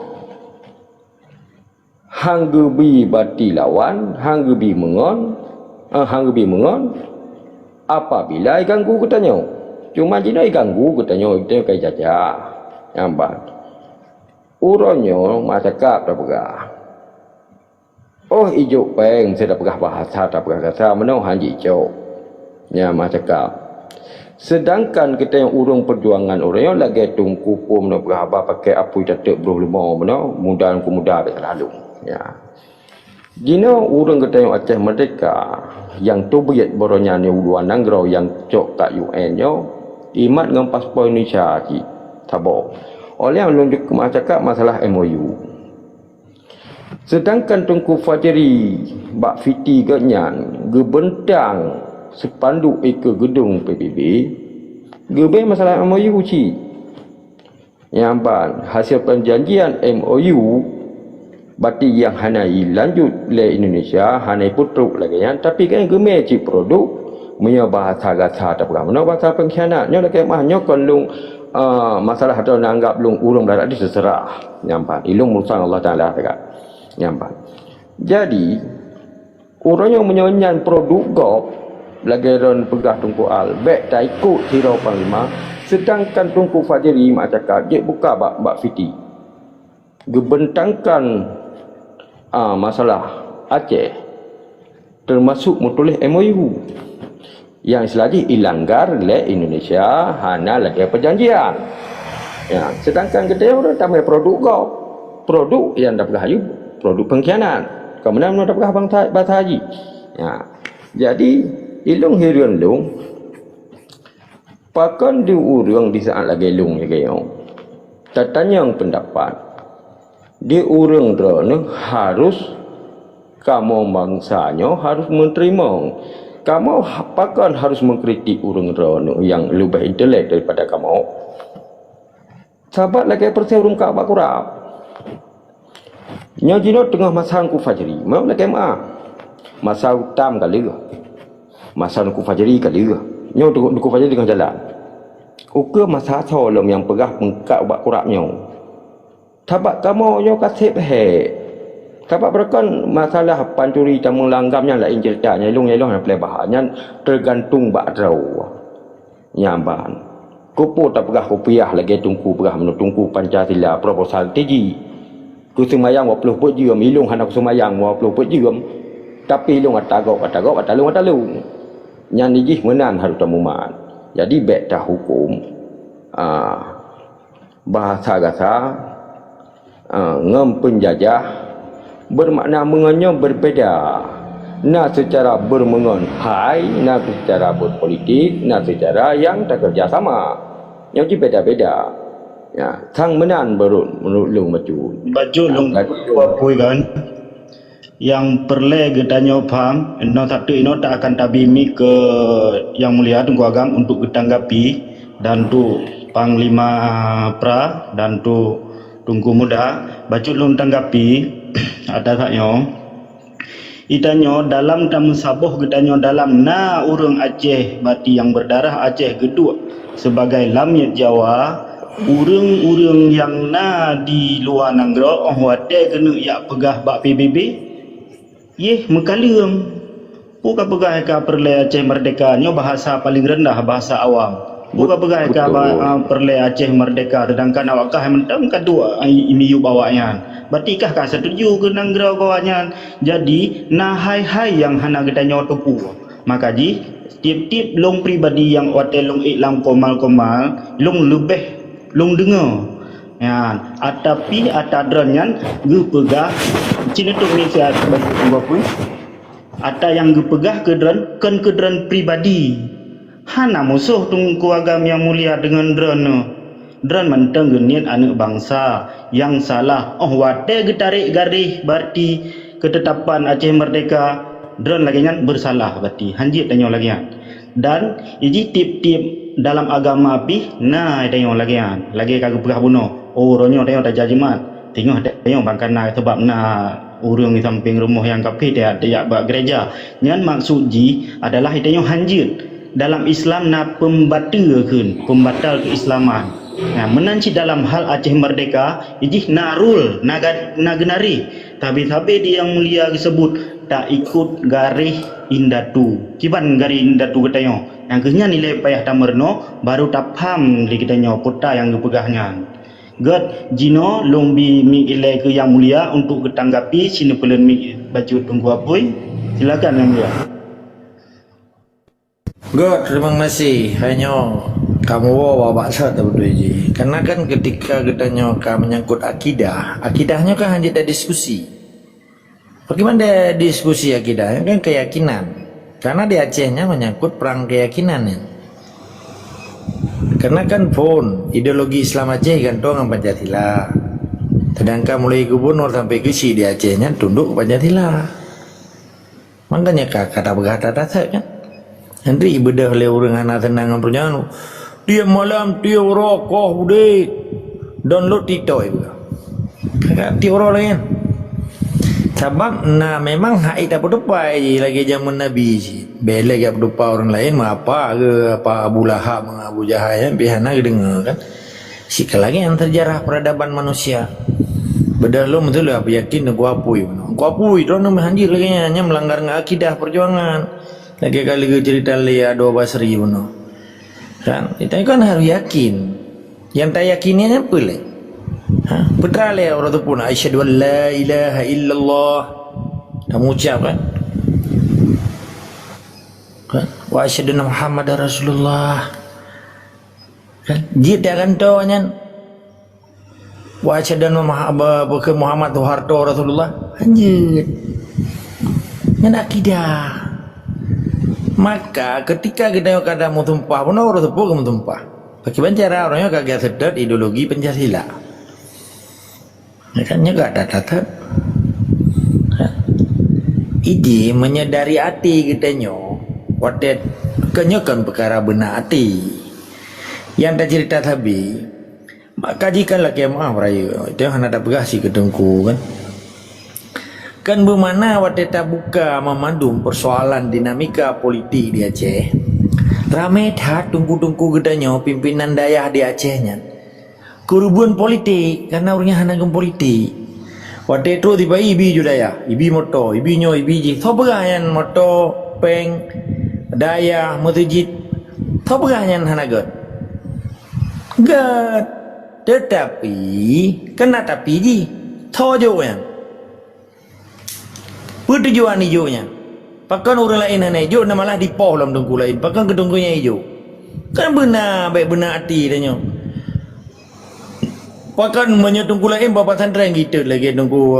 hanggebi bati lawan hanggebi mengon apabila ganggu katanya. Cuma jina ganggu katanya itu kai jajah nampak uronyo masyarakat dah pegah. Oh ijo peng saya dah pegah bahasa dah pegah kata menau hanji ijo nya masyarakat. Sedangkan kita yang urung perjuangan orang yang lagi tungku pun dah pegah pakai apa tak bro lemau menau mudah ku mudah selalu. Ya. Jina urang kita yang Aceh Merdeka yang tubiat boronya ni uluan nangrau yang cok tak UN nyo imat dengan paspor Indonesia ki tabo. Oleh yang lunjuk ke masyarakat masalah MOU. Sedangkan Tunku Fajri Bak Fiti Genyan gebentang sepanduk ke gedung PBB gebe masalah MOU ci. Nyamban hasil perjanjian MOU bati yang hanai lanjut le Indonesia hanai putruk lagi yang tapi kan gemeh ci produk punya bahasa gasa tak pernah mana bahasa pengkhianat nyo lagi mah nyo kon lung masalah atau nanggap lung urung darat di seserah nyampan ilung murusan Allah Taala dekat nyampan. Jadi orang yang menyonyan produk gop lagi ron pegah Tunku Al bek tak ikut Tirau Panglima, sedangkan Tunku Fajri mak cakap dia buka Bak Fiti gebentangkan masalah Aceh termasuk mutulis MOU yang selagi ilanggar le Indonesia hana lagi perjanjian. Ya, sedangkan kita orang tambah produk kau produk yang dapat hayu produk pengkhianat kemudian dapat bahasa haji. Ya, jadi ilung hirian lung pakan diurang di saat lagi lung lagi yang tatanya yang pendapat di urang drone harus kamu bangsanya harus menerima. Kamu pakan harus mengkritik urang drone yang lebih intelek daripada kamu. Sahabat lagi perseurung ka Abak Kurap. Nya jino tengah masa Tunku Fajri. Mau lagi masa utam kali ke. Masa Tunku Fajri kali ke. Nya Tunku Fajri tengah jalan. Uke masa solom yang pegah pengkak Abak Kurap nyo. Tabak kamu nyo kasih he. Tabak berkan masalah pancuri tamu langgamnya lain ceritanya ilung-ilung yang pelebahnya tergantung bak draw. Nyamban. Kupu tak pegah kopiah lagi tungku pegah menutungku Pancasila proposal TG. Ku semayang 20 put jam ilung hendak semayang 20 put jam. Tapi ilung atagok atalung. Yang nijih menan harus tamuman. Jadi bek dah hukum. Bahasa gasa ngem penjajah bermakna mengenyo berbeza. Nah secara bermengon hai, nah secara berpolitik, nah secara yang tak kerjasama. Yang beda-beda. Ya, sang menan menurut lung maju. Baju lung puy kan. Yang perle gedanyo paham, no satu ino tak akan tabimi ke Yang Mulia Tunku Agam untuk ditanggapi dan tu Panglima Pra dan tu Tunku Muda baju lung tanggapi ada saknyo itanyo dalam tamu sabuh gedanyo dalam na urang Aceh bati yang berdarah Aceh geduk sebagai lamit Jawa urang-urang yang na di luar nanggro oh wate kena yak pegah bak PBB yeh mekalium buka pegah ka perle Aceh Merdeka nyo bahasa paling rendah bahasa awam Bukan begai ka perle Aceh merdeka sedangkan awak kah mentang kadua ini yu bawanya. Berarti kah kan setuju ke nanggrau kawannya. Jadi nah hai yang hana kita nyawa tepu. Maka ji tip-tip long pribadi yang hotel long iklam komal long lebih long dengar. Ya, atapi atadranyan ge pegah cina tu ni saya bagi apa? Ata yang ge pegah kedran pribadi. Hana musuh tungku agam yang mulia dengan dran menteng genit anak bangsa yang salah. Oh wate getarik garis berarti ketetapan Aceh merdeka dran lagi kan bersalah berarti hanjit tanya lagi kan. Dan ini tip-tip dalam agama api nah tanya lagi kan. Lagi kagak pegah bunuh. Oh ronyo tanya tak jajimat. Tengok tanya bangkana sebab nah urang di samping rumah yang kapi dia bak gereja. Nyan maksud ji adalah tanya hanjit. Dalam Islam na pembatal keislaman. Nah, menanci dalam hal Aceh merdeka, ini narul, nagenari. Tapi dia yang mulia disebut tak ikut garis indatu. Kiban garis indatu katanya. Yang kenyang nilai payah tamerno baru tak paham di kitanya kota yang dipegahnya. God jino lombi mi ilai ke yang mulia untuk ketanggapi sini pelen mi baju tunggu apoi. Silakan yang mulia. God, terima kasih. Hanya kamu bawa baksa tak berdua je. Karena kan ketika katanya kamu menyangkut akidahnya kan hanya ada diskusi. Bagaimana diskusi akidah? Kan keyakinan. Karena di Acehnya menyangkut perang keyakinan ya. Karena kan pun ideologi Islam Aceh kan dengan Pancasila. Sedangkan mulai gubernur sampai ke si di Acehnya tunduk Pancasila. Makanya kata berkata kan. Nanti ibadah oleh orang anak tenang perjalanan. Dia malam dia rokok bude download TikTok itu. Kakak tiap orang lain. Sebab nah memang hak tak berdepai lagi zaman Nabi sih. Bela gak berdepai orang lain apa ke apa Abu Lahab Abu Jahal yang biasa dengar kan. Sikal lagi yang terjarah peradaban manusia. Bedah lo betul lah yakin aku apui. Aku apui tu orang hanjir lagi hanya melanggar akidah perjuangan. Lagi kali ke cerita lihat 12 ribu no. Kan kita kan harus yakin. Yang tak yakinnya apa le? Betul le orang tu pun asyhadu an la ilaha illallah. Kamu ucap kan? Wa asyhadu anna Muhammadar Rasulullah. Kan jid dia kan tu nyan. Wa asyhadu anna Muhammad Harto Rasulullah. Anjir. Yang akidah. Maka ketika kita kata mau tumpah pun orang tepuk kamu tumpah. Bagaimana cara orangnya kagak sedar ideologi Pancasila. Makanya gak ada tata. Ini menyadari hati kita nyo. Wadet kenyokan perkara benar hati. Yang tak cerita tadi. Maka jika lagi maaf raya itu yang ada begasi ketengku kan. Kan bermana waktu kita buka memandung persoalan dinamika politik di Aceh. Ramai dah tunggu-tunggu gedanya pimpinan dayah di Acehnya. Kerubuhan politik karena orangnya hanagam politik. Waktu itu tiba ibi juga ya, ibi moto, ibi nyo, ibi ji. Tahu bagayan moto, peng, dayah, masjid. Tahu bagayan hanagat. Gad, tetapi kena tapi ji. Tahu jauh yang. Tujuan hijaunya. Pakan orang lain hanya hijau, nama malah dipoh dalam tungku lain. Pakan ketungkunya hijau. Kan benar, baik benar hati tanya. Pakan menyetungku lain bapak santren kita lagi tungku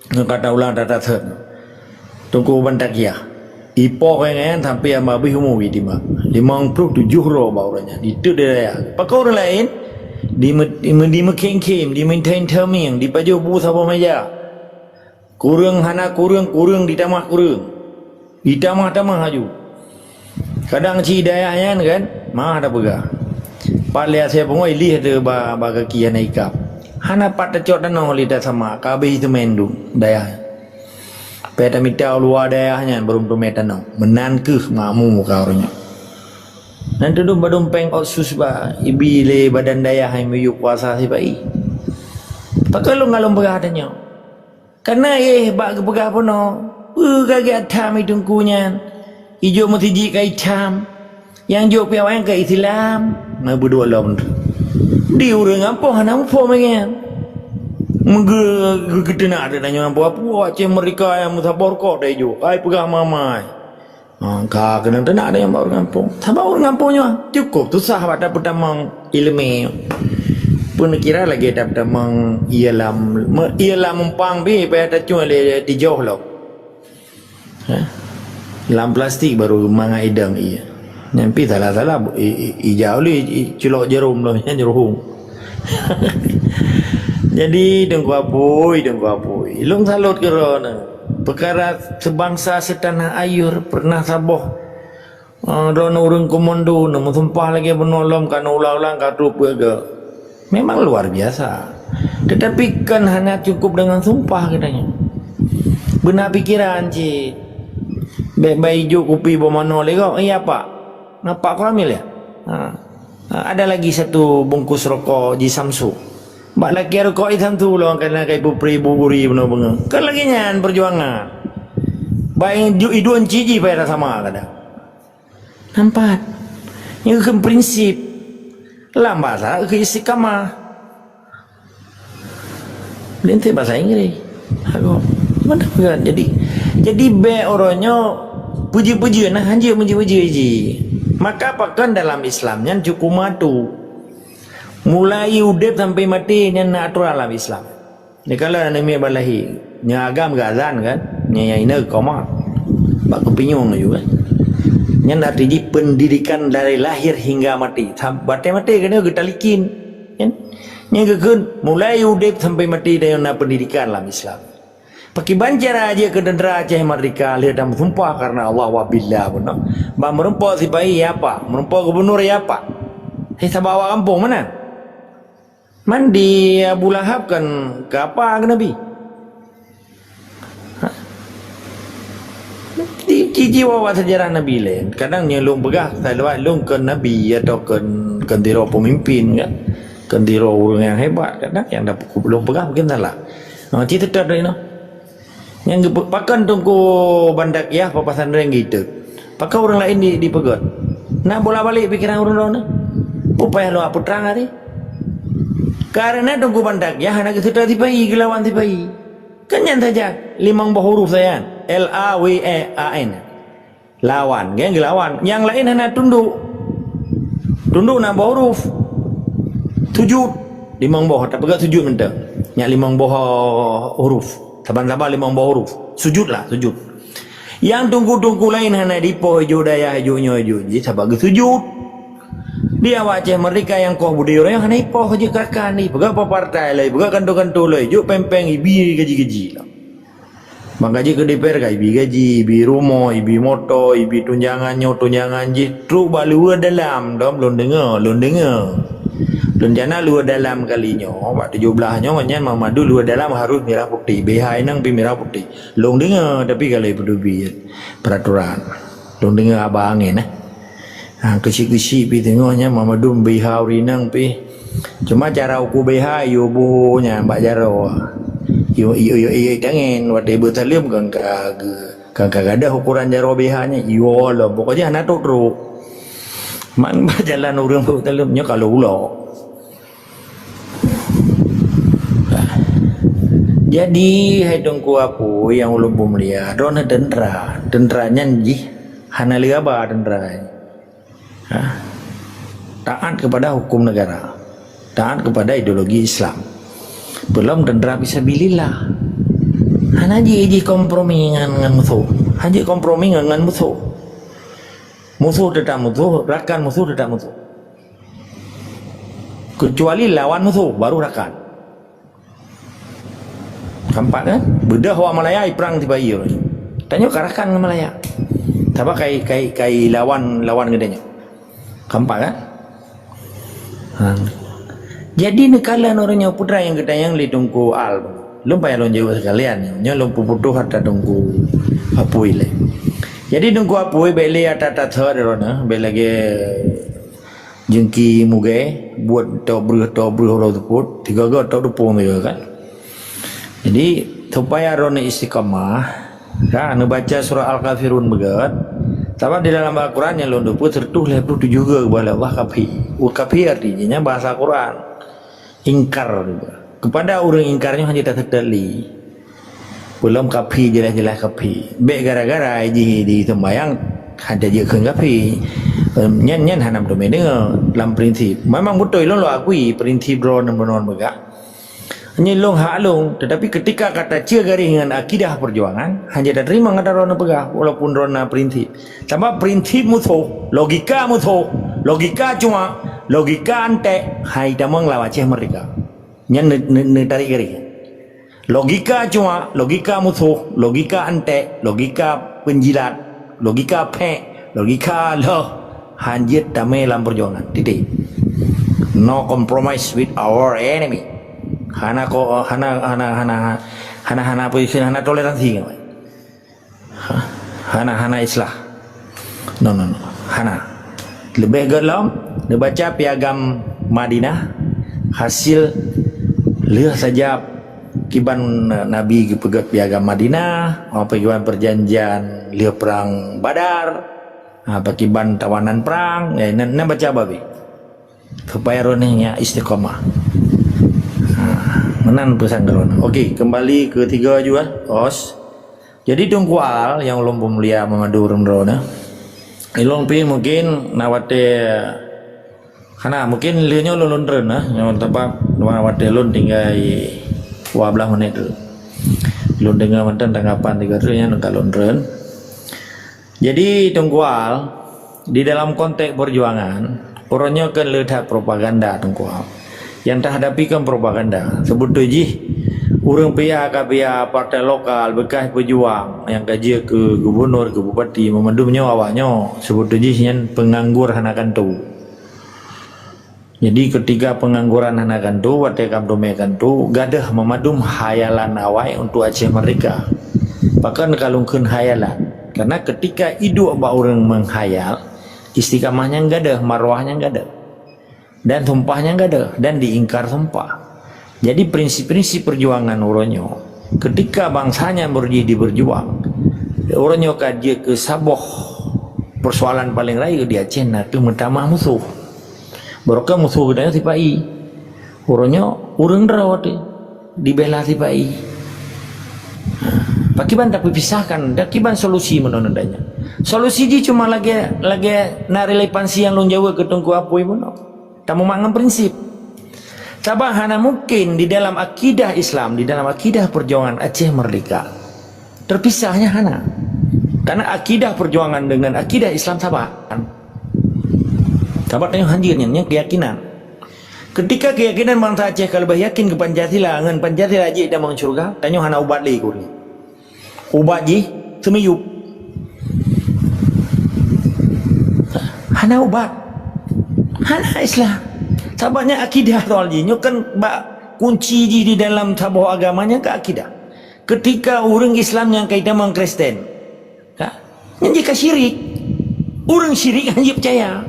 kata ulang data third. Tungku bantakia. Ipoh yang sampai yang habis umur di mak. 57 roh bauranya. Itu dia. Pakan orang lain di mekeng-kem, di maintain terming, di paju bu sama meja. Kurang hana kurang di tamah kurang. Di tamah haju. Kadang si dayahnya kan, mah ada pegah. Paling saya pengoi lih ada baga kian ikap. Hana pada cot dan nong lidah sama kabeh itu mendu dayah. Peta mitau luar dayahnya belum pemeta nong. Menan ke makmu muka orangnya. Nanti tu badumpeng otsus ba ibi le badan dayah yang meyuk kuasa si bai. Pakai lu ngalung pegah adanya. Karena bak kepegah pun no. Kaget atam hidungkunya. Ijo mesti jika hitam. Yang jauh piawai yang ke Islam. Nah berdua lah bener. Di orang apa? Hana apa mengen? Gede nak ada nanya apa? Apa Aceh mereka yang musabor kok dah jo. Ai pegang mamai. Kak kena nak ada yang bawa orang kampung. Sabar orang kampungnya cukup tu sah pada pertama ilmu. Pun kira lagi ada pertama ialah mumpang bi pada cuma di jauh lah. Lam plastik baru manga idang iya. Nyampi salah ijau li culok jerum lah jerum. Jadi dengku apoi. Long salut kerana perkara sebangsa setanah air pernah saboh. Rono urang komando nama sumpah lagi menolong kan ulang-ulang katu ke. Memang luar biasa. Tetapi kan hanya cukup dengan sumpah katanya. Benar pikiran cik. Baik hijau kopi bomano lego. Iya pak. Nampak kau ambil ya? Ada lagi satu bungkus rokok di Samsu. Bak laki rokok hitam tu loh kena kai pupri buburi benar-benar. Kan lagi nyan perjuangan. Baik iduan ciji pada sama kada. Nampak. Yang ke prinsip lambasa ke istiqamah. Lente bahasa Inggris. Aku mana kan jadi be orangnya puji-puji nah hanya puji-puji. Maka pakan dalam Islamnya cukup matu. Mulai udep sampai mati nya atur dalam Islam. Ni kalau nami balahi nya agam gazan kan nya ina koma. Bak kepinyong juga. Nya arti pendidikan dari lahir hingga mati. Sampai mati kena getalikin. Kan? Nya geun mulai udep sampai mati dengan pendidikan dalam Islam. Pakai bancara aja ke dendera Aceh Merdeka lihat dan sumpah karena Allah wabillah benar. Bang merempok si bayi apa? Merempok gubernur ya apa? Saya bawa kampung mana? Mandi Abu Lahab kan ke apa ke Nabi? Cici wawa sejarah Nabi lain. Kadang nyelung pegah, saya lung ke Nabi atau ke kentiro pemimpin kan, kentiro orang yang hebat. Kadang yang dapat belum pegah mungkin salah. Cerita tetap dari no. Yang pakan tunggu bandak ya papasan reng gitu. Pakai orang lain di pegot. Nak bola balik pikiran orang lain. Upaya lo apa terang hari? Karena tunggu bandak ya anak kita tipai gelawan tipai. Kenyan saja limang buah huruf saya. LAWEAN. Lawan, kan gelawan. Yang lain hanya tunduk. Tunduk nak buah huruf. Sujud limang buah tak pegat sujud mentah. Yang limang buah huruf. Saban-saban limang buah huruf. Sujudlah, sujud. Yang tunggu-tunggu lain hanya dipo hijau daya hijaunya hijau. Jadi sabar sujud. Dia Aceh mereka yang kau budaya orang yang hanya ipoh je kakak ni. Pegak apa partai lah. Pegak kantor-kantor lah. Juk pempeng ibi gaji-gaji lah. Maka je ke DPR kan ibi gaji, ibi rumah, ibi motor, ibi tunjangannya, tunjangan je. Truk bak luar dalam. Dom belum dengar. Rencana luar dalam kalinya. Waktu 17-nya macam Mamadu luar dalam harus merah putih. BH nang pi merah putih. Long dengar tapi kalau berdubi peraturan. Long dengar abang angin kecil-kecil pi tengoknya Mamadu BH urinang pi. Cuma cara ukur BH yo bohnya mbak jaro. Yo tangen waktu bertalim kan ada ukuran jaro BH-nya. Yo lah pokoknya anak tu teruk. Man berjalan orang bertalimnya kalau ulo. Jadi hidungku apa yang ulun pemulia rona denderanya ji hana liaba dendera. Taat kepada hukum negara, taat kepada ideologi Islam. Belum dendera bisa bililah. Hana ji kompromi dengan musuh. Haji kompromi dengan musuh. Musuh tetap musuh, rakan musuh tetap musuh. Kecuali lawan musuh baru rakan. Kampak kan? Bedah wa Malaya perang tiba iyo. Tanya karakan Malaya. Tapi kai lawan gedenya. Kampak kan? Jadi nekalan orangnya putra yang kita yang ditunggu al. Lupa yang jauh sekalian. Nya lupa putuh harta tunggu apui le. Jadi tunggu apui beli atata thar rona belage jengki muge buat tobruh orang tersebut 3 atau 20 mereka kan. Jadi supaya rona istiqamah kan baca surah Al-Kafirun begat Sama di dalam Al-Quran yang londo pun tertulis juga kepada Allah kafir. Kafir artinya bahasa Quran ingkar kepada orang ingkarnya hanya tak tertali. Belum kafir jelas-jelas kafir. Baik gara-gara di sembahyang ada je ke kafir. Nyan hanam tu dengar dalam prinsip. Memang betul lo akui prinsip drone benon begak. Hanya long hak long, tetapi ketika kata cia garingan akidah perjuangan hanya dah terima kata rona pegah walaupun rona prinsip. Sama prinsip musuh, logika cuma logika ante hai damang lawa Aceh Merdeka. Nyan ne tarik garing. Logika cuma logika musuh, logika ante, logika penjilat, logika pek, logika loh hanjit damai dalam perjuangan. Titik. No compromise with our enemy. Hana posisi hana toleransi kan? Hana islah. No. Hana. Lebih gelam, dia baca piagam Madinah hasil lihat saja kiban Nabi pegat piagam Madinah, apa kiban perjanjian lihat perang Badar, apa kiban tawanan perang, nak baca babi. Supaya ronenya istiqomah. Menan pesan drone. Okey, kembali ke tiga juga. Os. Jadi tungkual yang ulun pemulia mengadu drone. Ilong pi mungkin nawate kana mungkin linya ulun drone yang tempat nawate ulun tinggal 12 menit tu. Ulun dengar mantan tanggapan tiga tu yang kalau drone. Jadi tungkual di dalam konteks perjuangan orangnya kan letak propaganda tungkual. Yang tak hadapikan propaganda sebut tu ji orang pihak partai lokal bekas pejuang yang gaji ke gubernur ke bupati memandumnya awaknya sebut tu ji yang penganggur hanakan tu. Jadi ketika pengangguran hanakan tu watai kam domekan tu gadah memadum hayalan awai untuk Aceh Merdeka. Bahkan kalungkeun hayalan karena ketika hidup orang menghayal istiqamahnya gadah, marwahnya gadah. Dan sumpahnya enggak ada dan diingkar sumpah. Jadi prinsip-prinsip perjuangan Uronyo ketika bangsanya berjudi berjuang Uronyo kaji ke saboh persoalan paling raya di Aceh nak tu mentamah musuh barokah musuh gedanya tipai Uronyo urang rawat dibela tipai pakiban tak pisahkan dakiban solusi menonandanya solusi ji cuma lagi na relevansi yang long Jawa ke tungku apoi mono. Tamu mangan prinsip. Sabah hana mungkin di dalam akidah Islam, di dalam akidah perjuangan Aceh Merdeka. Terpisahnya hana. Karena akidah perjuangan dengan akidah Islam sabah. Sabah tanya hanjirnya keyakinan. Ketika keyakinan bangsa Aceh kalau yakin ke Pancasila, dengan Pancasila aja dah masuk surga, tanya hana ubat lagi kurni. Ubat ji semiyup. Hana ubat. Hana Islam. Sabahnya akidah toljinya kan kunci di dalam sabah agamanya ke akidah. Ketika orang Islam yang kaitan dengan Kristen, yang jika syirik, orang syirik hanya percaya.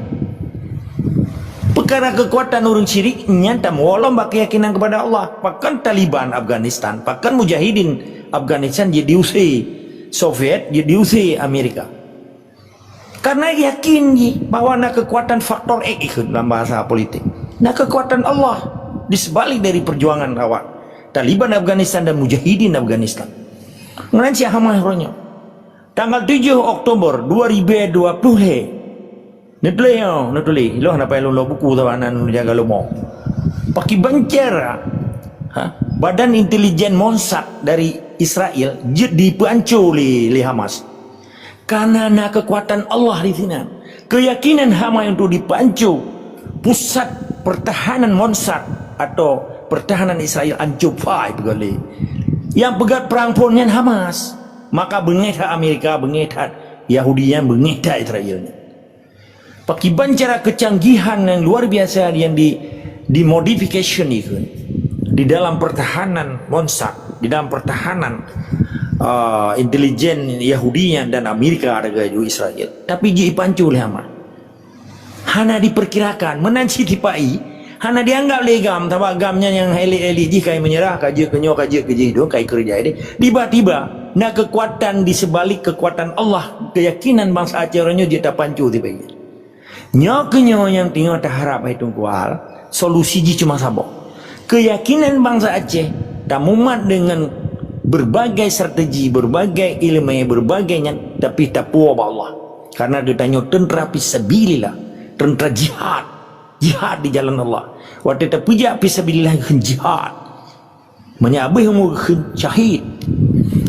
Perkara kekuatan orang syirik nyata walau keyakinan kepada Allah. Bahkan Taliban Afghanistan, bahkan Mujahidin Afghanistan jadi usai Soviet, jadi usai Amerika. Karena yakin bahwa nak kekuatan faktor X dalam bahasa politik. Nak kekuatan Allah di sebalik dari perjuangan awak Taliban Afghanistan dan Mujahidin Afghanistan. Ngelanci hamah ronya. Tanggal 7 Oktober 2020 Netulih lo nak payah lo buku tawanan jaga lo mau. Paki bancara Badan Intelijen Mossad dari Israel dipancur oleh Hamas. Karena nak kekuatan Allah di sini, keyakinan Hamas untuk dipancur pusat pertahanan Mossad atau pertahanan Israel ancupai begale. Yang pegat perang ponnya Hamas, maka bengeta Amerika, bengeta Yahudinya, bengeta Israelnya. Pakiban cara kecanggihan yang luar biasa yang dimodifikasi itu di dalam pertahanan Mossad, di dalam pertahanan intelijen Yahudinya dan Amerika ada gaju Israel. Tapi ji pancu oleh Hamas. Hana diperkirakan menanci tipai, hana dianggap legam, tapi gamnya yang elit-elit ji kai menyerah kaji kenyo kaji keji do kai kerja ini. Tiba-tiba na kekuatan di sebalik kekuatan Allah, keyakinan bangsa Aceh orangnya dia tak pancu tiba ini. Nyo yang tinggal tak harap itu kual, solusi ji cuma sabok. Keyakinan bangsa Aceh tak muat dengan berbagai strategi, berbagai ilmu, berbagainya, tapi tak puas Allah. Karena dia tanya tentera fisabilillah, tentera jihad di jalan Allah. Waktu tak puja fisabilillah jihad. Menyabih mu syahid.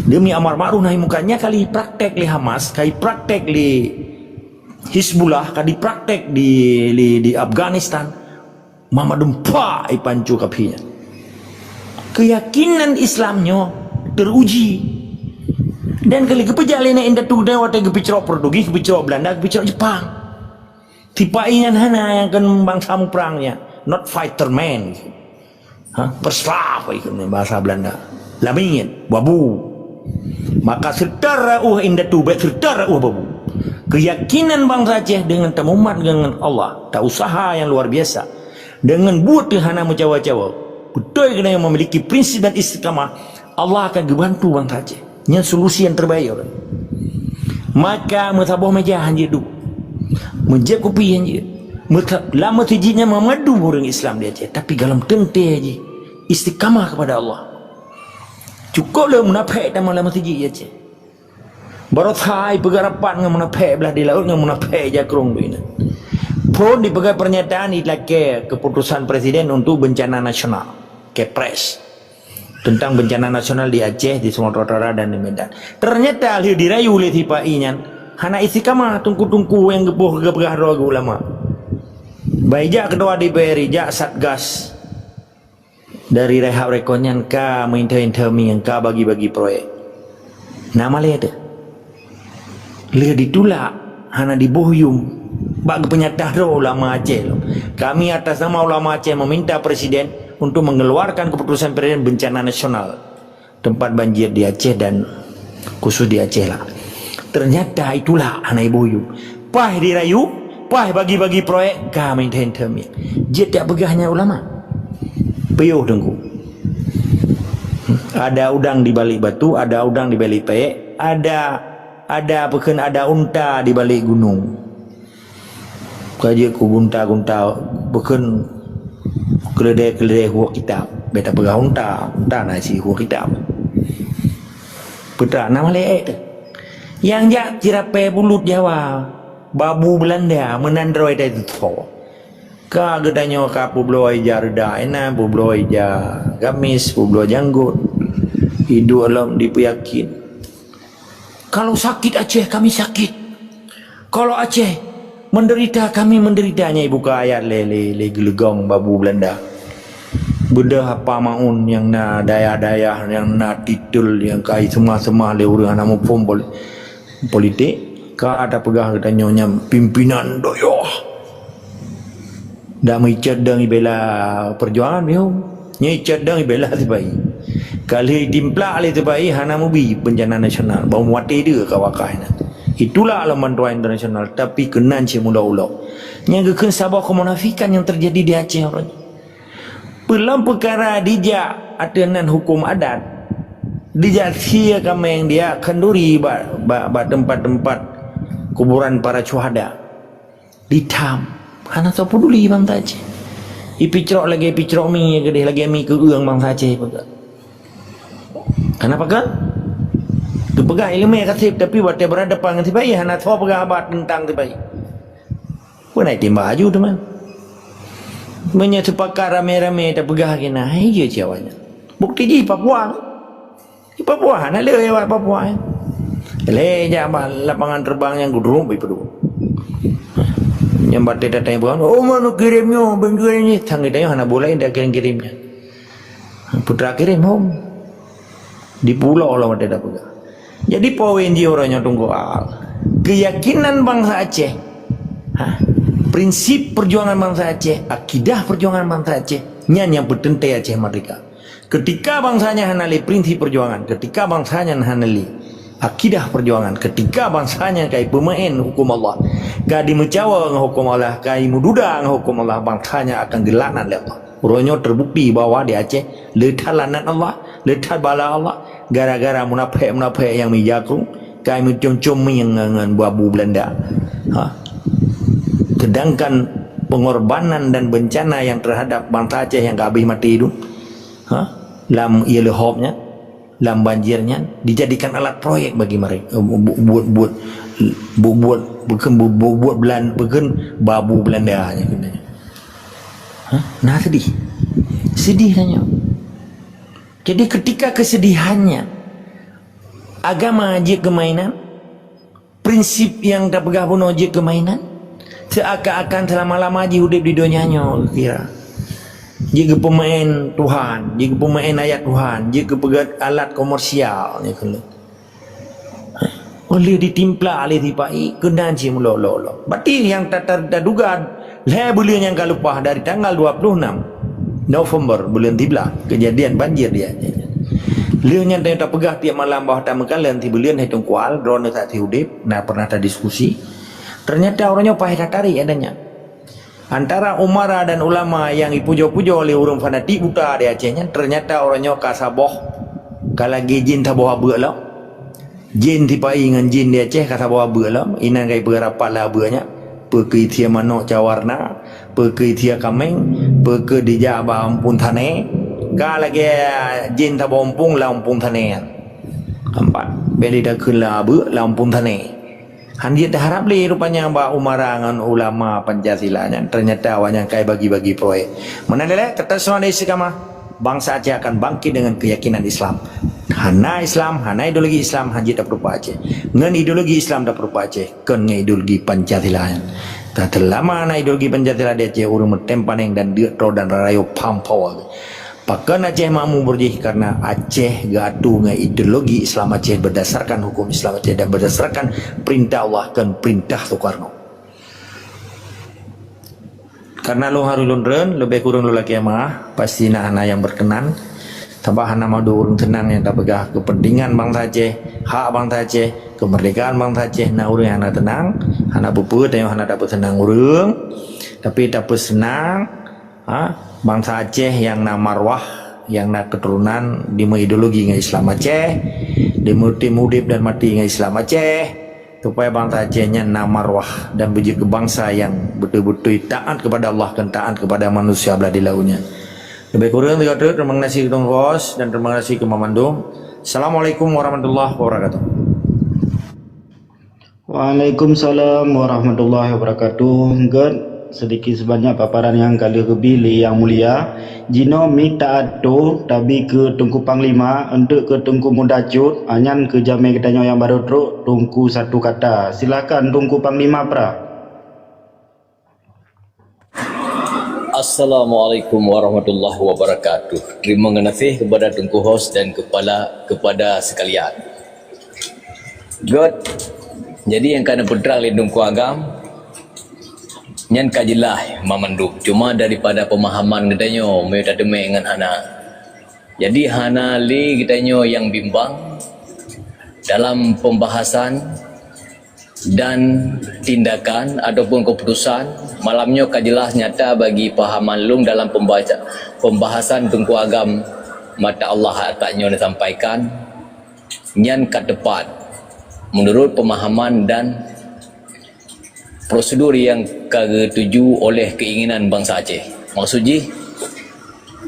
Demi amar ma'ruf nahi munkar kali praktek li Hamas, kali praktek li Hizbullah, kali praktek di Afghanistan. Mama dempa ipancu kapinya. Keyakinan Islamnya teruji. Dan kali kepejalinan indah tu dah waktu kepicrok Portugis, kepicrok Belanda, kepicrok Jepang. Tipainya hana yang kan bangsamu perangnya, not fighter man. Berslav itu bahasa Belanda. Lamin, babu. Maka serta indah tu baik serta babu. Keyakinan bangsa Aceh dengan temumat dengan Allah, tak usaha yang luar biasa. Dengan buat hana mencawa-cawa, betul kena yang memiliki prinsip dan istiqamah, Allah akan membantu bangsa Aceh. Ini solusi yang terbaik orang. Maka metabah meja hanjir du, meja kopi hanjir. Lama tijiknya memadu orang Islam di Aceh, tapi dalam tente aja istiqamah kepada Allah. Cukuplah munafik dan lama tijik di Aceh. Baru thai pegarapan dengan munafik belah di laut dengan munafik jakrung tu ini. Pun dipegang pernyataan ilake keputusan presiden untuk bencana nasional, Kepres, tentang bencana nasional di Aceh, di Sumatera Utara dan di Medan. Ternyata dia dirayu oleh tipainya, hana istiqamah tungku-tungku yang gebuh-gebuh roh ulama. Baik kedua DPR, jak Satgas dari rehab rekonnya ka maintain-terming ka bagi-bagi proyek. Nama dia ada. Dia ditulak hana dibohyum. Bagi penyatah ulama Aceh. Kami atas nama ulama Aceh meminta presiden untuk mengeluarkan keputusan presiden bencana nasional tempat banjir di Aceh dan khusus di Aceh lah. Ternyata itulah hana bohyum. Pah dirayu, pah bagi-bagi proyek kami maintain-terming. Dia tak pegahnya ulama. Peyuh dengku. Ada udang di balik batu, ada udang di balik pek, ada unta di balik gunung. Kaji ku gunta bukan keledai huak kitab. Beta pegah unta nasi huak kitab. Putra nama leek. Yang jak cirape bulut Jawa, babu Belanda menandroi dari itu. Ka gedanya ka publoi jarda ena publoi ja gamis publoi janggut. Hidup alam dipeyakin. Kalau sakit Aceh kami sakit. Kalau Aceh menderita kami menderitanya. Ibu ka ayat le gelegong babu Belanda. Benda apa maun yang na daya-daya yang na titul yang kai semua le urang nama pom politik ka ada pegah katanya pimpinan doyo. Dah mencadang ibela perjuangan biu. Nyai cadang ibela tibai. Kali dimplak le tibai hana mubi bencana nasional. Bau muati dia kawakahna. Itulah alaman doa internasional. Tapi kenan cie mula-ulau. Yang kekun sabah kemunafikan yang terjadi di Aceh orang. Pelam perkara dijak aturan hukum adat. Dijak sia kami yang dia kenduri tempat-tempat kuburan para syuhada. Ditam. Hana tak peduli bangsa Aceh. Ipicrok lagi picrok mi gede lagi mi ke uang bangsa Aceh pegak. Kenapa kan? Tu pegang ilmu yang kasih tapi buat dia berhadapan dengan tiba-tiba hana tahu pegang abad tentang tiba-tiba. Pun naik timbang aju teman. Menyepakar rame-rame tak pegang kena. Iya jawabnya. Bukti di Papua. Di Papua hana lewat Papua. Lapangan terbang yang gudrung begitu. Yang batik datang bukan, oh mana kirimnya, bengkelnya, tangga dia hana boleh dah kirimnya. Putra kirim home di pulau lah batik dah pegang. Jadi poin dia orangnya tunggu keyakinan bangsa Aceh, prinsip perjuangan bangsa Aceh, akidah perjuangan bangsa Aceh, yang bertentai Aceh merdeka. Ketika bangsanya hanali prinsip perjuangan, ketika bangsanya hanali akidah perjuangan, ketika bangsanya kai pemain hukum Allah, kai dimecawa dengan hukum Allah, kai mududa dengan hukum Allah, bangsanya akan gelanan oleh Allah. Orangnya terbukti bahwa di Aceh letalanan Allah letat bala Allah gara-gara munafik-munafik yang mijaku kai mencom-com yang ngan babu Belanda. Sedangkan pengorbanan dan bencana yang terhadap bangsa Aceh yang habis mati itu lam ilhopnya, lam banjirnya dijadikan alat proyek bagi mereka buat babu Belanda nya. Nah sedih hanya. Jadi ketika kesedihannya agama je kemainan, prinsip yang tak pegah pun je kemainan, seakan-akan selama-lama je hidup di dunianya kira. Jika pemain Tuhan, jika pemain ayat Tuhan, jika pegat alat komersial ni kalau. Oleh ditimpla oleh tipai kena je mula-mula. Berarti yang tak terduga bulan yang kalupah dari tanggal 26 November bulan tiba kejadian banjir dia. Lian yang tak pegah tiap malam bawah tamakan nanti bulan hitung kual drone tak hudip, nah pernah tak diskusi. Ternyata orangnya pahit tarik adanya. Antara umara dan ulama yang dipuja-puja oleh orang fanatik buta di Acehnya, ternyata orangnya kasaboh kalagi jin taboh abelah. Jin tipai dengan jin di Aceh kasaboh abelah. Inan kai berapa lah abenya. Pergi tia manok cawarna, pergi tia kameng, pergi di jabah ampun thane. Kalagi jin taboh ampung la ampung thane. Empat. Beli dah kela abe la ampung thane. Dia harap li rupanya Mbak Umara dengan ulama Pancasila ternyata awalnya kai bagi-bagi proyek. Menandai kata semua dari sekama bangsa Aceh akan bangkit dengan keyakinan Islam. Hana Islam, hana ideologi Islam haji tak berupa Aceh. Ngan ideologi Islam tak berupa Aceh, kan ideologi Pancasila. Tak terlama hana ideologi Pancasila di Aceh urung metempaneng dan dia dan rayo pampau. Pakan Aceh makmu berjih karena Aceh gaduh dengan ideologi Islam Aceh berdasarkan hukum Islam Aceh dan berdasarkan perintah Allah dan perintah Soekarno. Karena lu harulun ren lebih kurang lu laki mah pasti hana yang berkenan. Tambah hana madu urung tenang yang tak pegah kepentingan bangsa Aceh, hak bangsa Aceh, kemerdekaan bangsa Aceh. Nah urung hana tenang, hana bupu tanya hana dapat tenang urung, tapi dapat senang. Bangsa Aceh yang na marwah, yang na keturunan di ideologi dengan Islam Aceh, di mudip dan mati dengan Islam Aceh, supaya bangsa Acehnya na marwah dan beji ke bangsa yang betul-betul taat kepada Allah dan taat kepada manusia belah di launya. Lebih kurang terima kasih ke host dan terima kasih ke Mamandum. Assalamualaikum warahmatullahi wabarakatuh. Waalaikumsalam warahmatullahi wabarakatuh. Good. Sedikit sebanyak paparan yang kali kebili yang mulia jino minta ado tapi ke Tungku Panglima untuk ke Tungku Mudacut anyan ke jamai ketanyo yang baru truk Tungku satu kata. Silakan Tungku Panglima pra. Assalamualaikum warahmatullahi wabarakatuh. Terima kasih kepada Tungku host dan kepada sekalian. Good. Jadi yang kena putra oleh Tungku Agam nyan kajilah Mamanduk. Cuma daripada pemahaman katanya mereka demek dengan hana. Jadi hana li katanya yang bimbang dalam pembahasan dan tindakan ataupun keputusan malamnya kajilah nyata bagi pahaman lung dalam pembahasan Tungku Agam mata Allah katanya disampaikan nyan kat depan menurut pemahaman dan prosedur yang ketuju oleh keinginan bangsa Aceh. Maksudnya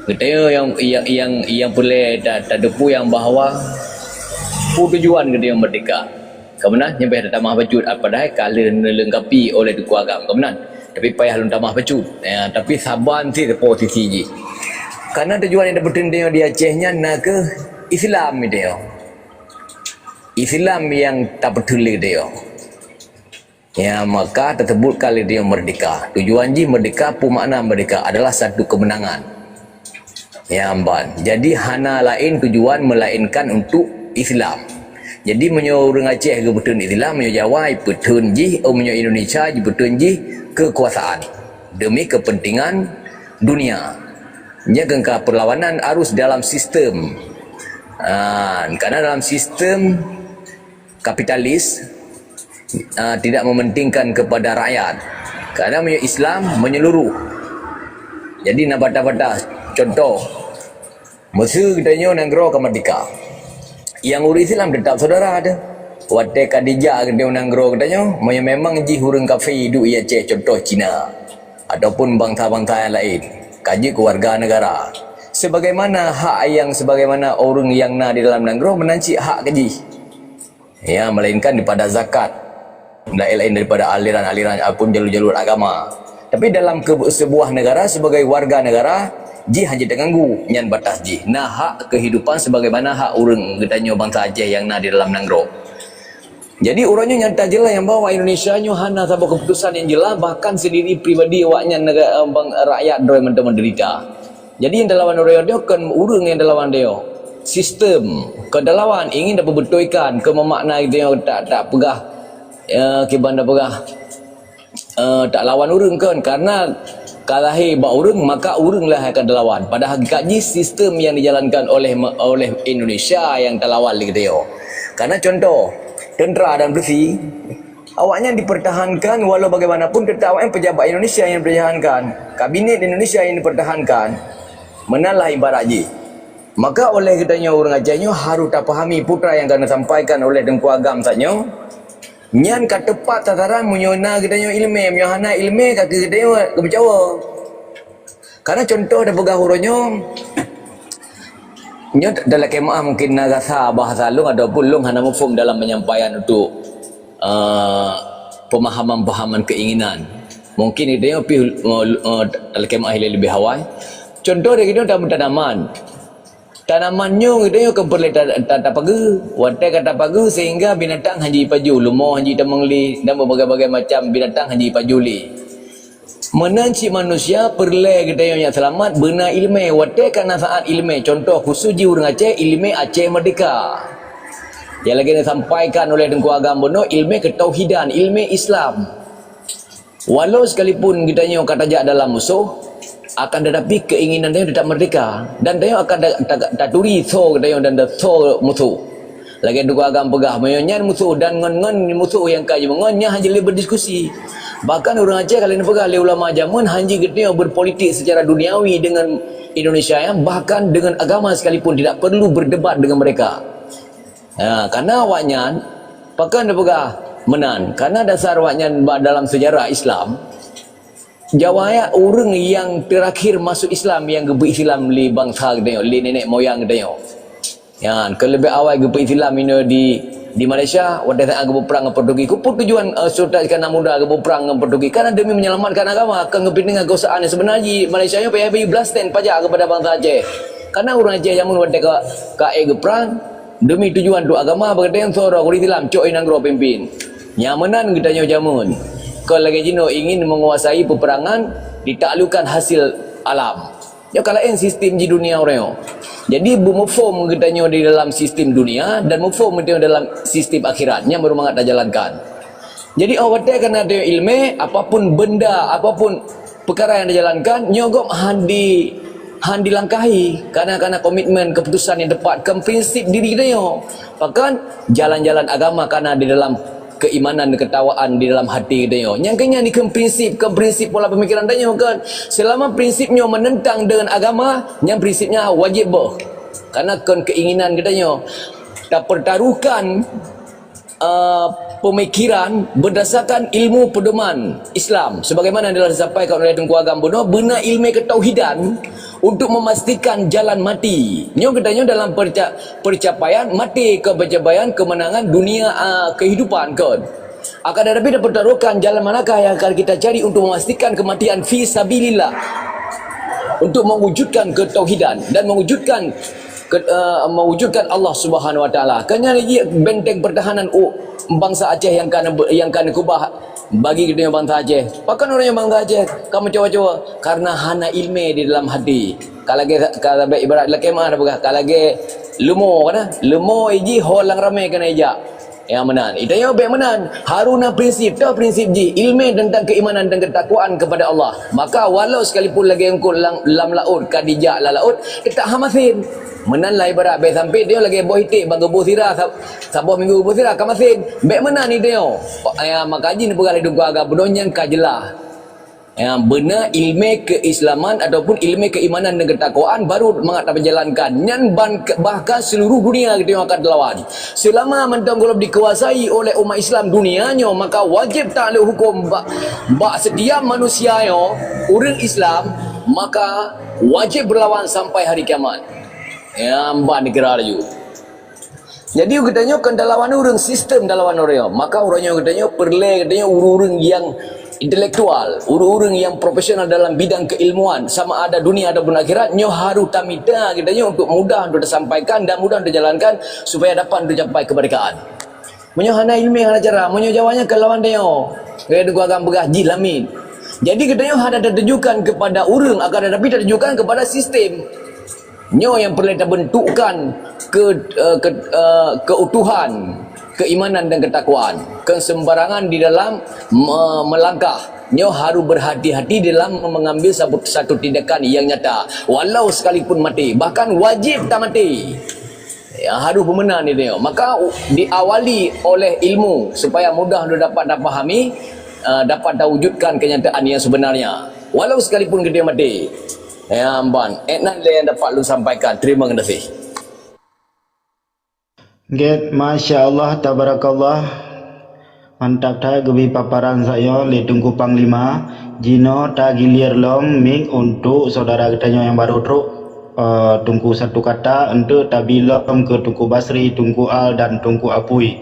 kita yang boleh tak depu yang bahawa tujuan kita yang merdeka. Kemudian nyampai tak mah bacut apa dah kalau dilengkapi oleh Tungku Agam. Kemudian tapi payah lun tamah bacut. Tapi saban sih posisi je. Karena tujuan yang bertendang di Acehnya nak ke Islam dia. Islam yang tak betul dia. Ya maka tersebut kali dia merdeka. Tujuan ji merdeka pun makna merdeka adalah satu kemenangan. Ya amban. Jadi hana lain tujuan melainkan untuk Islam. Jadi menyo orang Aceh ke betul Islam, menyo Jawa betul ji, menyo Indonesia ji betul ji kekuasaan demi kepentingan dunia. Jaga perlawanan arus dalam sistem. Karena dalam sistem kapitalis tidak mementingkan kepada rakyat karena Islam menyeluruh. Jadi nak bata-bata contoh Musuh katanya nanggro ke merdeka. Yang orang Islam tetap saudara ada. Wate Khadijah kita nanggro katanya, memang ji hurung kafir du ia Aceh contoh Cina ataupun bangsa-bangsa yang lain. Kaji keluarga negara. Sebagaimana orang yang di dalam nanggro menanci hak kaji. Ya, melainkan daripada zakat. Lain daripada aliran-aliran apun jalur-jalur agama. Tapi dalam sebuah negara sebagai warga negara, ji hanya terganggu nyan batas ji. Nah hak kehidupan sebagaimana hak orang katanya bangsa Aceh yang di dalam nanggro. Jadi orangnya nyata jelas yang bawa Indonesia nyo hana sabuk keputusan yang jelas, bahkan sendiri pribadi awaknya negara rakyat doi menderita. Jadi yang dalam orang dia kan urang yang dalam dia. Sistem kedalawan ingin dapat betulkan ke memaknai dia tak pegah kibanda pegah tak lawan urang kan, karena kalahi ba urang maka urang lah akan lawan. Pada hakikatnya sistem yang dijalankan oleh Indonesia yang terlawan lagi dia. Karena contoh tentera dan polisi awaknya dipertahankan walau bagaimanapun tetap awaknya pejabat Indonesia yang dipertahankan, kabinet Indonesia yang dipertahankan. Menalah ibarat je. Maka oleh katanya orang Acehnya harus tak fahami putra yang kena sampaikan oleh Tengku Agam satnya. Nyan kat tepat tataran menyona katanya ilmu, menyahana ilmu kata katanya kepercaya. Karena contoh ada pegah hurufnya nya dalam kemah mungkin rasa bahasa lung ataupun lung hana mufum dalam penyampaian untuk pemahaman-pemahaman keinginan. Mungkin dia dalam kemah lebih hawai. Contoh dia kita dalam tanaman. Tanamannya dia kemperle tak pagi, watai kata pagi sehingga binatang haji paju, lumo haji temengli dan berbagai-bagai macam binatang haji pajuli. Menanci manusia perle kita yang selamat benar ilmu, watai karena saat ilmu. Contoh khusus ji orang Aceh, ilmu Aceh Merdeka. Yang lagi disampaikan oleh Tengku Agam Bono, ilmu ketauhidan, ilmu Islam. Walau sekalipun kita yang kata jak dalam musuh, akan tetapi keinginan dia tetap merdeka dan dia akan tak turi so dia dan so musuh lagi Tengku Agam pegah menyanyi musuh dan ngon musuh yang kaya mengonnya hanya berdiskusi. Bahkan orang Aceh kalau ni pegah oleh ulama jamun hanya dia berpolitik secara duniawi dengan Indonesia yang bahkan dengan agama sekalipun tidak perlu berdebat dengan mereka. Karena awaknya bahkan dia pegah menan karena dasar awaknya dalam sejarah Islam Jawaya orang yang terakhir masuk Islam yang gebu Islam li bangsa dia, li nenek moyang dia. Yang kelebih awal gebu Islam ini di Malaysia, waktu saya gebu perang dengan Portugis. Kuput tujuan Sultan Iskandar Muda gebu perang dengan Portugis karena demi menyelamatkan agama. Kan kepentingan kekuasaan sebenarnya Malaysia nya payah blasten pajak kepada bangsa Aceh. Karena orang Aceh yang waktu ke perang demi tujuan untuk agama berkata yang sorok orang Islam cok inanggro pimpin. Nyamanan kita nyo jamun. Kalau lagi jino ingin menguasai peperangan ditaklukkan hasil alam. Ya kalau yang sistem di dunia orang. Jadi mufum katanya di dalam sistem dunia dan mufum katanya dalam sistem akhiratnya baru mengat jalankan. Jadi awak kena ada ilmu apapun benda apapun perkara yang dijalankan nyogok handi langkahi karena komitmen keputusan yang tepat ke prinsip diri dia. Bahkan jalan-jalan agama karena di dalam keimanan dan ketawaan di dalam hati dia. Yang kena ni ke prinsip pola pemikiran dia kan. Selama prinsipnya menentang dengan agama, yang prinsipnya wajib boh. Karena keinginan kita tak pertaruhkan pemikiran berdasarkan ilmu pedoman Islam sebagaimana telah disampaikan oleh Tengku Agam Bono benar ilmu ketauhidan untuk memastikan jalan mati. Nyo katanya dalam percapaian mati ke pencapaian kemenangan dunia kehidupan kan. Akan tetapi dapat pertaruhkan jalan manakah yang akan kita cari untuk memastikan kematian fi sabilillah. Untuk mewujudkan ketauhidan dan mewujudkan Allah Subhanahu Wa Taala. Kerana ini benteng pertahanan bangsa Aceh yang kan kubah bagi kita bangsa Aceh. Bahkan orang yang bangsa Aceh kamu coba-coba karena hana ilmu di dalam hati. Kalau ibarat lekemah apa kalau lagi lumo kan? Lumo iji holang ramai kena ijak. Yang menan. Itu yang baik menan. Haruna prinsip ji ilmu tentang keimanan dan ketakwaan kepada Allah. Maka walau sekalipun lagi engkau lam laut kadijak la laut kita hamasin. Menan lah ibarat baik sampai dia lagi buah hitik bang gebuh sirah sabuh minggu gebuh sirah kamasin. Baik menan ni dia. Maka haji ni pegang hidup agak bedonyang kajelah. benar ilmu keislaman ataupun ilmu keimanan dan ketakwaan baru mengatap menjalankan nyan bahkan seluruh dunia kita akan lawan selama mentanggul dikuasai oleh umat Islam dunianya maka wajib takluk hukum setiap manusia orang Islam maka wajib berlawan sampai hari kiamat ban negara raju. Jadi katanya kan lawan orang sistem lawan orang maka orangnya katanya perlu katanya orang yang intelektual, orang-orang yang profesional dalam bidang keilmuan sama ada dunia ataupun akhirat nyo harus tamida katanya untuk mudah untuk disampaikan dan mudah untuk dijalankan supaya dapat untuk capai kemerdekaan. Menyo hana ilmu hana cara, menyo jawanya ke lawan dia. Kaya gua agam begah jilamin. Jadi katanya ada ditujukan kepada orang akan tetapi ditujukan kepada sistem. Nyo yang perlu terbentukkan keutuhan keimanan dan ketakwaan, kesembarangan di dalam melangkah. Nyo harus berhati-hati dalam mengambil satu tindakan yang nyata, walau sekalipun mati, bahkan wajib tak mati. Harus benar ni dia. Maka diawali oleh ilmu supaya mudah untuk dapat fahami, dapat wujudkan kenyataan yang sebenarnya, walau sekalipun dia mati. Amban, enak yang dapat lu sampaikan. Terima kasih. Get, Masya Allah, Tabarakallah. Mantap tak gebi paparan saya le tunggu Panglima Jino tagilir lom mik untuk saudara katanya yang baru truk tunggu satu kata untuk tabilom ke Tungku Basri, Tungku Al dan Tungku Apui.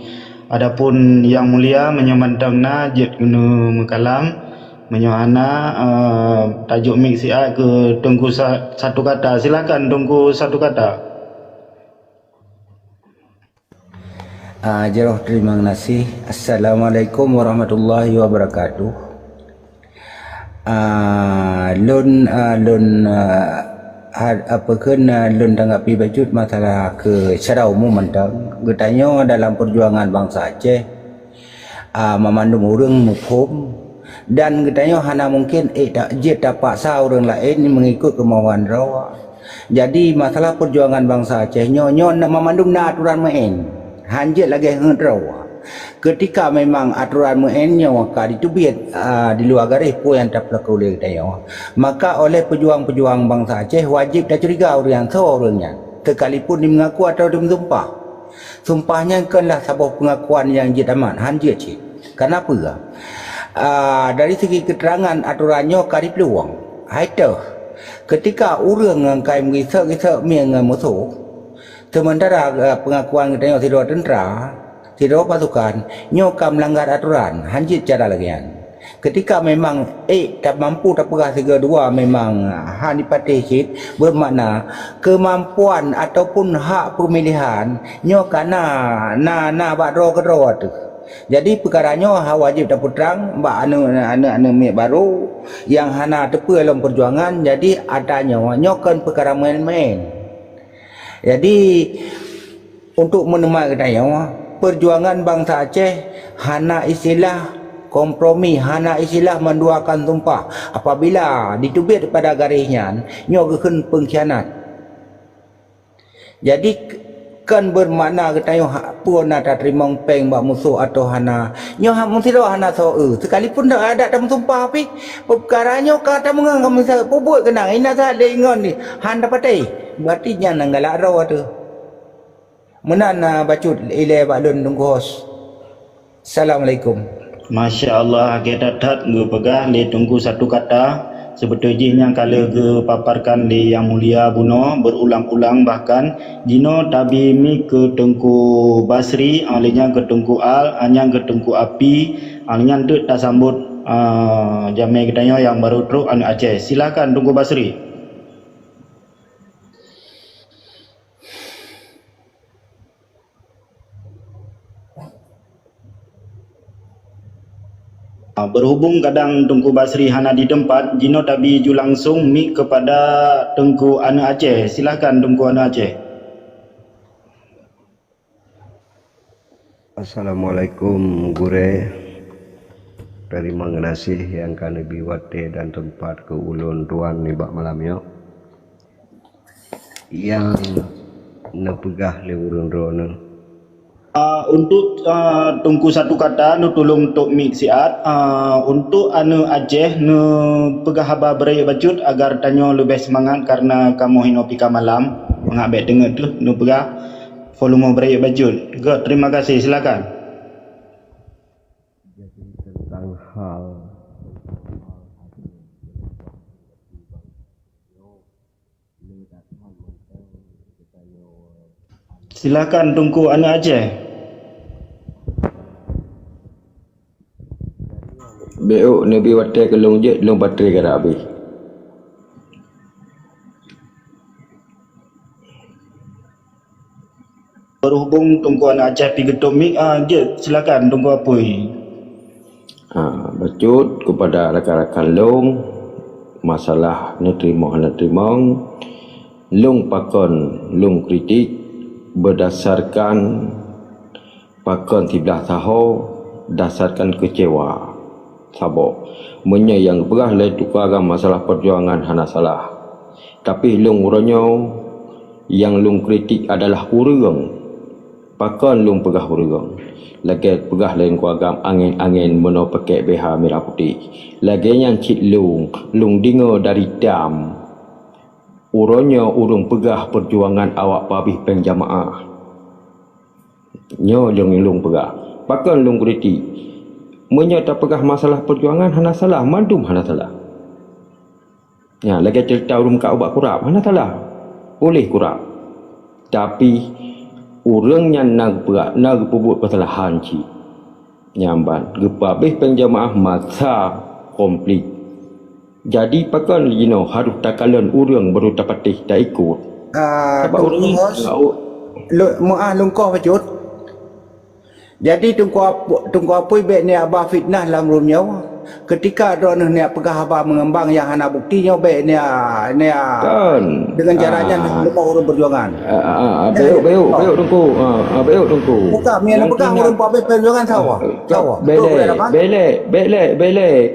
Adapun yang mulia menyemantangna jet gunu mekalam menyohana tajuk mik sia ke Tungku satu kata. Silakan Tungku satu kata. Jaroh terima kasih. Assalamualaikum warahmatullahi wabarakatuh. Lun tanggapi bajut masalah ke secara umum mentang getanya dalam perjuangan bangsa Aceh memandung orang mufhum dan getanya hana mungkin tak paksa orang lain mengikut kemauan rawa. Jadi masalah perjuangan bangsa Aceh nyo nak memandung na aturan main hanjit lagi hendrawa. Ketika memang aturan muennya maka ditubit di luar garis pun yang tak berlaku oleh kita, maka oleh pejuang-pejuang bangsa Aceh wajib dah curiga orang seorangnya sekalipun dia mengaku atau dia mensumpah. Sumpahnya kanlah sebuah pengakuan yang jitaman hanjit cik. Kenapa? Dari segi keterangan aturannya kari peluang. Itu ketika orang yang kai mengisah-isah mengenai musuh, sementara pengakuan kita tidak tentera, tidak pasukan, nyoka melanggar aturan, hanjit cara lagian. Ketika memang tak mampu tak pegah tiga dua memang hanipati hit bermakna kemampuan ataupun hak pemilihan nyoka na bakro kedua tu. Jadi perkaranya wajib dapat terang mbak anu baru yang hana tepu dalam perjuangan jadi adanya nyokan perkara main-main. Jadi untuk menemak kedaya perjuangan bangsa Aceh hana istilah kompromi, hana istilah menduakan sumpah. Apabila ditubit pada garisnya nyo keun pengkhianat. Jadi kan bermakna kedaya pun ada terima peng bak musuh atau hana nyo mesti hana so sekalipun dak ada dalam sumpah tapi perkaranya kata mengang kami buat kenang ina sa le ingon ni han dapat berarti jangan ngalak raw tu. Menana bacut ile balun tunggu hos. Assalamualaikum. Masya Allah, kita tat nge pegah le tunggu satu kata sebetulnya yang kalau ke paparkan le yang mulia buno berulang-ulang bahkan jino tabi mi ke Tungku Basri, alinya ke Tungku Al, anyang ke Tungku Api, alinya tu tak sambut jamai kitanya yang baru truk anu Aceh. Silakan Tungku Basri. Berhubung kadang Tungku Basri hana di tempat, jino tabi ju langsung mik kepada Tungku Anu Aceh. Silakan Tungku Anu Aceh. Assalamualaikum gure. Terima kasih yang kami biwate dan tempat ke ulun tuan ni bak malamnya. Yang nepegah le urun rono. Untuk tungku satu kata nu tolong tok mik siat untuk anu Aceh nu pegah haba berai bacut agar tanyo lebih semangat karena kamu hino pika malam mengabek dengar tu nu pegah volume berai bacut. Good, terima kasih, silakan. Tentang hal Silakan tungku anu Aceh. Beuk Nabi watai ke long je, long bateri ke habis. Berhubung tungku anu Aceh pergi ketuk mik, je silakan tungku Apui. Bacut kepada rakan-rakan long masalah nerima long pakon long kritik berdasarkan pakon tibelah tahu dasarkan kecewa sabok menye yang berah lain tukar masalah perjuangan hana salah tapi long uronyo yang long kritik adalah urang pakon long pegah urang lagi pegah lain kuagam angin-angin meno pakai BH merah putih lagi yang cit long dingo dari dam uronyo urung pegah perjuangan awak pabih penjamaah nyo long pegah pakon long kritik menyata pegah masalah perjuangan hana salah mandum hana salah ya lagi cerita urung ka ubat kurap hana salah boleh kurap tapi urangnya nag pebut kesalahan ci nyamban gepabeh penjamaah masa komplit jadi pakon harus takalan urang baru dapatih tak ikut sebab urang lungkoh bacut. Jadi tunggu apa baik ni abah fitnah dalam rumnya. Ketika drone ni pegah abah mengembang yang hana buktinya baik ni dengan caranya lupa urang perjuangan. Beuk tunggu. Bukan mian pegah urang pabeh perjuangan sawah. Belek.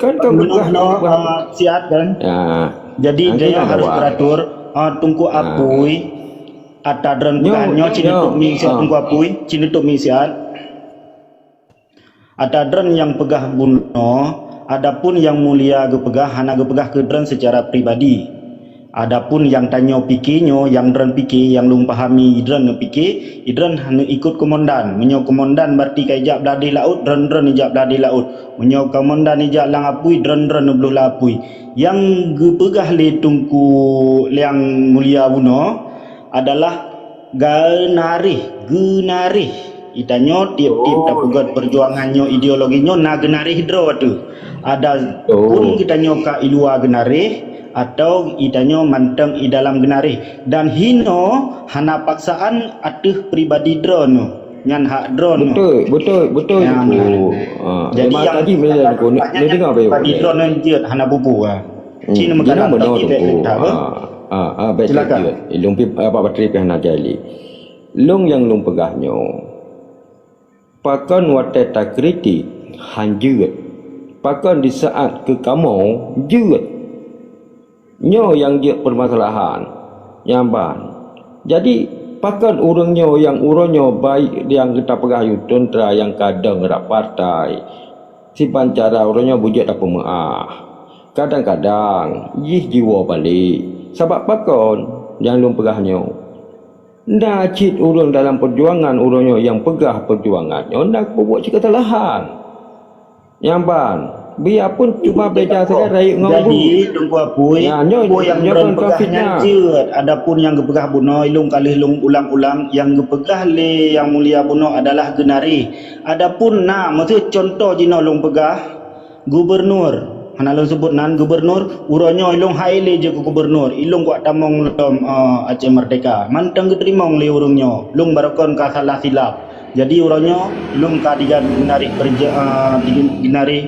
Kan pegah siat kan. Jadi dia harus teratur tungku Apui atadran bukannya cinutuk mi siat tungku Apui cinutuk mi siat. Ada dren yang pegah buno, adapun yang mulia gepegah hana gepegah ke dren secara pribadi. Adapun yang tanyo pikirnya, yang dren pikir, yang lung pahami dren pikir, dren hana ikut komandan. Menyo komandan berarti kaijak beladi laut, dren ijak beladi laut. Menyo komandan ijak lang Apui, dren beluh la Apui. Yang gepegah le tungku yang mulia buno adalah genarih. Itanyo tiap-tiap dapat perjuangannya ideologinya na genarih hidro tu. Ada pun kitanyo ka ilua genarih atau itanyo manteng i dalam genarih dan hino hana paksaan atuh pribadi drone nyan hak drone. Betul. Jadi yang tadi dia dengar pribadi drone dia hana bubu Cina mengkana baik silakan. Long apa bateri pi hana jali. Long yang long pegahnya pakon watai tak kritik hanjut pakon di saat ke kamu jut nyo yang jut permasalahan nyamban jadi pakon urangnya yang uronyo baik yang kita pegah yutontra yang kadang gerak partai si pancara urangnya bujut apa maah kadang-kadang jiwa balik sebab pakon yang lum pegahnya ndak cit urang dalam perjuangan urangnya yang pegah perjuangannya ndak buat kesalahan nyamban biarpun cuma beda saja rakyat ngomong jadi tunggu Apui yang pegahnya jeut adapun yang gepegah buno ilung kali ilung ulang-ulang yang gepegah le yang mulia buno adalah genari adapun maksud contoh jino ilung pegah gubernur hana long sebut nan gubernur uronyo ilung haile je ke gubernur ilung kuat tamong lom Aceh Merdeka mantang keterimong le urungnya lung barakon ka salah silap jadi uronyo lung ka dinari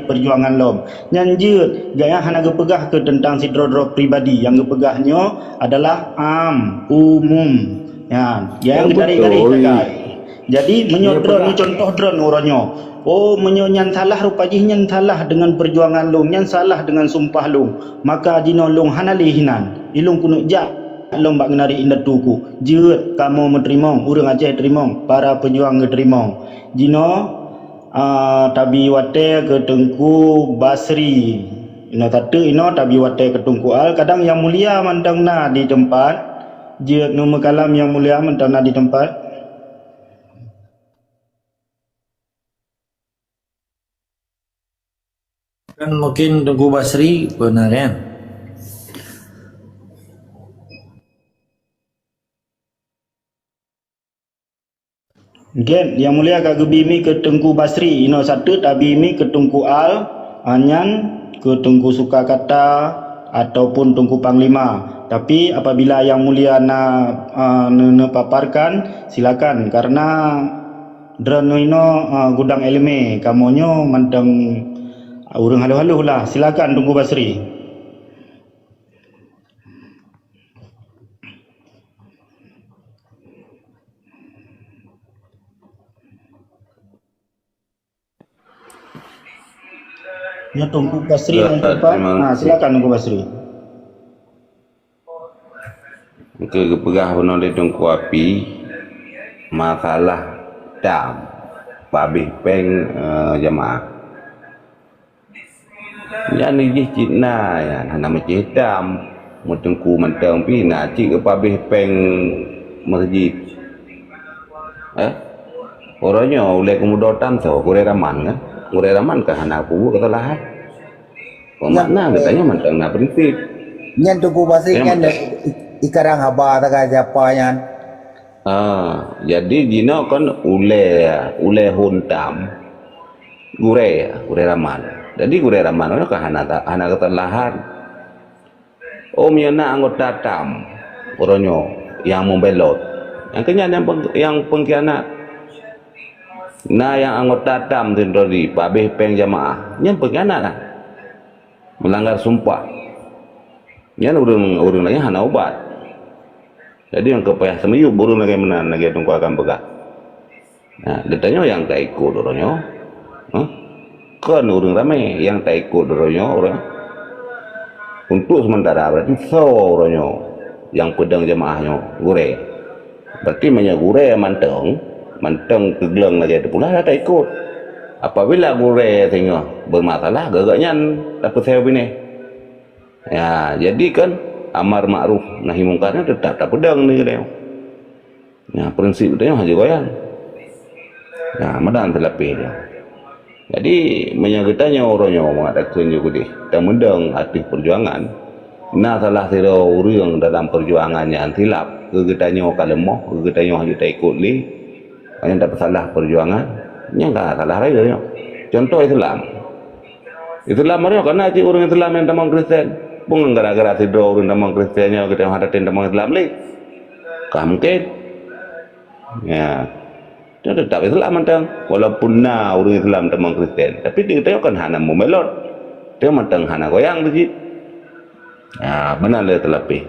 perjuangan lom nyanjut gaya hana gepegah ke tentang sidro-dro pribadi yang gepegahnya adalah umum ya yang dari jadi menyodron contoh drone uronyo menyon salah rupanya nyan salah dengan perjuangan long nyan salah dengan sumpah long maka jino long hana lehinan ilung kunuk jak lombak ngenari indah tuku jeut kamu menerimong urang Aceh terimong para pejuang ngeterimong jino tabi wate ke Tengku Basri ino tatu ino tabi wate ke Tengku Al kadang yang mulia mantang na di tempat jeut nama kalam yang mulia mantang na di tempat Kan mungkin Tengku Basri benar kan? Gen yang mulia Kak Gebimi ke Tengku Basri ino satu tabimi ke Tengku Al anyan ke Tengku Sukakata ataupun Tengku Panglima. Tapi apabila yang mulia paparkan silakan karena drone ino gudang eleme kamonyo manteng urang halu-halu lah silakan Tengku Basri. Ya Tengku Basri yang depan. Silakan Tengku Basri. Ke pegah benar di Tengku Api masalah dam babih peng jemaah. Ya ni je Cina ya nama je dam mutengku mentang pi nak cik ke babih peng masjid. Orangnya oleh kemudahan so Korea Raman kan. Murai raman ke anak pubu kata lah. Pemakna katanya mantang na prinsip. Nyan Tengku Basri kan ikarang haba tak siapa yan. Jadi jino kan ule huntam gure raman. Jadi gure raman itu ke anak kata lahan. Yana anggota tam orangnya yang membelot. Yang kenyang yang pengkhianat. Nah yang anggota dam tadi babeh peng jamaah nyan pengkhianat lah melanggar sumpah nyan urang lagi hana obat jadi yang kepayah semiyuk burung lagi menan lagi tunggu akan begah nah ditanya yang tak ikut orangnya kan urang ramai yang tak ikut orangnya orang untuk sementara berarti orangnya yang pedang jamaahnya gure berarti banyak gure manteng kegeleng lagi itu pula tak ikut apabila gure tengok bermasalah gagaknya dapat saya bini ya jadi kan amar ma'ruf nahi mungkarnya tetap tak pedang ni dia ya prinsip dia haji goyang ya madan terlapih dia jadi menyagitanya orangnya mengatakan juga dia tak mendang hati perjuangan nah salah sira urang dalam perjuangannya antilap kegetanya kalemoh kegetanya haji tak ikut li yang tak salah perjuangan yang tak salah raya dia. Contoh Islam mereka karena cik orang Islam yang tamang Kristen pun gara-gara tidur orang tamang Kristennya kita hadatin tamang Islam ni mungkin ya dia tetap Islam mantang walaupun orang Islam tamang Kristen tapi dia kan hana memelot dia mantang hana goyang tu cik benar dia terlapih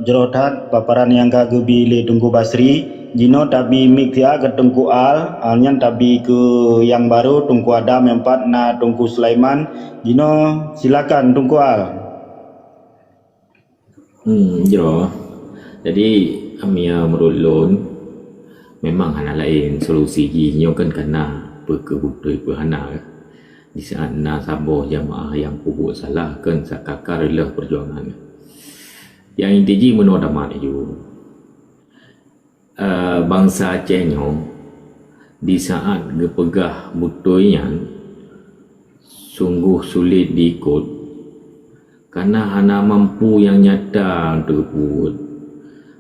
jerotan paparan yang kagebi le Tengku Basri jino tabi miktia ke Tengku Al nyan tabi ke yang baru Tengku Adam yang empat na Tengku Sulaiman jino silakan Tengku Al. Jero jadi amia merulun memang hana lain solusi ginyo kan kena perkebutui perhana di saat na saboh jamaah yang pupuk salah kan sakakar lah perjuangan yang inti menurut damat itu bangsa Aceh di saat gepegah mutuinya sungguh sulit diikut karena hana mampu yang nyata untuk ikut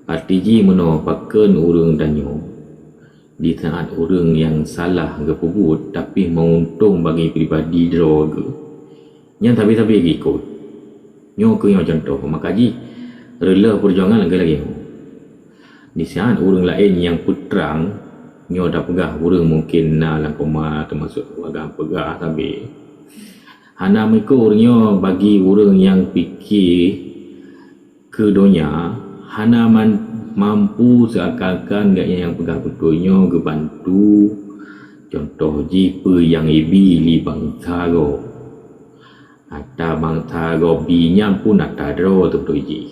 arti menurut pakan urang danyo di saat urang yang salah gepebut tapi menguntung bagi pribadi droga yang tapi ikut ke yang contoh makaji rela perjuangan lagi di saat orang lain yang putrang nyo dah pegah orang mungkin nak langkoma termasuk agak pegah tapi hana mereka orangnya bagi orang yang fikir ke dunia hana mampu seakan-akan gaknya yang pegah betulnya ke bantu contoh jipa yang ibi li bangsa go Hatta bangsa gobi nyam pun hatta dro tu ji.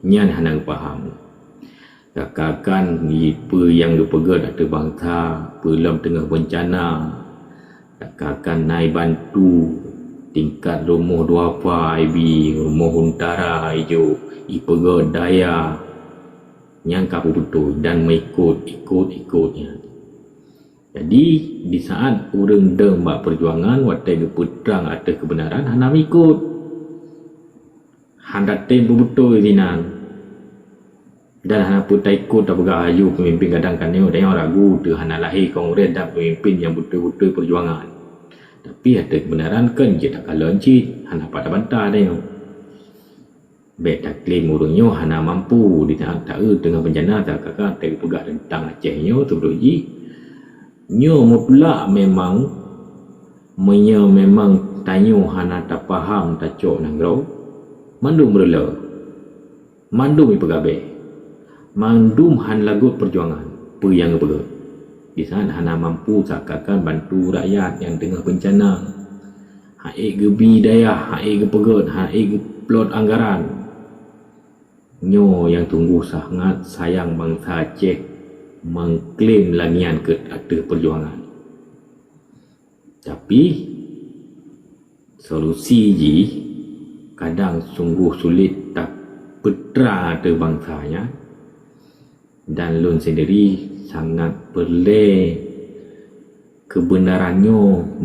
Nyan hanang paham. Kakakan apa yang gepegat ada bangsa dalam tengah bencana. Kakakan naik bantu tingkat rumah duapa IB, rumah huntara hijau, ipegat daya. Yang kapu betul dan ikutnya. Jadi di saat orang deng buat perjuangan watai geputrang atas kebenaran hana ikut. Handa tempo betul dinan. Dan hana putai ikut tak bergayu pemimpin kadang-kadang ada yang ragu tu hana lahir kongres dan pemimpin yang betul-betul perjuangan. Tapi ada kebenaran kan je tak kalah encik hana pada bantah dia. Baik tak klaim orangnya hana mampu di saat tak tengah bencana tak kakak tak pegak tentang Acehnya tu beruji. Nyo mutlak memang tanya hana tak faham tak cok nangrau. Mandum berla. Mandum ipegabe. Mandum han lagut perjuangan. Apa yang bergerak. Di sana hana mampu sakakan bantu rakyat yang tengah bencana. Haik gebi daya, haik gepegat, haik plot anggaran. Nyo yang tunggu sangat sayang bangsa Aceh mengklaim langian ke atas perjuangan. Tapi solusi ji kadang sungguh sulit tak petra atas bangsanya. Dan lun sendiri sangat perlu kebenarannya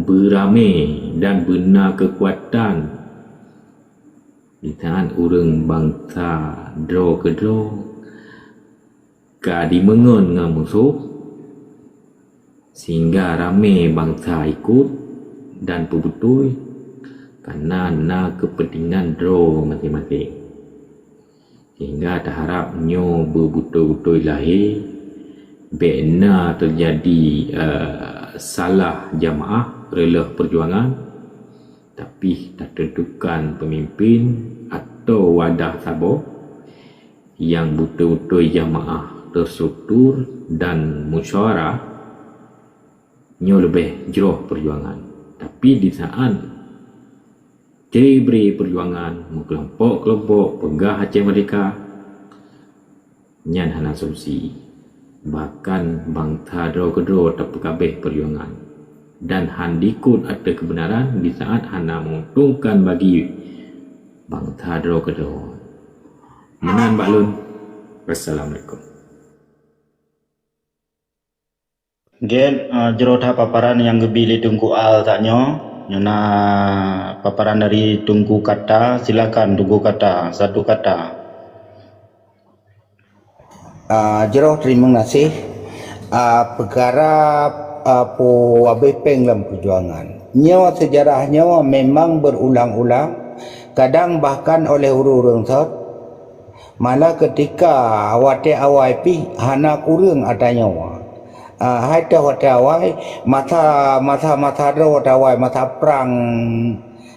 beramai dan benar kekuatan di tangan orang bangsa draw ke draw ka dimengen dengan musuh sehingga ramai bangsa ikut dan betul karena nak kepentingan draw masing-masing. Sehingga tak harap nyo betul-betul lahir benar terjadi salah jamaah rela perjuangan tapi tak tentukan pemimpin atau wadah sabar yang betul-betul jamaah terstruktur dan musyawarah nyo lebih jeroh perjuangan. Tapi di saat beri perjuangan kelompok-kelompok pegah Aceh Merdeka nyan hana solusi. Bahkan bangsa dro kedro tak pekabeh perjuangan dan handikut ada kebenaran di saat hana menguntungkan bagi bangsa dro kedro. Menan baklun. Wassalamualaikum. Get jerotha paparan yang gebili tungku al taknyo. Nyona paparan dari Tungku Kata, silakan Tungku Kata, satu kata. Jeroh terima kasih. Perkara po abepeng dalam perjuangan. Nyawa sejarahnya memang berulang-ulang, kadang bahkan oleh urung-urung sot. Malah ketika awate awai pi hana kurang ada nyawa. Hai dah awai masa ro awai masa perang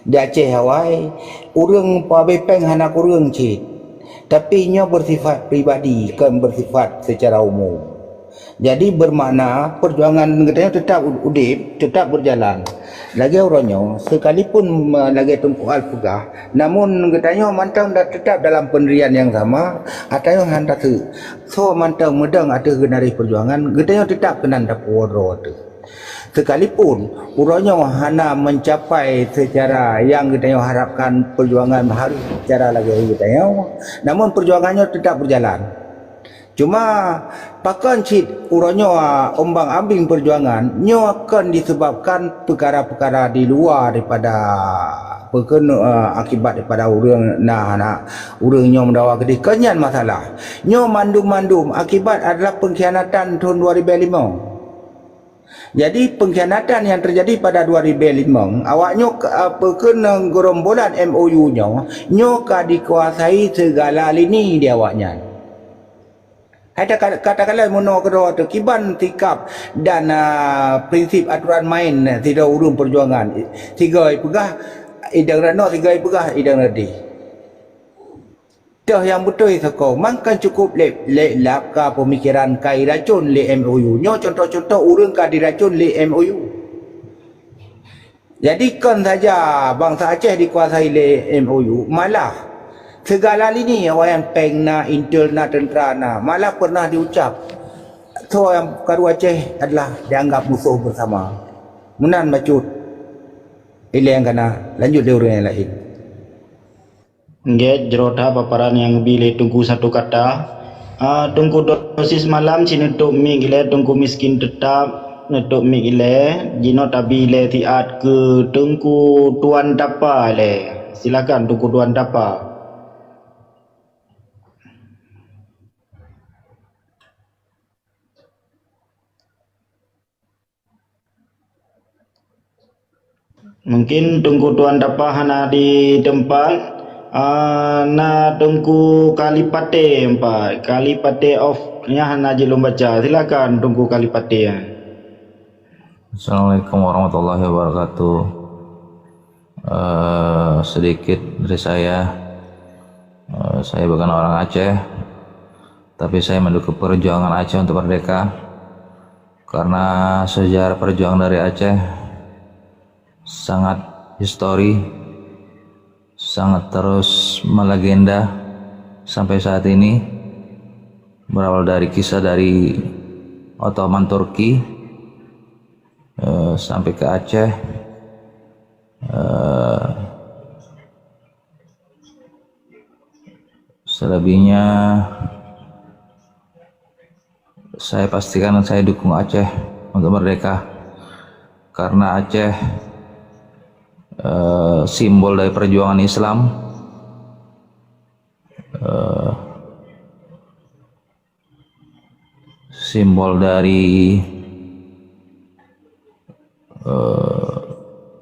di Aceh awai urang pabepeng hana kurang cit tapi nya bersifat pribadi kan bersifat secara umum. Jadi bermakna perjuangan katanya tetap udip, tetap berjalan. Lagi orangnya sekalipun lagi Tungku Al pegah, namun katanya mantang dah tetap dalam pendirian yang sama, atau handa tu. So mantang medang ada genari perjuangan, katanya tetap kenan dapur tu. Sekalipun orangnya hana mencapai secara yang katanya harapkan perjuangan harus secara lagi katanya, namun perjuangannya tetap berjalan. Cuma pakan cit urangnya ombang ambing perjuangan nyo akan disebabkan perkara-perkara di luar daripada akibat daripada urang urangnya mendawa gede kenyan masalah nyo mandum-mandum akibat adalah pengkhianatan tahun 2005. Jadi pengkhianatan yang terjadi pada 2005 awaknya perkena gerombolan MOU nyo ka dikuasai segala lini di awaknya. Ada katakanlah mono kedua tu kiban tikap dan prinsip aturan main tidak urung perjuangan. Tiga pegah idang rano, tiga pegah idang radi. Dah yang betul seko mangkan cukup lap ka pemikiran kai racun le MOU. Nyo contoh-contoh urang ka diracun le MOU. Jadi kan saja bangsa Aceh dikuasai oleh MOU, malah segala lini orang yang peng na, intel na, tentera na, malah pernah diucap so yang Karu Aceh adalah dianggap musuh bersama. Munan macut ile yang kena lanjut dia orang yang lain. Nggak jerota paparan yang bile tunggu satu kata. Tunggu dosis malam sini tuk mi gile tunggu miskin tetap netuk mi gile jino tabi le tiat ke tunggu tuan tapa le. Silakan tunggu tuan tapa. Mungkin tunggu tuan tapa hana di tempat na tunggu kalipate empat kalipate off nya hana jelum baca. Silakan tunggu kalipate ya. Assalamualaikum warahmatullahi wabarakatuh. Sedikit dari saya bukan orang Aceh, tapi saya mendukung perjuangan Aceh untuk merdeka karena sejarah perjuangan dari Aceh sangat histori, sangat terus melegenda sampai saat ini, berawal dari kisah dari Ottoman Turki sampai ke Aceh, selebihnya saya pastikan saya dukung Aceh untuk merdeka karena Aceh simbol dari perjuangan Islam, simbol dari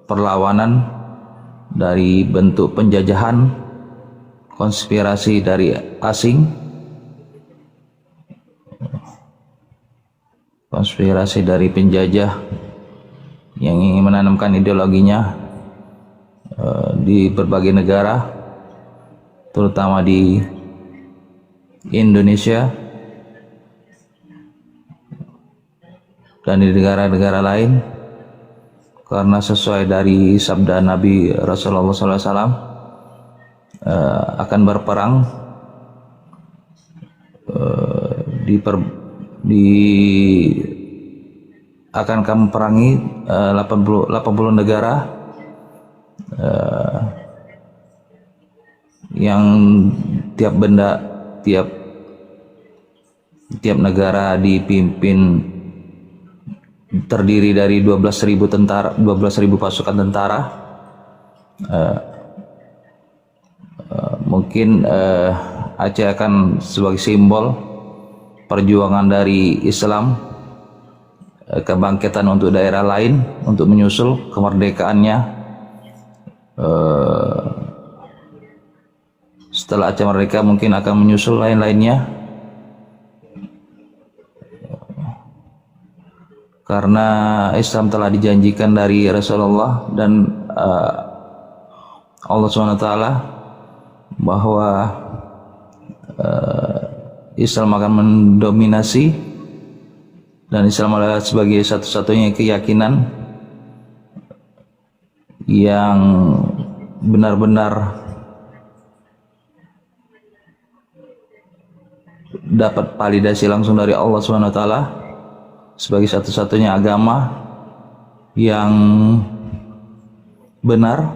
perlawanan dari bentuk penjajahan, konspirasi dari asing, konspirasi dari penjajah yang ingin menanamkan ideologinya di berbagai negara, terutama di Indonesia dan di negara-negara lain, karena sesuai dari sabda Nabi Rasulullah SAW akan berperang akan kami perangi 80 negara yang tiap negara dipimpin terdiri dari 12.000 tentara, 12.000 pasukan tentara. Mungkin Aceh akan sebagai simbol perjuangan dari Islam, kebangkitan untuk daerah lain untuk menyusul kemerdekaannya. Setelah Aceh merdeka mungkin akan menyusul lain-lainnya, karena Islam telah dijanjikan dari Rasulullah dan Allah SWT bahwa Islam akan mendominasi, dan Islam adalah sebagai satu-satunya keyakinan yang benar-benar dapat validasi langsung dari Allah SWT sebagai satu-satunya agama yang benar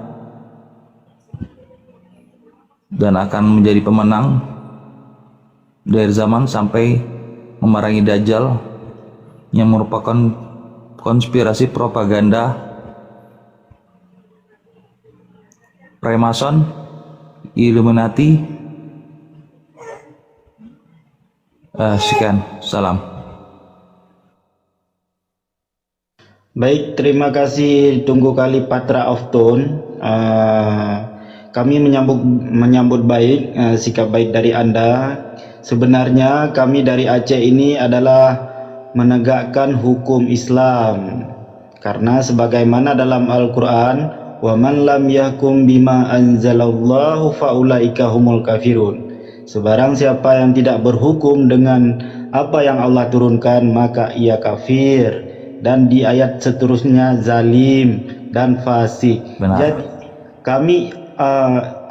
dan akan menjadi pemenang dari zaman sampai memerangi Dajjal yang merupakan konspirasi propaganda Freemason, Illuminati. Sekian, salam. Baik, terima kasih Tunggu Kali Patra of Tone. Kami menyambut baik sikap baik dari Anda. Sebenarnya kami dari Aceh ini adalah menegakkan hukum Islam, karena sebagaimana dalam Al-Quran, wa man lam yahkum bima anzalallahu faulaika humul kafirun. Sebarang siapa yang tidak berhukum dengan apa yang Allah turunkan, maka ia kafir. Dan di ayat seterusnya, zalim, dan fasik. Benar. Jadi kami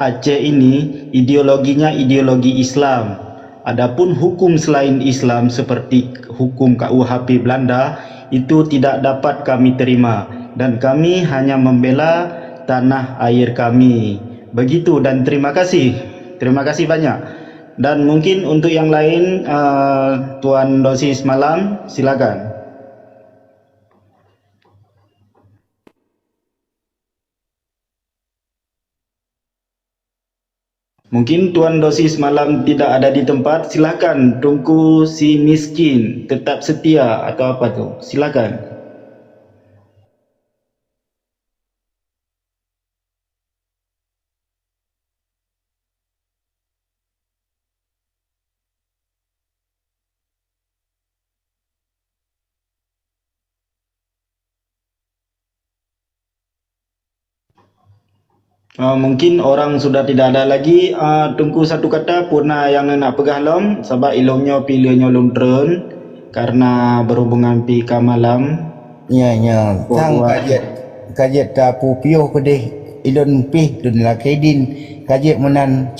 Aceh ini ideologinya ideologi Islam. Adapun hukum selain Islam seperti hukum KUHP Belanda itu tidak dapat kami terima, dan kami hanya membela tanah air kami. Begitu, dan terima kasih banyak. Dan mungkin untuk yang lain, Tuan Dosis Malam, silakan. Mungkin Tuan Dosis Malam tidak ada di tempat, silakan. Tungku si miskin tetap setia atau apa tu, silakan. Mungkin orang sudah tidak ada lagi. Tunggu satu kata purna yang nak pegah lom sebab ilongnya pilihnya lom tren karena berhubungan pi ka malam. Ya tang kajet ta pu piuh pedih ilun pih dun la kedin kajet menan